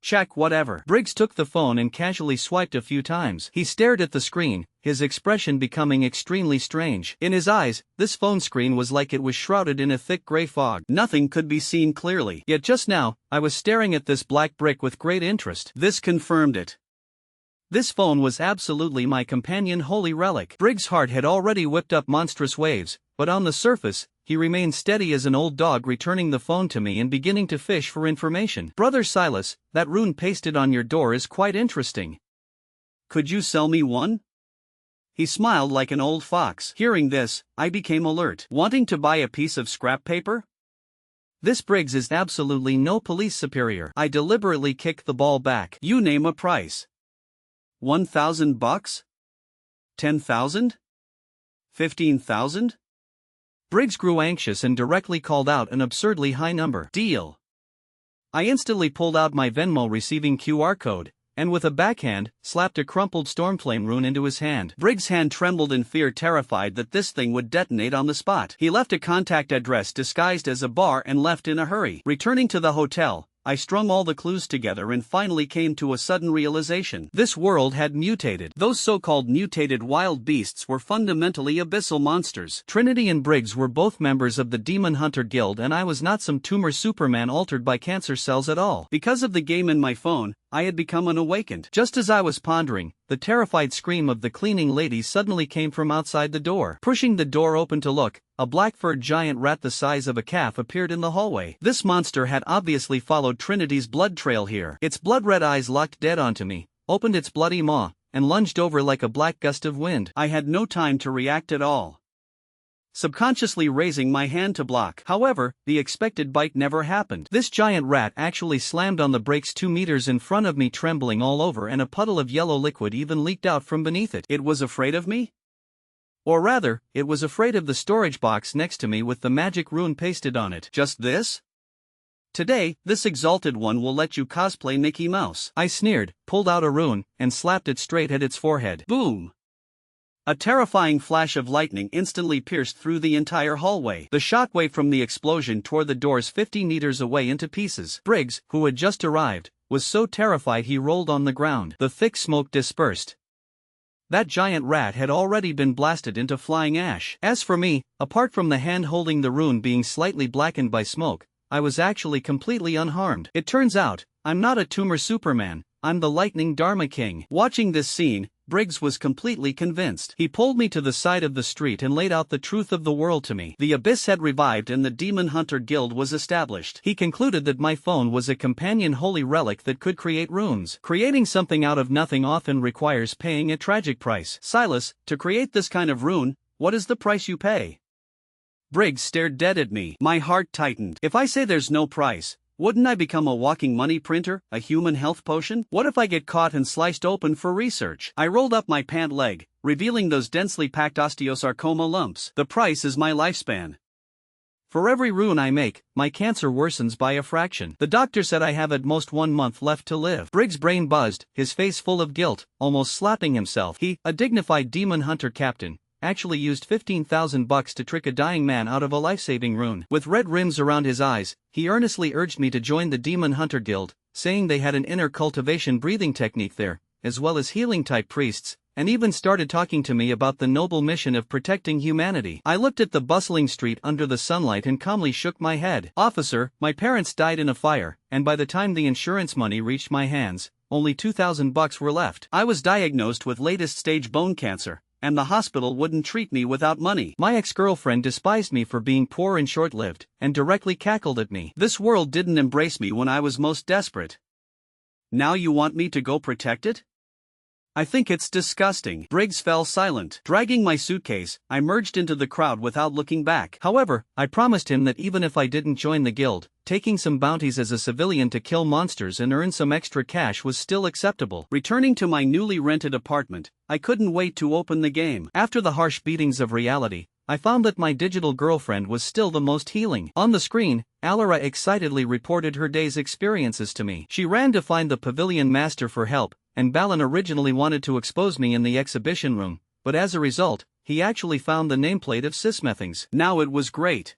Check whatever. Briggs took the phone and casually swiped a few times. He stared at the screen, his expression becoming extremely strange. In his eyes, this phone screen was like it was shrouded in a thick gray fog. Nothing could be seen clearly. Yet just now, I was staring at this black brick with great interest. This confirmed it. This phone was absolutely my companion holy relic. Briggs' heart had already whipped up monstrous waves, but on the surface, he remained steady as an old dog returning the phone to me and beginning to fish for information. Brother Silus, that rune pasted on your door is quite interesting. Could you sell me one? He smiled like an old fox. Hearing this, I became alert. Wanting to buy a piece of scrap paper? This Briggs is absolutely no police superior. I deliberately kicked the ball back. You name a price. $1,000? 10,000? 15,000? Briggs grew anxious and directly called out an absurdly high number. Deal. I instantly pulled out my Venmo receiving QR code, and with a backhand, slapped a crumpled Stormflame rune into his hand. Briggs' hand trembled in fear, terrified that this thing would detonate on the spot. He left a contact address disguised as a bar and left in a hurry. Returning to the hotel, I strung all the clues together and finally came to a sudden realization. This world had mutated. Those so-called mutated wild beasts were fundamentally abyssal monsters. Trinity and Briggs were both members of the Demon Hunter Guild, and I was not some tumor Superman altered by cancer cells at all. Because of the game in my phone, I had become unawakened. Just as I was pondering, the terrified scream of the cleaning lady suddenly came from outside the door. Pushing the door open to look, a black-furred giant rat the size of a calf appeared in the hallway. This monster had obviously followed Trinity's blood trail here. Its blood-red eyes locked dead onto me, opened its bloody maw, and lunged over like a black gust of wind. I had no time to react at all, subconsciously raising my hand to block. However, the expected bite never happened. This giant rat actually slammed on the brakes 2 meters in front of me, trembling all over, and a puddle of yellow liquid even leaked out from beneath it. It was afraid of me? Or rather, it was afraid of the storage box next to me with the magic rune pasted on it. Just this? Today, this exalted one will let you cosplay Mickey Mouse. I sneered, pulled out a rune, and slapped it straight at its forehead. Boom! A terrifying flash of lightning instantly pierced through the entire hallway. The shockwave from the explosion tore the doors 50 meters away into pieces. Briggs, who had just arrived, was so terrified he rolled on the ground. The thick smoke dispersed. That giant rat had already been blasted into flying ash. As for me, apart from the hand holding the rune being slightly blackened by smoke, I was actually completely unharmed. It turns out, I'm not a tumor Superman, I'm the Lightning Dharma King. Watching this scene, Briggs was completely convinced. He pulled me to the side of the street and laid out the truth of the world to me. The Abyss had revived and the Demon Hunter Guild was established. He concluded that my phone was a companion holy relic that could create runes. Creating something out of nothing often requires paying a tragic price. Silus, to create this kind of rune, what is the price you pay? Briggs stared dead at me. My heart tightened. If I say there's no price, wouldn't I become a walking money printer, a human health potion? What if I get caught and sliced open for research? I rolled up my pant leg, revealing those densely packed osteosarcoma lumps. The price is my lifespan. For every rune I make, my cancer worsens by a fraction. The doctor said I have at most 1 month left to live. Briggs' brain buzzed, his face full of guilt, almost slapping himself. He, a dignified demon hunter captain, actually used $15,000 to trick a dying man out of a life-saving rune. With red rims around his eyes, he earnestly urged me to join the Demon Hunter Guild, saying they had an inner cultivation breathing technique there, as well as healing-type priests, and even started talking to me about the noble mission of protecting humanity. I looked at the bustling street under the sunlight and calmly shook my head. Officer, my parents died in a fire, and by the time the insurance money reached my hands, only $2,000 were left. I was diagnosed with latest-stage bone cancer, and the hospital wouldn't treat me without money. My ex-girlfriend despised me for being poor and short-lived, and directly cackled at me. This world didn't embrace me when I was most desperate. Now you want me to go protect it? I think it's disgusting. Briggs fell silent. Dragging my suitcase, I merged into the crowd without looking back. However, I promised him that even if I didn't join the guild, taking some bounties as a civilian to kill monsters and earn some extra cash was still acceptable. Returning to my newly rented apartment, I couldn't wait to open the game. After the harsh beatings of reality, I found that my digital girlfriend was still the most healing. On the screen, Alara excitedly reported her day's experiences to me. She ran to find the pavilion master for help, and Balan originally wanted to expose me in the exhibition room, but as a result, he actually found the nameplate of Sysmethings. Now it was great.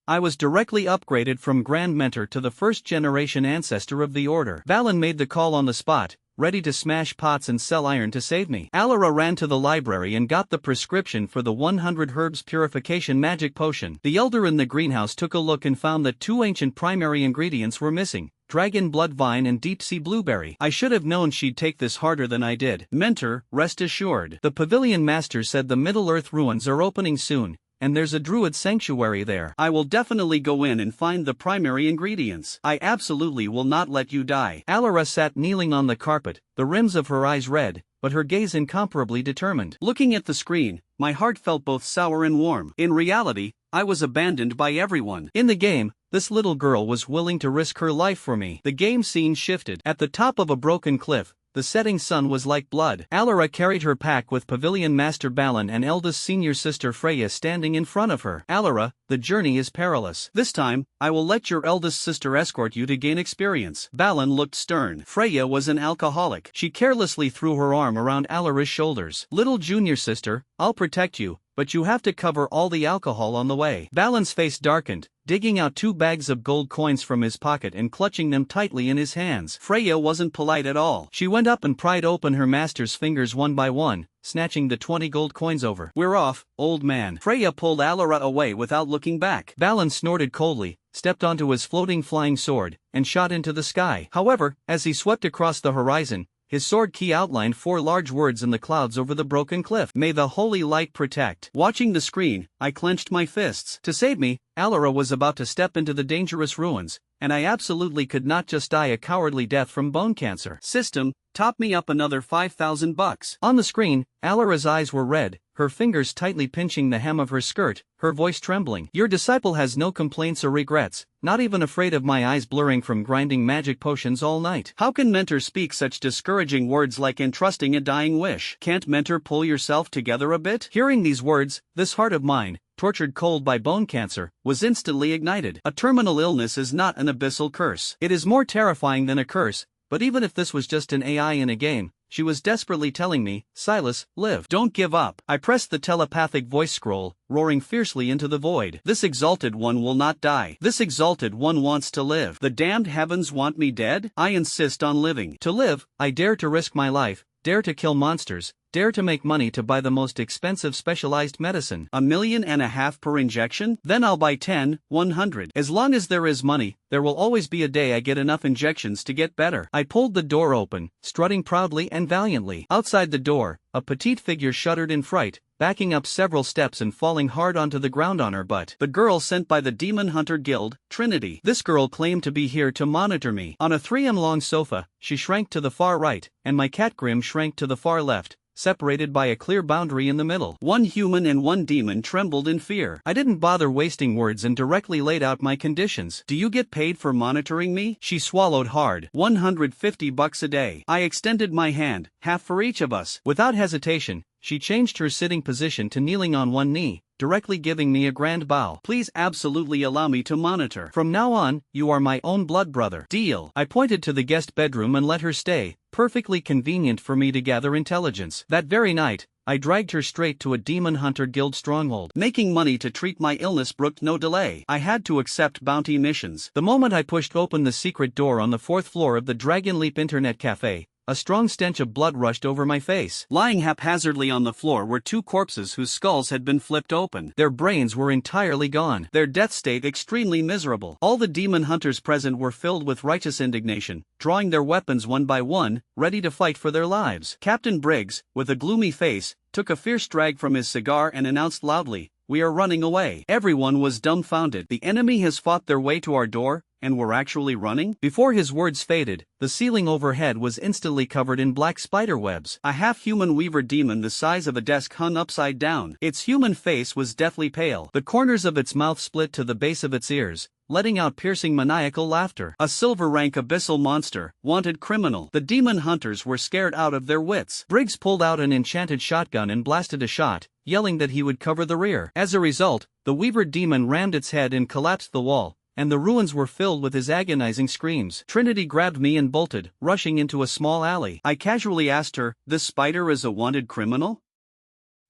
I was directly upgraded from Grand Mentor to the first-generation ancestor of the Order. Balan made the call on the spot, ready to smash pots and sell iron to save me. Alara ran to the library and got the prescription for the 100 herbs purification magic potion. The elder in the greenhouse took a look and found that 2 ancient primary ingredients were missing: dragon blood vine and deep sea blueberry. I should have known she'd take this harder than I did. Mentor, rest assured. The pavilion master said the Middle-earth ruins are opening soon, and there's a druid sanctuary there. I will definitely go in and find the primary ingredients. I absolutely will not let you die. Alara sat kneeling on the carpet, the rims of her eyes red, but her gaze incomparably determined. Looking at the screen, my heart felt both sour and warm. In reality, I was abandoned by everyone. In the game, this little girl was willing to risk her life for me. The game scene shifted. At the top of a broken cliff, the setting sun was like blood. Alara carried her pack with Pavilion Master Balan and eldest senior sister Freya standing in front of her. Alara, the journey is perilous. This time, I will let your eldest sister escort you to gain experience. Balan looked stern. Freya was an alcoholic. She carelessly threw her arm around Alara's shoulders. Little junior sister, I'll protect you, but you have to cover all the alcohol on the way. Balan's face darkened, digging out 2 bags of gold coins from his pocket and clutching them tightly in his hands. Freya wasn't polite at all. She went up and pried open her master's fingers one by one, snatching the 20 gold coins over. We're off, old man. Freya pulled Alara away without looking back. Balan snorted coldly, stepped onto his floating flying sword, and shot into the sky. However, as he swept across the horizon, his sword key outlined 4 large words in the clouds over the broken cliff. May the holy light protect. Watching the screen, I clenched my fists. To save me, Alara was about to step into the dangerous ruins, and I absolutely could not just die a cowardly death from bone cancer. System, top me up another 5,000 bucks. On the screen, Alara's eyes were red, her fingers tightly pinching the hem of her skirt, her voice trembling. Your disciple has no complaints or regrets, not even afraid of my eyes blurring from grinding magic potions all night. How can Mentor speak such discouraging words like entrusting a dying wish? Can't Mentor pull yourself together a bit? Hearing these words, this heart of mine, tortured cold by bone cancer, was instantly ignited. A terminal illness is not an abyssal curse. It is more terrifying than a curse, but even if this was just an AI in a game, she was desperately telling me, Silus, live. Don't give up. I pressed the telepathic voice scroll, roaring fiercely into the void. This exalted one will not die. This exalted one wants to live. The damned heavens want me dead? I insist on living. To live, I dare to risk my life, dare to kill monsters, dare to make money to buy the most expensive specialized medicine. $1.5 million per injection? Then I'll buy 10, 100. As long as there is money, there will always be a day I get enough injections to get better. I pulled the door open, strutting proudly and valiantly. Outside the door, a petite figure shuddered in fright, backing up several steps and falling hard onto the ground on her butt. The girl sent by the Demon Hunter Guild, Trinity. This girl claimed to be here to monitor me. On a 3M-long sofa, she shrank to the far right, and my cat Grim shrank to the far left, separated by a clear boundary in the middle. 1 human and 1 demon trembled in fear. I didn't bother wasting words and directly laid out my conditions. Do you get paid for monitoring me? She swallowed hard. 150 bucks a day. I extended my hand, half for each of us. Without hesitation, she changed her sitting position to kneeling on one knee, directly giving me a grand bow. Please absolutely allow me to monitor. From now on, you are my own blood brother. Deal. I pointed to the guest bedroom and let her stay, perfectly convenient for me to gather intelligence. That very night, I dragged her straight to a Demon Hunter Guild stronghold. Making money to treat my illness brooked no delay. I had to accept bounty missions. The moment I pushed open the secret door on the 4th floor of the Dragon Leap Internet Cafe, a strong stench of blood rushed over my face. Lying haphazardly on the floor were 2 corpses whose skulls had been flipped open. Their brains were entirely gone. Their death state extremely miserable. All the demon hunters present were filled with righteous indignation, drawing their weapons one by one, ready to fight for their lives. Captain Briggs, with a gloomy face, took a fierce drag from his cigar and announced loudly, "We are running away." Everyone was dumbfounded. The enemy has fought their way to our door, and were actually running? Before his words faded, the ceiling overhead was instantly covered in black spider webs. A half-human weaver demon the size of a desk hung upside down. Its human face was deathly pale. The corners of its mouth split to the base of its ears, letting out piercing maniacal laughter. A silver-rank abyssal monster, wanted criminal. The demon hunters were scared out of their wits. Briggs pulled out an enchanted shotgun and blasted a shot, yelling that he would cover the rear. As a result, the weaver demon rammed its head and collapsed the wall, and the ruins were filled with his agonizing screams. Trinity grabbed me and bolted, rushing into a small alley. I casually asked her, "This spider is a wanted criminal?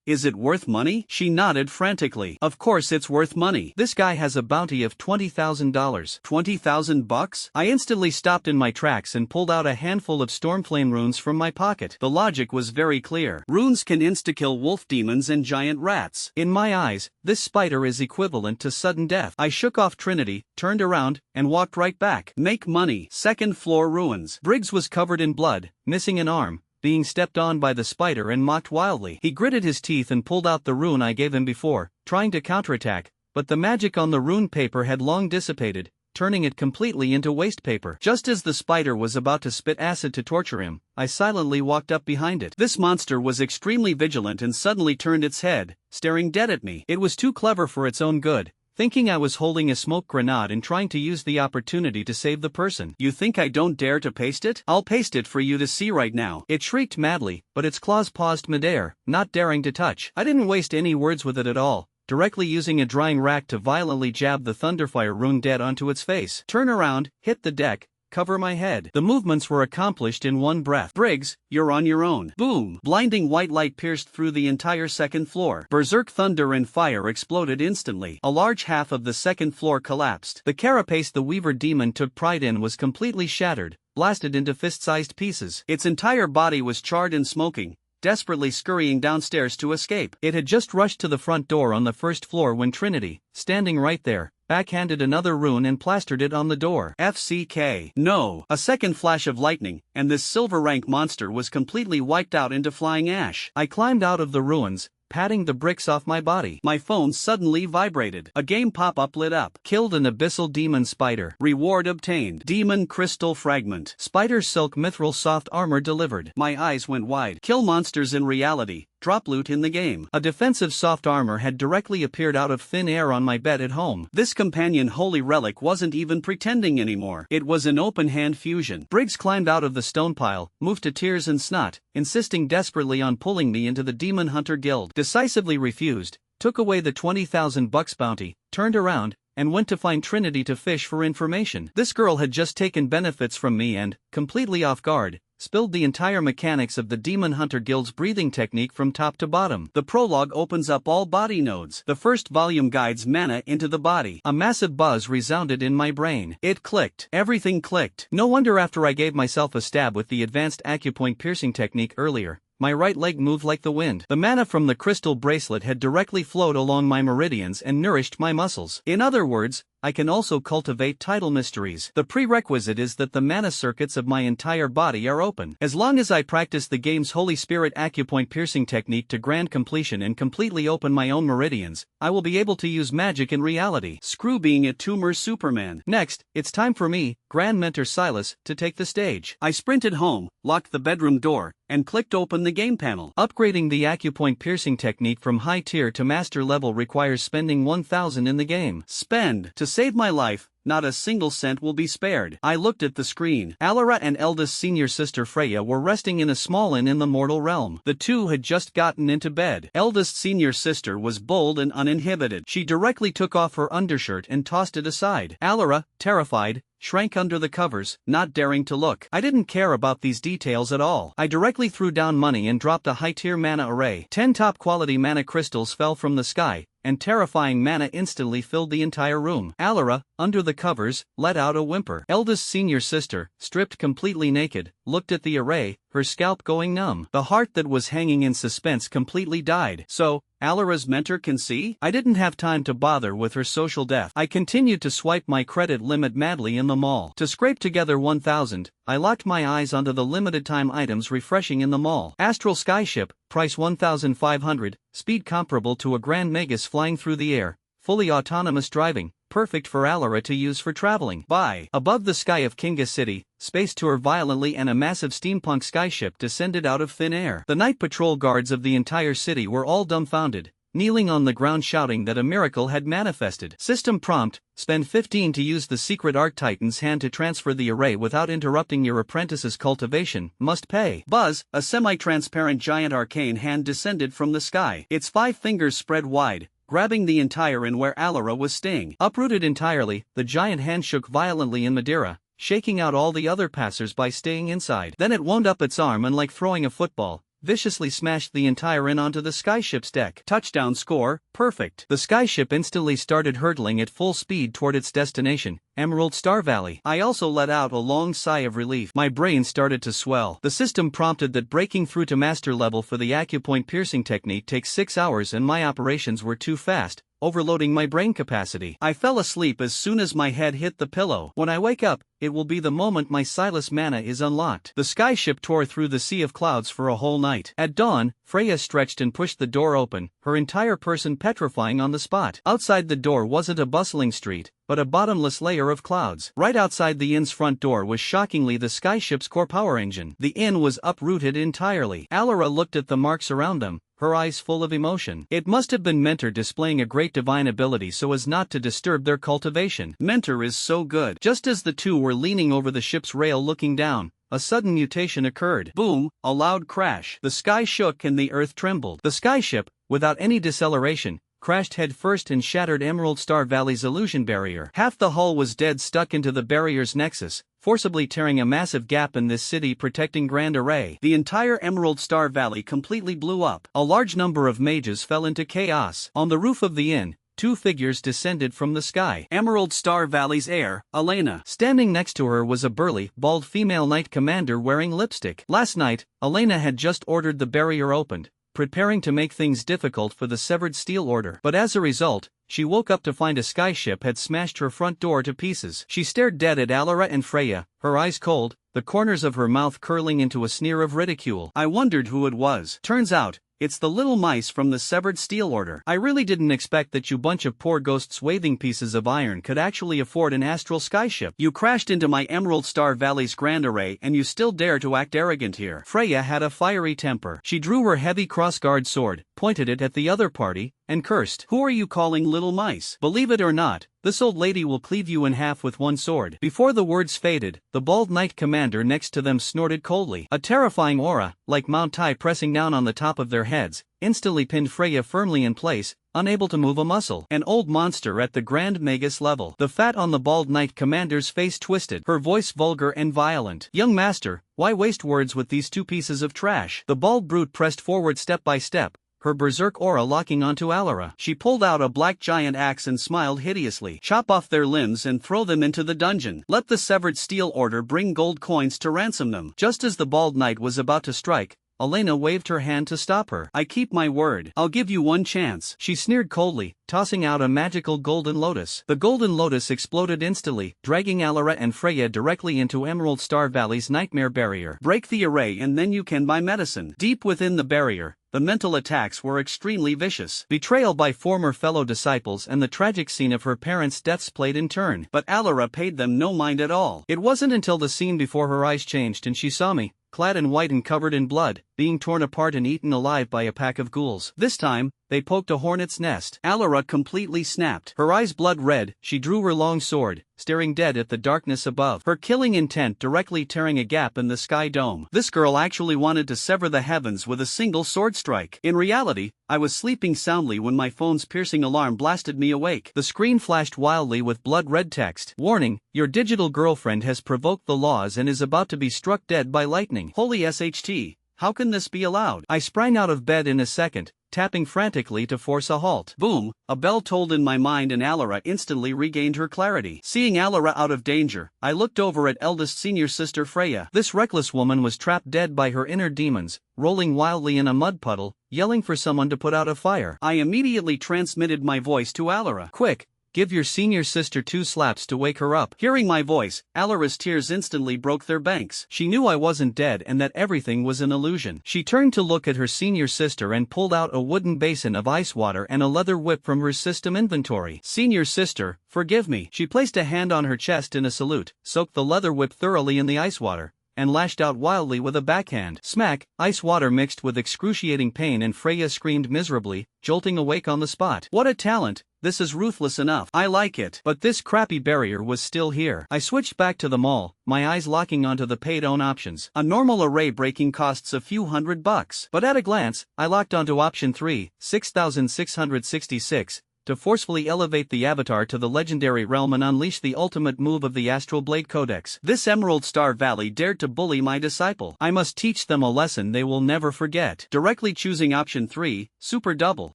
Is it worth money?" She nodded frantically. "Of course it's worth money. This guy has a bounty of $20,000. $20,000? I instantly stopped in my tracks and pulled out a handful of Stormflame runes from my pocket. The logic was very clear. Runes can insta-kill wolf demons and giant rats. In my eyes, this spider is equivalent to sudden death. I shook off Trinity, turned around, and walked right back. Make money. Second floor ruins. Briggs was covered in blood, missing an arm, being stepped on by the spider and mocked wildly. He gritted his teeth and pulled out the rune I gave him before, trying to counterattack, but the magic on the rune paper had long dissipated, turning it completely into waste paper. Just as the spider was about to spit acid to torture him, I silently walked up behind it. This monster was extremely vigilant and suddenly turned its head, staring dead at me. It was too clever for its own good, thinking I was holding a smoke grenade and trying to use the opportunity to save the person. "You think I don't dare to paste it? I'll paste it for you to see right now." It shrieked madly, but its claws paused midair, not daring to touch. I didn't waste any words with it at all, directly using a drying rack to violently jab the Thunderfire rune dead onto its face. Turn around, hit the deck, cover my head. The movements were accomplished in one breath. "Briggs, you're on your own." Boom! Blinding white light pierced through the entire second floor. Berserk thunder and fire exploded instantly. A large half of the second floor collapsed. The carapace the weaver demon took pride in was completely shattered, blasted into fist-sized pieces. Its entire body was charred and smoking, desperately scurrying downstairs to escape. It had just rushed to the front door on the first floor when Trinity, standing right there, backhanded another rune and plastered it on the door. FCK. No! A second flash of lightning, and this silver rank monster was completely wiped out into flying ash. I climbed out of the ruins, patting the bricks off my body. My phone suddenly vibrated. A game pop-up lit up. Killed an abyssal demon spider. Reward obtained. Demon crystal fragment. Spider silk mithril soft armor delivered. My eyes went wide. Kill monsters in reality. Drop loot in the game. A defensive soft armor had directly appeared out of thin air on my bed at home. This companion holy relic wasn't even pretending anymore. It was an open-hand fusion. Briggs climbed out of the stone pile, moved to tears and snot, insisting desperately on pulling me into the Demon Hunter Guild. Decisively refused, took away the $20,000 bounty, turned around, and went to find Trinity to fish for information. This girl had just taken benefits from me and, completely off guard, spilled the entire mechanics of the Demon Hunter Guild's breathing technique from top to bottom. The prologue opens up all body nodes. The first volume guides mana into the body. A massive buzz resounded in my brain. It clicked. Everything clicked. No wonder after I gave myself a stab with the advanced acupoint piercing technique earlier, my right leg moved like the wind. The mana from the crystal bracelet had directly flowed along my meridians and nourished my muscles. In other words, I can also cultivate tidal mysteries. The prerequisite is that the mana circuits of my entire body are open. As long as I practice the game's Holy Spirit acupoint piercing technique to grand completion and completely open my own meridians, I will be able to use magic in reality. Screw being a tumor Superman. Next, it's time for me, Grand Mentor Silus, to take the stage. I sprinted home, locked the bedroom door, and clicked open the game panel. Upgrading the acupoint piercing technique from high tier to master level requires spending 1,000 in the game. Spend. To save my life, not a single cent will be spared. I looked at the screen. Alara and eldest senior sister Freya were resting in a small inn in the mortal realm. The two had just gotten into bed. Eldest senior sister was bold and uninhibited. She directly took off her undershirt and tossed it aside. Alara, terrified, shrank under the covers, not daring to look. I didn't care about these details at all. I directly threw down money and dropped a high-tier mana array. 10 top-quality mana crystals fell from the sky, and terrifying mana instantly filled the entire room. Alara, under the covers, let out a whimper. Eldest senior sister, stripped completely naked, looked at the array, her scalp going numb. The heart that was hanging in suspense completely died. So, Alara's mentor can see? I didn't have time to bother with her social death. I continued to swipe my credit limit madly in the mall. To scrape together 1,000, I locked my eyes onto the limited time items refreshing in the mall. Astral Skyship, price 1,500, speed comparable to a Grand Magus flying through the air, fully autonomous driving, perfect for Alara to use for traveling. Bye. Above the sky of Kinga City, space tore violently and a massive steampunk skyship descended out of thin air. The night patrol guards of the entire city were all dumbfounded, kneeling on the ground shouting that a miracle had manifested. System prompt: spend 15 to use the secret Arctitan's hand to transfer the array without interrupting your apprentice's cultivation. Must pay. Buzz, a semi-transparent giant arcane hand descended from the sky. Its 5 fingers spread wide, grabbing the entire in where Alara was staying. Uprooted entirely, the giant hand shook violently in Madeira, shaking out all the other passers-by staying inside. Then it wound up its arm and, like throwing a football, viciously smashed the entire in onto the skyship's deck. Touchdown score, perfect. The skyship instantly started hurtling at full speed toward its destination, Emerald Star Valley. I also let out a long sigh of relief. My brain started to swell. The system prompted that breaking through to master level for the acupoint piercing technique takes 6 hours and my operations were too fast, overloading my brain capacity. I fell asleep as soon as my head hit the pillow. When I wake up, it will be the moment my Silus mana is unlocked. The skyship tore through the sea of clouds for a whole night. At dawn, Freya stretched and pushed the door open, her entire person petrifying on the spot. Outside the door wasn't a bustling street, but a bottomless layer of clouds. Right outside the inn's front door was shockingly the skyship's core power engine. The inn was uprooted entirely. Alara looked at the marks around them, her eyes full of emotion. It must have been Mentor displaying a great divine ability so as not to disturb their cultivation. Mentor is so good. Just as the two were leaning over the ship's rail looking down, a sudden mutation occurred. Boom, a loud crash. The sky shook and the earth trembled. The skyship, without any deceleration, crashed headfirst and shattered Emerald Star Valley's illusion barrier. Half the hull was dead, stuck into the barrier's nexus, forcibly tearing a massive gap in this city protecting Grand Array. The entire Emerald Star Valley completely blew up. A large number of mages fell into chaos. On the roof of the inn, 2 figures descended from the sky. Emerald Star Valley's heir, Elena. Standing next to her was a burly, bald female knight commander wearing lipstick. Last night, Elena had just ordered the barrier opened, preparing to make things difficult for the Severed Steel Order. But as a result, she woke up to find a skyship had smashed her front door to pieces. She stared dead at Alara and Freya, her eyes cold, the corners of her mouth curling into a sneer of ridicule. I wondered who it was. Turns out, it's the little mice from the Severed Steel Order. I really didn't expect that you bunch of poor ghosts waving pieces of iron could actually afford an astral skyship. You crashed into my Emerald Star Valley's Grand Array and you still dare to act arrogant here. Freya had a fiery temper. She drew her heavy crossguard sword, pointed it at the other party, and cursed. Who are you calling little mice? Believe it or not, this old lady will cleave you in half with one sword. Before the words faded, the bald knight commander next to them snorted coldly. A terrifying aura, like Mount Tai pressing down on the top of their heads, instantly pinned Freya firmly in place, unable to move a muscle. An old monster at the Grand Magus level. The fat on the bald knight commander's face twisted, her voice vulgar and violent. Young master, why waste words with these 2 pieces of trash? The bald brute pressed forward step by step, her berserk aura locking onto Alara. She pulled out a black giant axe and smiled hideously. Chop off their limbs and throw them into the dungeon. Let the Severed Steel Order bring gold coins to ransom them. Just as the bald knight was about to strike, Elena waved her hand to stop her. I keep my word. I'll give you one chance. She sneered coldly, tossing out a magical golden lotus. The golden lotus exploded instantly, dragging Alara and Freya directly into Emerald Star Valley's nightmare barrier. Break the array and then you can buy medicine. Deep within the barrier, the mental attacks were extremely vicious. Betrayal by former fellow disciples and the tragic scene of her parents' deaths played in turn. But Alara paid them no mind at all. It wasn't until the scene before her eyes changed and she saw me, clad in white and covered in blood, being torn apart and eaten alive by a pack of ghouls. This time, they poked a hornet's nest. Alara completely snapped. Her eyes blood red, she drew her long sword, staring dead at the darkness above, her killing intent directly tearing a gap in the sky dome. This girl actually wanted to sever the heavens with a single sword strike. In reality, I was sleeping soundly when my phone's piercing alarm blasted me awake. The screen flashed wildly with blood-red text. Warning, your digital girlfriend has provoked the laws and is about to be struck dead by lightning. Holy SHT, how can this be allowed? I sprang out of bed in a second, tapping frantically to force a halt. Boom, a bell tolled in my mind and Alara instantly regained her clarity. Seeing Alara out of danger, I looked over at eldest senior sister Freya. This reckless woman was trapped dead by her inner demons, rolling wildly in a mud puddle, yelling for someone to put out a fire. I immediately transmitted my voice to Alara. Quick, give your senior sister 2 slaps to wake her up. Hearing my voice, Alara's tears instantly broke their banks. She knew I wasn't dead and that everything was an illusion. She turned to look at her senior sister and pulled out a wooden basin of ice water and a leather whip from her system inventory. Senior sister, forgive me. She placed a hand on her chest in a salute, soaked the leather whip thoroughly in the ice water, and lashed out wildly with a backhand. Smack, ice water mixed with excruciating pain, and Freya screamed miserably, jolting awake on the spot. What a talent! This is ruthless enough. I like it. But this crappy barrier was still here. I switched back to the mall, my eyes locking onto the paid-on options. A normal array breaking costs a few $100. But at a glance, I locked onto option 3, 6,666, to forcefully elevate the avatar to the legendary realm and unleash the ultimate move of the Astral Blade Codex. This Emerald Star Valley dared to bully my disciple. I must teach them a lesson they will never forget. Directly choosing option 3, Super Double.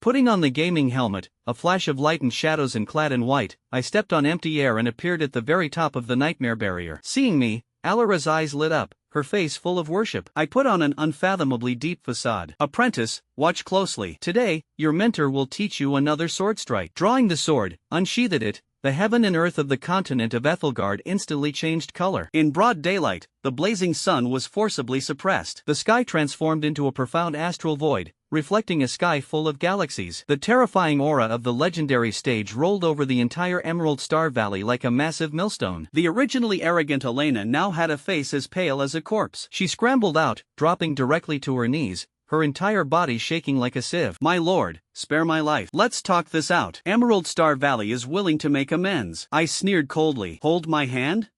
Putting on the gaming helmet, a flash of light and shadows, and clad in white, I stepped on empty air and appeared at the very top of the nightmare barrier. Seeing me, Alara's eyes lit up, her face full of worship. I put on an unfathomably deep facade. Apprentice, watch closely. Today, your mentor will teach you another sword strike. Drawing the sword, unsheathed it, the heaven and earth of the continent of Ethelgard instantly changed color. In broad daylight, the blazing sun was forcibly suppressed. The sky transformed into a profound astral void, reflecting a sky full of galaxies. The terrifying aura of the legendary stage rolled over the entire Emerald Star Valley like a massive millstone. The originally arrogant Elena now had a face as pale as a corpse. She scrambled out, dropping directly to her knees, her entire body shaking like a sieve. My lord, spare my life. Let's talk this out. Emerald Star Valley is willing to make amends. I sneered coldly. Hold my hand?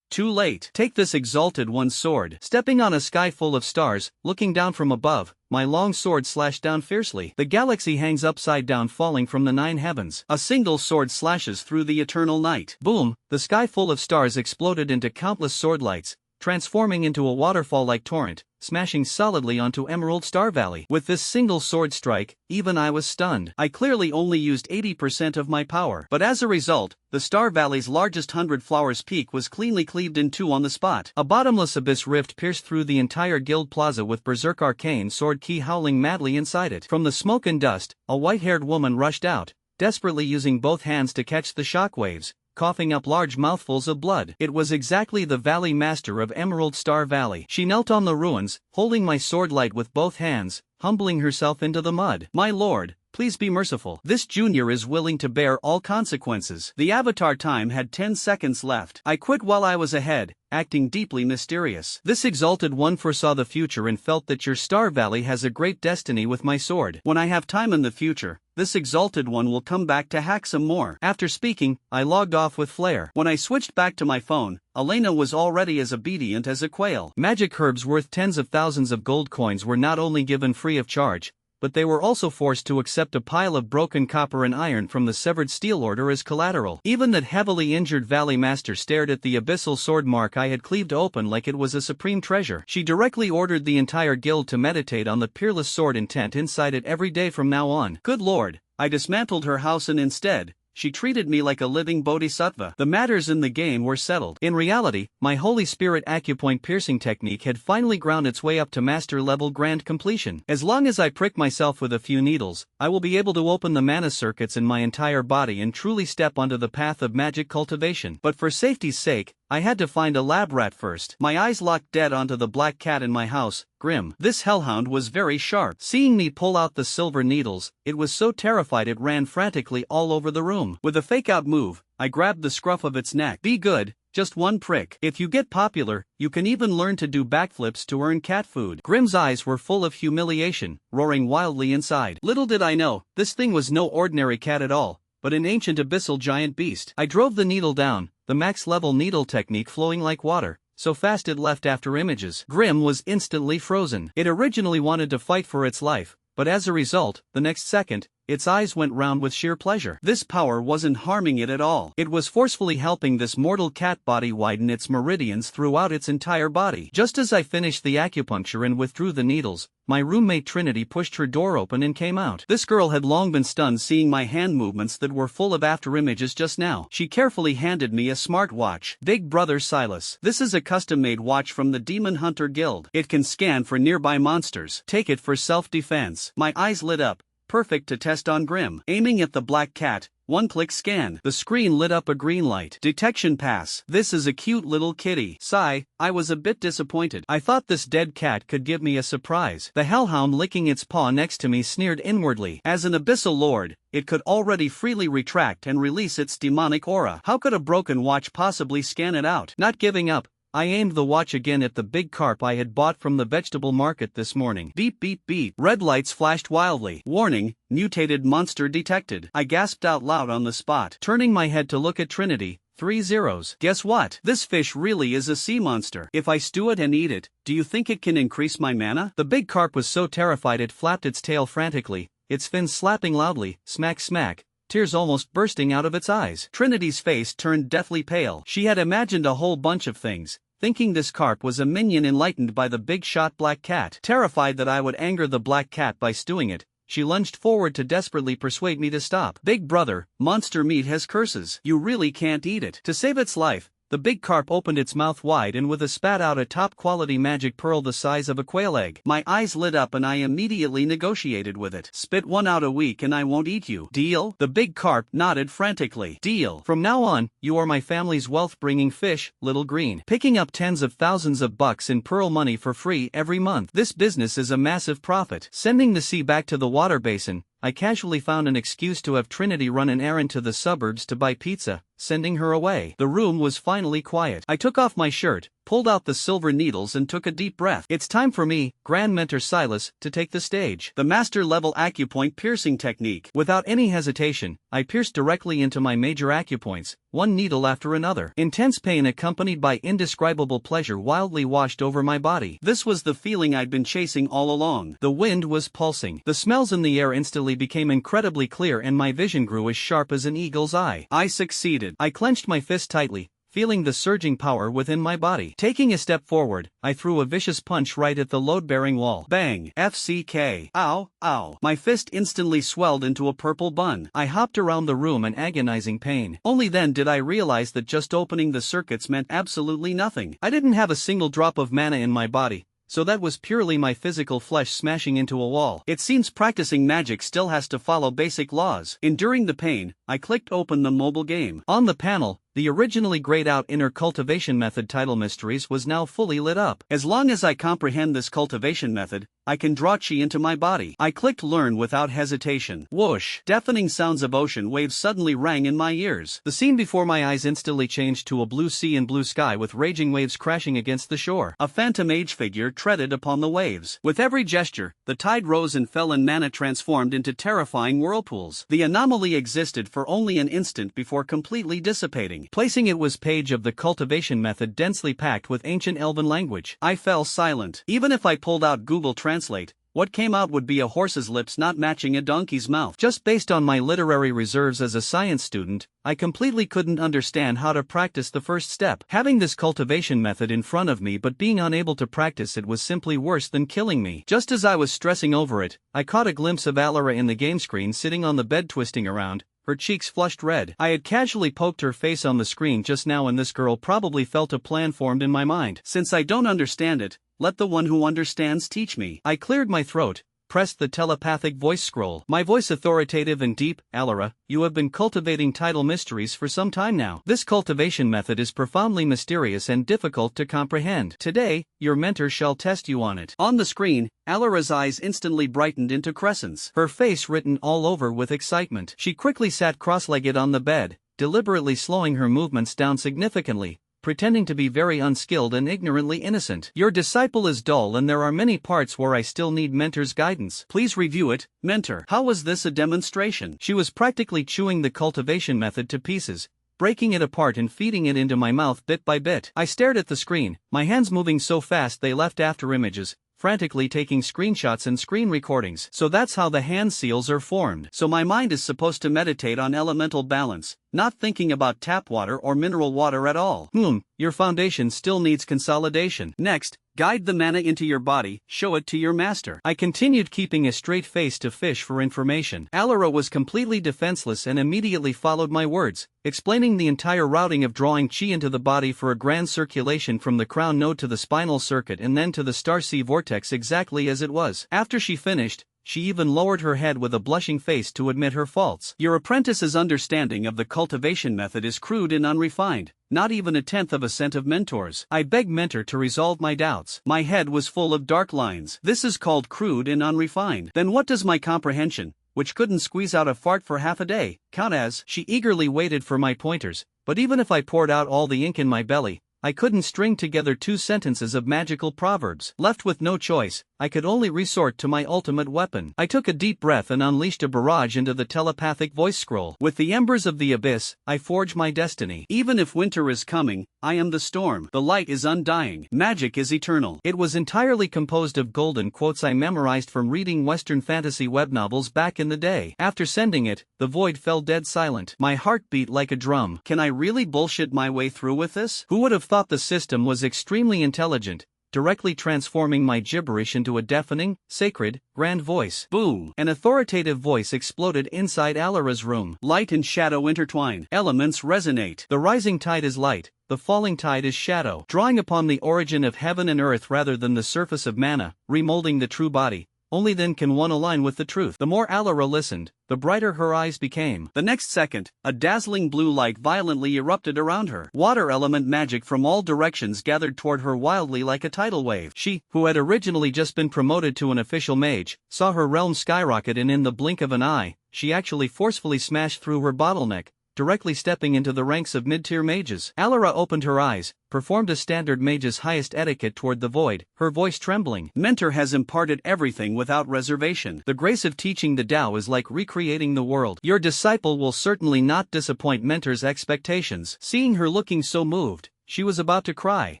Too late. Take this exalted one's sword. Stepping on a sky full of stars, looking down from above, my long sword slashed down fiercely. The galaxy hangs upside down, falling from the 9 heavens. A single sword slashes through the eternal night. Boom, the sky full of stars exploded into countless sword lights, transforming into a waterfall-like torrent, smashing solidly onto Emerald Star Valley. With this single sword strike, even I was stunned. I clearly only used 80% of my power. But as a result, the Star Valley's largest 100 Flowers peak was cleanly cleaved in two on the spot. A bottomless abyss rift pierced through the entire guild plaza, with Berserk Arcane Sword Key howling madly inside it. From the smoke and dust, a white-haired woman rushed out, desperately using both hands to catch the shockwaves, coughing up large mouthfuls of blood. It was exactly the Valley Master of Emerald Star Valley. She knelt on the ruins, holding my sword light with both hands, humbling herself into the mud. My lord, please be merciful. This junior is willing to bear all consequences. The avatar time had 10 seconds left. I quit while I was ahead, acting deeply mysterious. This exalted one foresaw the future and felt that your Star Valley has a great destiny with my sword. When I have time in the future, this exalted one will come back to hack some more. After speaking, I logged off with flair. When I switched back to my phone, Elena was already as obedient as a quail. Magic herbs worth tens of thousands of gold coins were not only given free of charge, but they were also forced to accept a pile of broken copper and iron from the Severed Steel Order as collateral. Even that heavily injured Valley Master stared at the abyssal sword mark I had cleaved open like it was a supreme treasure. She directly ordered the entire guild to meditate on the peerless sword intent inside it every day from now on. Good lord, I dismantled her house and instead, she treated me like a living bodhisattva. The matters in the game were settled. In reality, my Holy Spirit acupoint piercing technique had finally ground its way up to master level grand completion. As long as I prick myself with a few needles, I will be able to open the mana circuits in my entire body and truly step onto the path of magic cultivation. But for safety's sake, I had to find a lab rat first. My eyes locked dead onto the black cat in my house, Grim. This hellhound was very sharp. Seeing me pull out the silver needles, it was so terrified it ran frantically all over the room. With a fake-out move, I grabbed the scruff of its neck. Be good, just one prick. If you get popular, you can even learn to do backflips to earn cat food. Grim's eyes were full of humiliation, roaring wildly inside. Little did I know, this thing was no ordinary cat at all, but an ancient abyssal giant beast. I drove the needle down, the max-level needle technique flowing like water, so fast it left after images. Grim was instantly frozen. It originally wanted to fight for its life, but as a result, the next second, its eyes went round with sheer pleasure. This power wasn't harming it at all. It was forcefully helping this mortal cat body widen its meridians throughout its entire body. Just as I finished the acupuncture and withdrew the needles, my roommate Trinity pushed her door open and came out. This girl had long been stunned seeing my hand movements that were full of after images just now. She carefully handed me a smartwatch. Big brother Silus. This is a custom-made watch from the Demon Hunter Guild. It can scan for nearby monsters. Take it for self-defense. My eyes lit up, perfect to test on Grim. Aiming at the black cat, one-click scan. The screen lit up a green light. Detection pass. This is a cute little kitty. Sigh, I was a bit disappointed. I thought this dead cat could give me a surprise. The hellhound licking its paw next to me sneered inwardly. As an abyssal lord, it could already freely retract and release its demonic aura. How could a broken watch possibly scan it out? Not giving up, I aimed the watch again at the big carp I had bought from the vegetable market this morning. Beep beep beep. Red lights flashed wildly. Warning, mutated monster detected. I gasped out loud on the spot. Turning my head to look at Trinity, 3 zeros. Guess what? This fish really is a sea monster. If I stew it and eat it, do you think it can increase my mana? The big carp was so terrified it flapped its tail frantically, its fins slapping loudly, smack smack, tears almost bursting out of its eyes. Trinity's face turned deathly pale. She had imagined a whole bunch of things, thinking this carp was a minion enlightened by the big shot black cat. Terrified that I would anger the black cat by stewing it, she lunged forward to desperately persuade me to stop. Big brother, monster meat has curses. You really can't eat it. To save its life, the big carp opened its mouth wide and with a spat out a top-quality magic pearl the size of a quail egg. My eyes lit up and I immediately negotiated with it. Spit one out a week and I won't eat you. Deal? The big carp nodded frantically. Deal. From now on, you are my family's wealth-bringing fish, little green. Picking up tens of thousands of bucks in pearl money for free every month. This business is a massive profit. Sending the sea back to the water basin, I casually found an excuse to have Trinity run an errand to the suburbs to buy pizza, sending her away. The room was finally quiet. I took off my shirt, pulled out the silver needles and took a deep breath. It's time for me, Grand Mentor Silus, to take the stage. The master-level acupoint piercing technique. Without any hesitation, I pierced directly into my major acupoints, one needle after another. Intense pain accompanied by indescribable pleasure wildly washed over my body. This was the feeling I'd been chasing all along. The wind was pulsing. The smells in the air instantly became incredibly clear and my vision grew as sharp as an eagle's eye. I succeeded. I clenched my fist tightly, feeling the surging power within my body. Taking a step forward, I threw a vicious punch right at the load-bearing wall. Bang! FCK. Ow, ow. My fist instantly swelled into a purple bun. I hopped around the room in agonizing pain. Only then did I realize that just opening the circuits meant absolutely nothing. I didn't have a single drop of mana in my body, so that was purely my physical flesh smashing into a wall. It seems practicing magic still has to follow basic laws. Enduring the pain, I clicked open the mobile game. On the panel, the originally grayed out inner cultivation method title mysteries was now fully lit up. As long as I comprehend this cultivation method, I can draw chi into my body. I clicked learn without hesitation. Whoosh! Deafening sounds of ocean waves suddenly rang in my ears. The scene before my eyes instantly changed to a blue sea and blue sky with raging waves crashing against the shore. A phantom age figure treaded upon the waves. With every gesture, the tide rose and fell and mana transformed into terrifying whirlpools. The anomaly existed for only an instant before completely dissipating. Placing it was page of the cultivation method densely packed with ancient elven language. I fell silent. Even if I pulled out Google Translate, what came out would be a horse's lips not matching a donkey's mouth. Just based on my literary reserves as a science student, I completely couldn't understand how to practice the first step. Having this cultivation method in front of me but being unable to practice it was simply worse than killing me. Just as I was stressing over it, I caught a glimpse of Alara in the game screen sitting on the bed twisting around, her cheeks flushed red. I had casually poked her face on the screen just now and this girl probably felt a plan formed in my mind. Since I don't understand it, let the one who understands teach me. I cleared my throat, pressed the telepathic voice scroll. My voice authoritative and deep. Alara, you have been cultivating title mysteries for some time now. This cultivation method is profoundly mysterious and difficult to comprehend. Today, your mentor shall test you on it. On the screen, Alara's eyes instantly brightened into crescents, her face written all over with excitement. She quickly sat cross-legged on the bed, deliberately slowing her movements down significantly, pretending to be very unskilled and ignorantly innocent. Your disciple is dull and there are many parts where I still need mentor's guidance. Please review it, mentor. How was this a demonstration? She was practically chewing the cultivation method to pieces, breaking it apart and feeding it into my mouth bit by bit. I stared at the screen, my hands moving so fast they left after images, frantically taking screenshots and screen recordings. So that's how the hand seals are formed. So my mind is supposed to meditate on elemental balance, not thinking about tap water or mineral water at all. Your foundation still needs consolidation. Next, guide the mana into your body, show it to your master. I continued keeping a straight face to fish for information. Alara was completely defenseless and immediately followed my words, explaining the entire routing of drawing chi into the body for a grand circulation from the crown node to the spinal circuit and then to the star sea vortex exactly as it was. After she finished, she even lowered her head with a blushing face to admit her faults. Your apprentice's understanding of the cultivation method is crude and unrefined, not even a tenth of a cent of Mentor's. I begged Mentor to resolve my doubts. My head was full of dark lines. This is called crude and unrefined. Then what does my comprehension, which couldn't squeeze out a fart for half a day, count as? She eagerly waited for my pointers, but even if I poured out all the ink in my belly, I couldn't string together 2 sentences of magical proverbs. Left with no choice, I could only resort to my ultimate weapon. I took a deep breath and unleashed a barrage into the telepathic voice scroll. With the embers of the abyss, I forge my destiny. Even if winter is coming, I am the storm. The light is undying. Magic is eternal. It was entirely composed of golden quotes I memorized from reading Western fantasy web novels back in the day. After sending it, the void fell dead silent. My heart beat like a drum. Can I really bullshit my way through with this? Who would have thought the system was extremely intelligent, directly transforming my gibberish into a deafening, sacred, grand voice. Boom! An authoritative voice exploded inside Alara's room. Light and shadow intertwine. Elements resonate. The rising tide is light, the falling tide is shadow. Drawing upon the origin of heaven and earth rather than the surface of mana, remolding the true body. Only then can one align with the truth. The more Alara listened, the brighter her eyes became. The next second, a dazzling blue light violently erupted around her. Water element magic from all directions gathered toward her wildly like a tidal wave. She, who had originally just been promoted to an official mage, saw her realm skyrocket, and in the blink of an eye, she actually forcefully smashed through her bottleneck, directly stepping into the ranks of mid-tier mages. Alara opened her eyes, performed a standard mage's highest etiquette toward the void, her voice trembling. Mentor has imparted everything without reservation. The grace of teaching the Tao is like recreating the world. Your disciple will certainly not disappoint Mentor's expectations. Seeing her looking so moved, she was about to cry.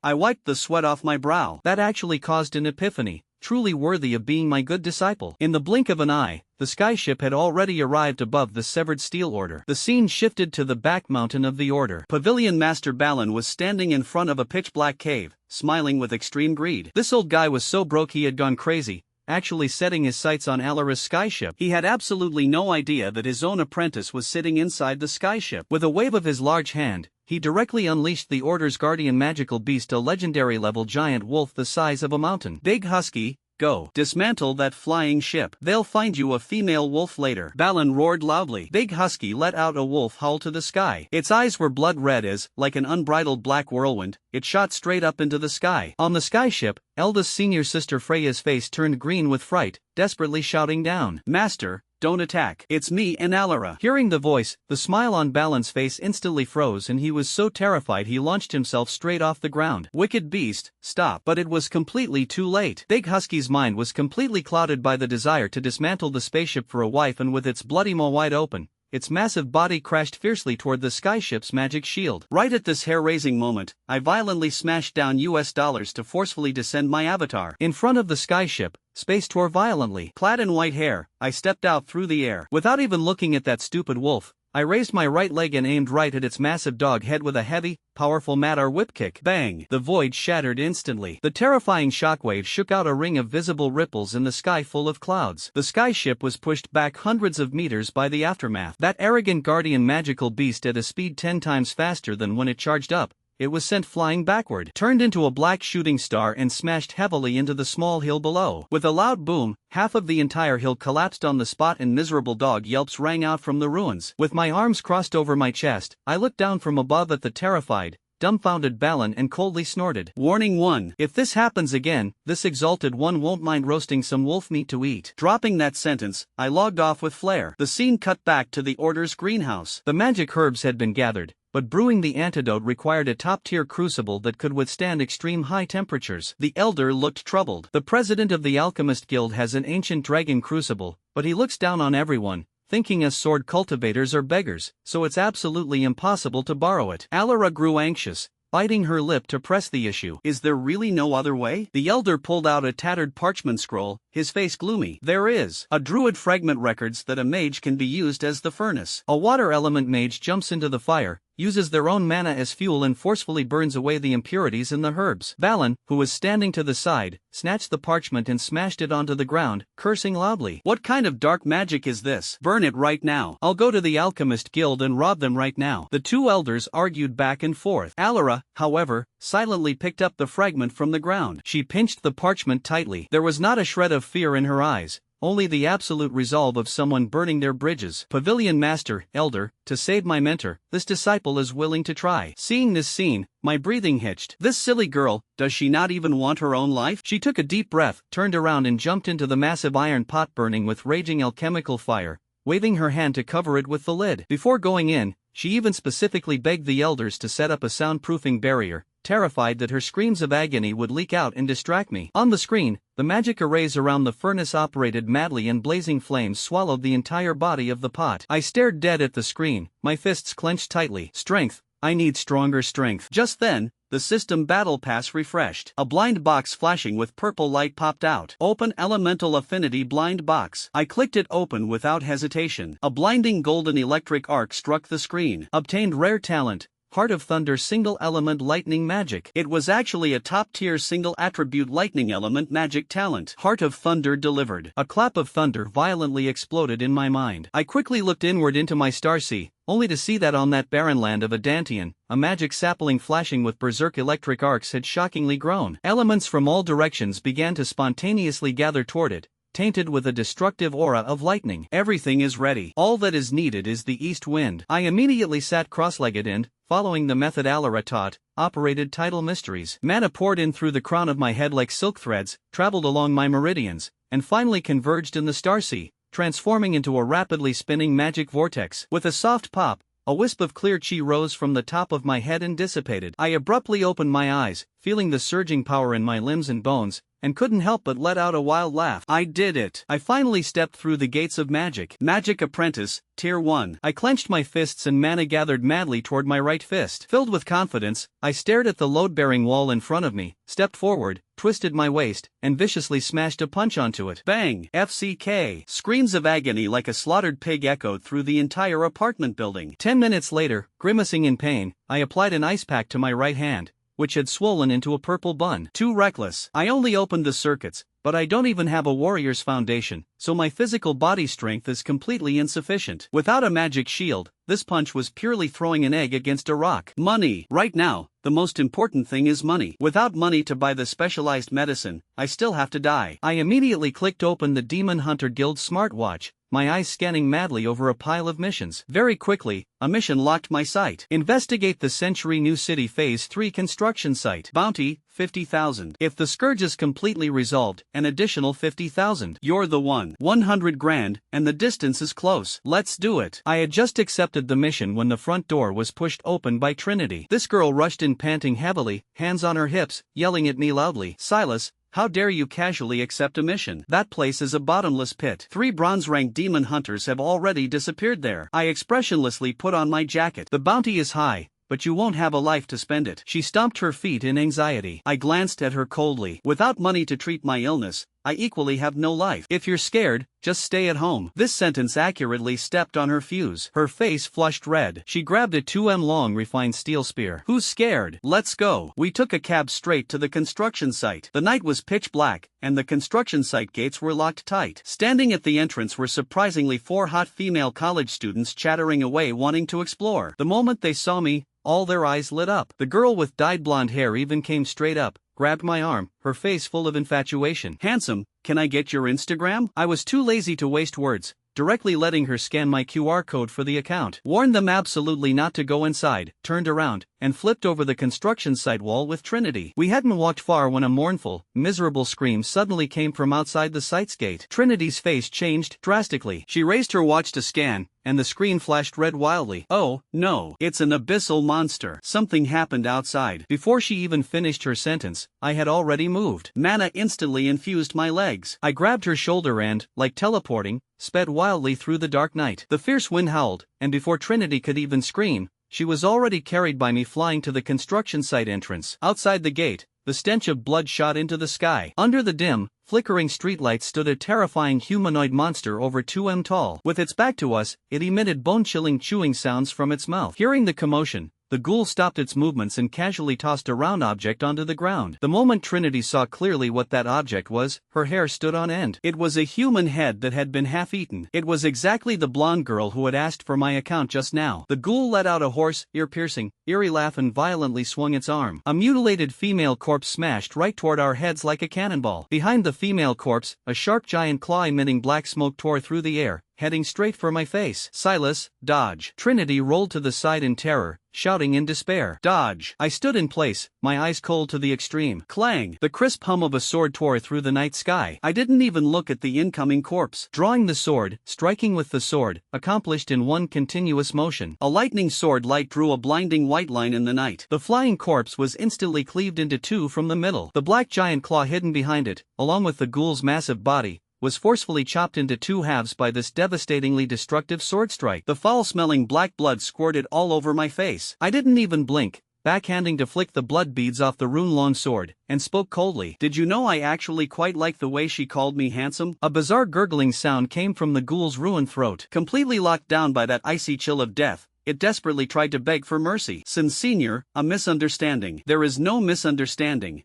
I wiped the sweat off my brow. That actually caused an epiphany, truly worthy of being my good disciple. In the blink of an eye, the skyship had already arrived above the severed steel order. The scene shifted to the back mountain of the order. Pavilion Master Balin was standing in front of a pitch-black cave, smiling with extreme greed. This old guy was so broke he had gone crazy, actually setting his sights on Alara's skyship. He had absolutely no idea that his own apprentice was sitting inside the skyship. With a wave of his large hand, he directly unleashed the Order's guardian magical beast, a legendary-level giant wolf the size of a mountain. Big Husky, go. Dismantle that flying ship. They'll find you a female wolf later. Balin roared loudly. Big Husky let out a wolf howl to the sky. Its eyes were blood red as, like an unbridled black whirlwind, it shot straight up into the sky. On the skyship, Elda's senior sister Freya's face turned green with fright, desperately shouting down, "Master, don't attack. It's me and Alara." Hearing the voice, the smile on Balin's face instantly froze, and he was so terrified he launched himself straight off the ground. Wicked beast, stop. But it was completely too late. Big Husky's mind was completely clouded by the desire to dismantle the spaceship for a wife, and with its bloody maw wide open, its massive body crashed fiercely toward the skyship's magic shield. Right at this hair-raising moment, I violently smashed down US dollars to forcefully descend my avatar. In front of the skyship, space tore violently. Clad in white hair, I stepped out through the air. Without even looking at that stupid wolf, I raised my right leg and aimed right at its massive dog head with a heavy, powerful Madar whip kick. Bang! The void shattered instantly. The terrifying shockwave shook out a ring of visible ripples in the sky full of clouds. The skyship was pushed back hundreds of meters by the aftermath. That arrogant guardian magical beast at a speed 10 times faster than when it charged up, it was sent flying backward, turned into a black shooting star, and smashed heavily into the small hill below. With a loud boom, half of the entire hill collapsed on the spot and miserable dog yelps rang out from the ruins. With my arms crossed over my chest, I looked down from above at the terrified, dumbfounded Balin and coldly snorted. Warning 1. If this happens again, this exalted one won't mind roasting some wolf meat to eat. Dropping that sentence, I logged off with flair. The scene cut back to the Order's greenhouse. The magic herbs had been gathered, but brewing the antidote required a top-tier crucible that could withstand extreme high temperatures. The Elder looked troubled. The president of the Alchemist Guild has an ancient dragon crucible, but he looks down on everyone, thinking us sword cultivators are beggars, so it's absolutely impossible to borrow it. Alara grew anxious, biting her lip to press the issue. Is there really no other way? The Elder pulled out a tattered parchment scroll, his face gloomy. There is. A druid fragment records that a mage can be used as the furnace. A water element mage jumps into the fire, uses their own mana as fuel, and forcefully burns away the impurities in the herbs. Balin, who was standing to the side, snatched the parchment and smashed it onto the ground, cursing loudly. What kind of dark magic is this? Burn it right now. I'll go to the Alchemist Guild and rob them right now. The two elders argued back and forth. Alara, however, silently picked up the fragment from the ground. She pinched the parchment tightly. There was not a shred of fear in her eyes, only the absolute resolve of someone burning their bridges. Pavilion Master, Elder, to save my mentor, this disciple is willing to try. Seeing this scene, my breathing hitched. This silly girl, does she not even want her own life? She took a deep breath, turned around and jumped into the massive iron pot burning with raging alchemical fire, waving her hand to cover it with the lid. Before going in, she even specifically begged the elders to set up a soundproofing barrier, terrified that her screams of agony would leak out and distract me. On the screen, the magic arrays around the furnace operated madly and blazing flames swallowed the entire body of the pot. I stared dead at the screen, my fists clenched tightly. Strength, I need stronger strength. Just then, the system battle pass refreshed. A blind box flashing with purple light popped out. Open Elemental Affinity blind box. I clicked it open without hesitation. A blinding golden electric arc struck the screen. Obtained rare talent, Heart of Thunder single element lightning magic. It was actually a top tier single attribute lightning element magic talent. Heart of Thunder delivered. A clap of thunder violently exploded in my mind. I quickly looked inward into my starseed, only to see that on that barren land of Adantian, a magic sapling flashing with berserk electric arcs had shockingly grown. Elements from all directions began to spontaneously gather toward it, tainted with a destructive aura of lightning. Everything is ready. All that is needed is the east wind. I immediately sat cross-legged and, following the method Alara taught, operated tidal mysteries. Mana poured in through the crown of my head like silk threads, traveled along my meridians, and finally converged in the starseed, transforming into a rapidly spinning magic vortex. With a soft pop, a wisp of clear chi rose from the top of my head and dissipated. I abruptly opened my eyes, feeling the surging power in my limbs and bones, and couldn't help but let out a wild laugh. I did it! I finally stepped through the gates of magic. Magic Apprentice, Tier 1. I clenched my fists and mana gathered madly toward my right fist. Filled with confidence, I stared at the load-bearing wall in front of me, stepped forward, twisted my waist, and viciously smashed a punch onto it. Bang! FCK! Screams of agony like a slaughtered pig echoed through the entire apartment building. 10 minutes later, grimacing in pain, I applied an ice pack to my right hand, which had swollen into a purple bun. Too reckless. I only opened the circuits, but I don't even have a warrior's foundation, so my physical body strength is completely insufficient. Without a magic shield, this punch was purely throwing an egg against a rock. Money. Right now, the most important thing is money. Without money to buy the specialized medicine, I still have to die. I immediately clicked open the Demon Hunter Guild smartwatch, my eyes scanning madly over a pile of missions. Very quickly, a mission locked my sight. Investigate the Century New City Phase 3 construction site. Bounty, 50,000. If the scourge is completely resolved, an additional 50,000. You're the one. 100 grand, and the distance is close. Let's do it. I had just accepted the mission when the front door was pushed open by Trinity. This girl rushed in panting heavily, hands on her hips, yelling at me loudly. Silus, how dare you casually accept a mission? That place is a bottomless pit. 3 bronze-ranked demon hunters have already disappeared there. I expressionlessly put on my jacket. The bounty is high, but you won't have a life to spend it. She stomped her feet in anxiety. I glanced at her coldly. Without money to treat my illness, I equally have no life. If you're scared, just stay at home. This sentence accurately stepped on her fuse. Her face flushed red. She grabbed a 2M long refined steel spear. Who's scared? Let's go. We took a cab straight to the construction site. The night was pitch black, and the construction site gates were locked tight. Standing at the entrance were surprisingly 4 hot female college students chattering away wanting to explore. The moment they saw me, all their eyes lit up. The girl with dyed blonde hair even came straight up, grabbed my arm, her face full of infatuation. Handsome, can I get your Instagram? I was too lazy to waste words, directly letting her scan my QR code for the account. Warned them absolutely not to go inside, turned around, and flipped over the construction site wall with Trinity. We hadn't walked far when a mournful, miserable scream suddenly came from outside the site's gate. Trinity's face changed drastically. She raised her watch to scan, and the screen flashed red wildly. Oh, no. It's an abyssal monster. Something happened outside. Before she even finished her sentence, I had already moved. Mana instantly infused my legs. I grabbed her shoulder and, like teleporting, sped wildly through the dark night. The fierce wind howled, and before Trinity could even scream, she was already carried by me flying to the construction site entrance. Outside the gate, the stench of blood shot into the sky. Under the dim, flickering streetlights stood a terrifying humanoid monster over 2M tall. With its back to us, it emitted bone-chilling chewing sounds from its mouth. Hearing the commotion, the ghoul stopped its movements and casually tossed a round object onto the ground. The moment Trinity saw clearly what that object was, her hair stood on end. It was a human head that had been half-eaten. It was exactly the blonde girl who had asked for my account just now. The ghoul let out a hoarse, ear-piercing, eerie laugh and violently swung its arm. A mutilated female corpse smashed right toward our heads like a cannonball. Behind the female corpse, a sharp giant claw emitting black smoke tore through the air, heading straight for my face. Silus, dodge. Trinity rolled to the side in terror, shouting in despair. Dodge. I stood in place, my eyes cold to the extreme. Clang. The crisp hum of a sword tore through the night sky. I didn't even look at the incoming corpse. Drawing the sword, striking with the sword, accomplished in one continuous motion. A lightning sword light drew a blinding white line in the night. The flying corpse was instantly cleaved into two from the middle. The black giant claw hidden behind it, along with the ghoul's massive body, was forcefully chopped into two halves by this devastatingly destructive sword strike. The foul-smelling black blood squirted all over my face. I didn't even blink, backhanding to flick the blood beads off the rune-long sword, and spoke coldly. Did you know I actually quite like the way she called me handsome? A bizarre gurgling sound came from the ghoul's ruined throat. Completely locked down by that icy chill of death, it desperately tried to beg for mercy. Sincere, a misunderstanding. There is no misunderstanding.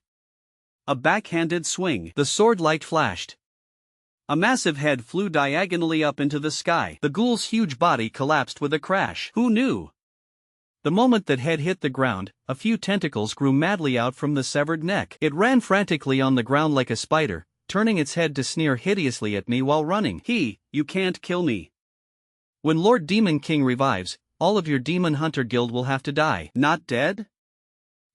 A backhanded swing. The sword light flashed. A massive head flew diagonally up into the sky. The ghoul's huge body collapsed with a crash. Who knew? The moment that head hit the ground, a few tentacles grew madly out from the severed neck. It ran frantically on the ground like a spider, turning its head to sneer hideously at me while running. You can't kill me. When Lord Demon King revives, all of your Demon Hunter Guild will have to die. Not dead?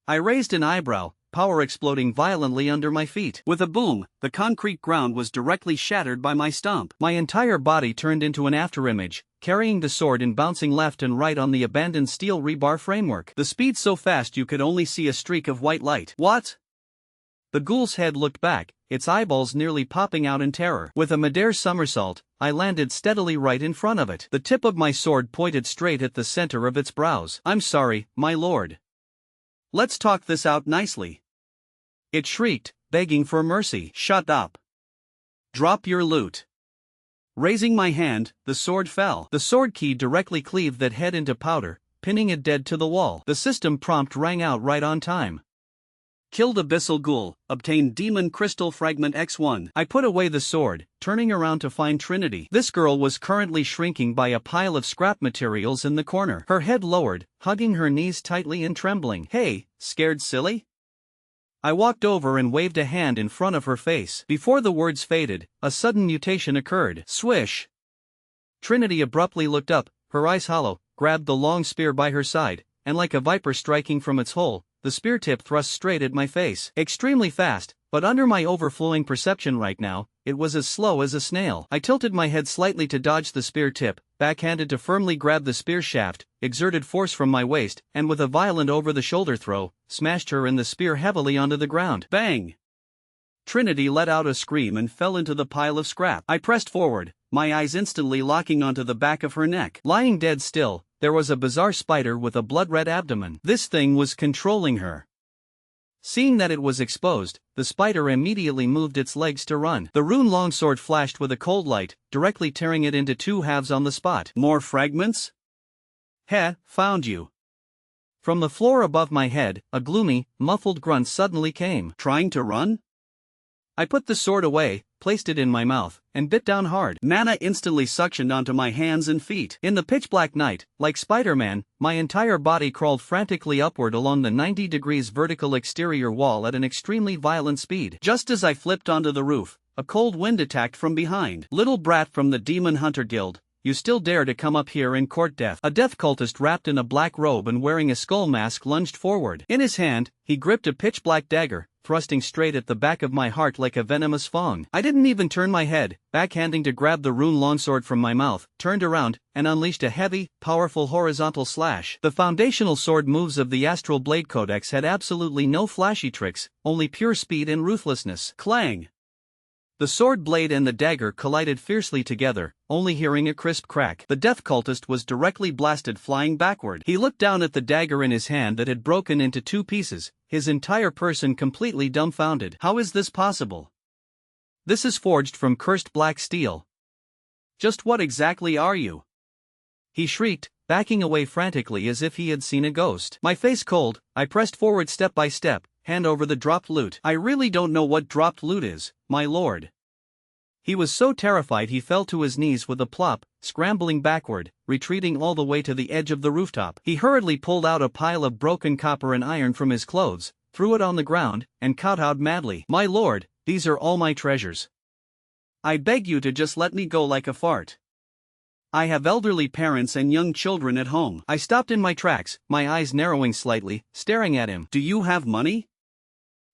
I raised an eyebrow, power exploding violently under my feet. With a boom, the concrete ground was directly shattered by my stomp. My entire body turned into an afterimage, carrying the sword and bouncing left and right on the abandoned steel rebar framework. The speed so fast you could only see a streak of white light. What? The ghoul's head looked back, its eyeballs nearly popping out in terror. With a midair somersault, I landed steadily right in front of it. The tip of my sword pointed straight at the center of its brows. I'm sorry, my lord. Let's talk this out nicely. It shrieked, begging for mercy. Shut up. Drop your loot. Raising my hand, the sword fell. The sword key directly cleaved that head into powder, pinning it dead to the wall. The system prompt rang out right on time. Killed Abyssal Ghoul, obtained Demon Crystal Fragment X1. I put away the sword, turning around to find Trinity. This girl was currently shrinking by a pile of scrap materials in the corner. Her head lowered, hugging her knees tightly and trembling. Hey, scared silly? I walked over and waved a hand in front of her face. Before the words faded, a sudden mutation occurred. Swish! Trinity abruptly looked up, her eyes hollow, grabbed the long spear by her side, and like a viper striking from its hole, the spear tip thrust straight at my face. Extremely fast, but under my overflowing perception right now, it was as slow as a snail. I tilted my head slightly to dodge the spear tip, backhanded to firmly grab the spear shaft, exerted force from my waist, and with a violent over-the-shoulder throw, smashed her and the spear heavily onto the ground. Bang! Trinity let out a scream and fell into the pile of scrap. I pressed forward, my eyes instantly locking onto the back of her neck. Lying dead still, there was a bizarre spider with a blood-red abdomen. This thing was controlling her. Seeing that it was exposed, the spider immediately moved its legs to run. The rune longsword flashed with a cold light, directly tearing it into two halves on the spot. More fragments? Heh, found you. From the floor above my head, a gloomy, muffled grunt suddenly came. Trying to run? I put the sword away, placed it in my mouth, and bit down hard. Mana instantly suctioned onto my hands and feet. In the pitch-black night, like Spider-Man, my entire body crawled frantically upward along the 90 degrees vertical exterior wall at an extremely violent speed. Just as I flipped onto the roof, a cold wind attacked from behind. Little brat from the Demon Hunter Guild, you still dare to come up here and court death? A death cultist wrapped in a black robe and wearing a skull mask lunged forward. In his hand, he gripped a pitch-black dagger, thrusting straight at the back of my heart like a venomous fong. I didn't even turn my head, backhanding to grab the rune longsword from my mouth, turned around, and unleashed a heavy, powerful horizontal slash. The foundational sword moves of the Astral Blade Codex had absolutely no flashy tricks, only pure speed and ruthlessness. Clang! The sword blade and the dagger collided fiercely together, only hearing a crisp crack. The death cultist was directly blasted flying backward. He looked down at the dagger in his hand that had broken into two pieces, his entire person completely dumbfounded. How is this possible? This is forged from cursed black steel. Just what exactly are you? He shrieked, backing away frantically as if he had seen a ghost. My face cold, I pressed forward step by step, hand over the dropped loot. I really don't know what dropped loot is, my lord. He was so terrified he fell to his knees with a plop, scrambling backward, retreating all the way to the edge of the rooftop. He hurriedly pulled out a pile of broken copper and iron from his clothes, threw it on the ground, and kowtowed madly. My lord, these are all my treasures. I beg you to just let me go like a fart. I have elderly parents and young children at home. I stopped in my tracks, my eyes narrowing slightly, staring at him. Do you have money?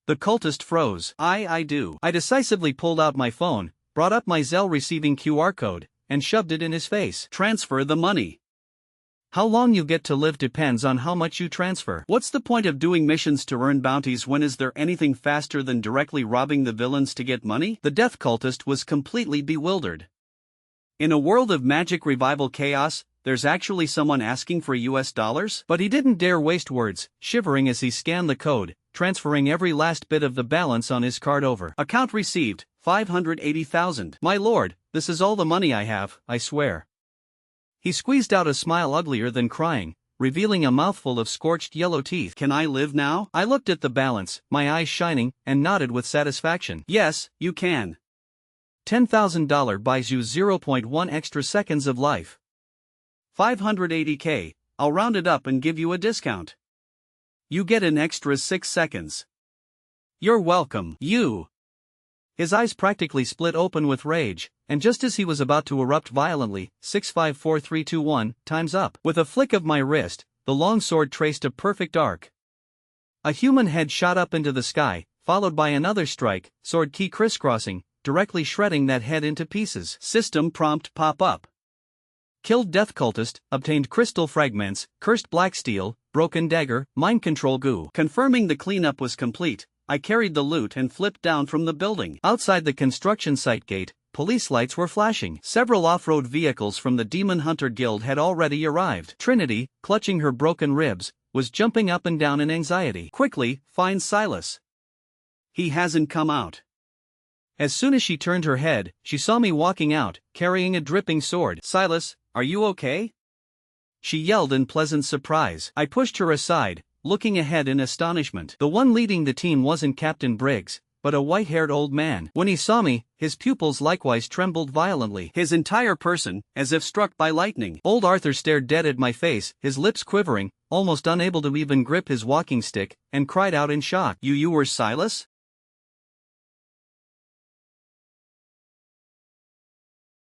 The cultist froze. I do. I decisively pulled out my phone, brought up my Zelle receiving QR code, and shoved it in his face. Transfer the money. How long you get to live depends on how much you transfer. What's the point of doing missions to earn bounties when is there anything faster than directly robbing the villains to get money? The death cultist was completely bewildered. In a world of magic revival chaos, there's actually someone asking for US dollars? But he didn't dare waste words, shivering as he scanned the code, transferring every last bit of the balance on his card over. Account received, 580,000. My lord, this is all the money I have, I swear. He squeezed out a smile uglier than crying, revealing a mouthful of scorched yellow teeth. Can I live now? I looked at the balance, my eyes shining, and nodded with satisfaction. Yes, you can. $10,000 buys you 0.1 extra seconds of life. 580K, I'll round it up and give you a discount. You get an extra 6 seconds. You're welcome, you. His eyes practically split open with rage, and just as he was about to erupt violently, 654-3-2-1, time's up. With a flick of my wrist, the long sword traced a perfect arc. A human head shot up into the sky, followed by another strike, sword key crisscrossing, directly shredding that head into pieces. System prompt pop up. Killed death cultist, obtained crystal fragments, cursed black steel, broken dagger, mind control goo. Confirming the cleanup was complete, I carried the loot and flipped down from the building. Outside the construction site gate, police lights were flashing. Several off-road vehicles from the Demon Hunter Guild had already arrived. Trinity, clutching her broken ribs, was jumping up and down in anxiety. Quickly, find Silus. He hasn't come out. As soon as she turned her head, she saw me walking out, carrying a dripping sword. Silus, are you okay? She yelled in pleasant surprise. I pushed her aside, looking ahead in astonishment. The one leading the team wasn't Captain Briggs, but a white-haired old man. When he saw me, his pupils likewise trembled violently. His entire person, as if struck by lightning. Old Arthur stared dead at my face, his lips quivering, almost unable to even grip his walking stick, and cried out in shock. You were Silus?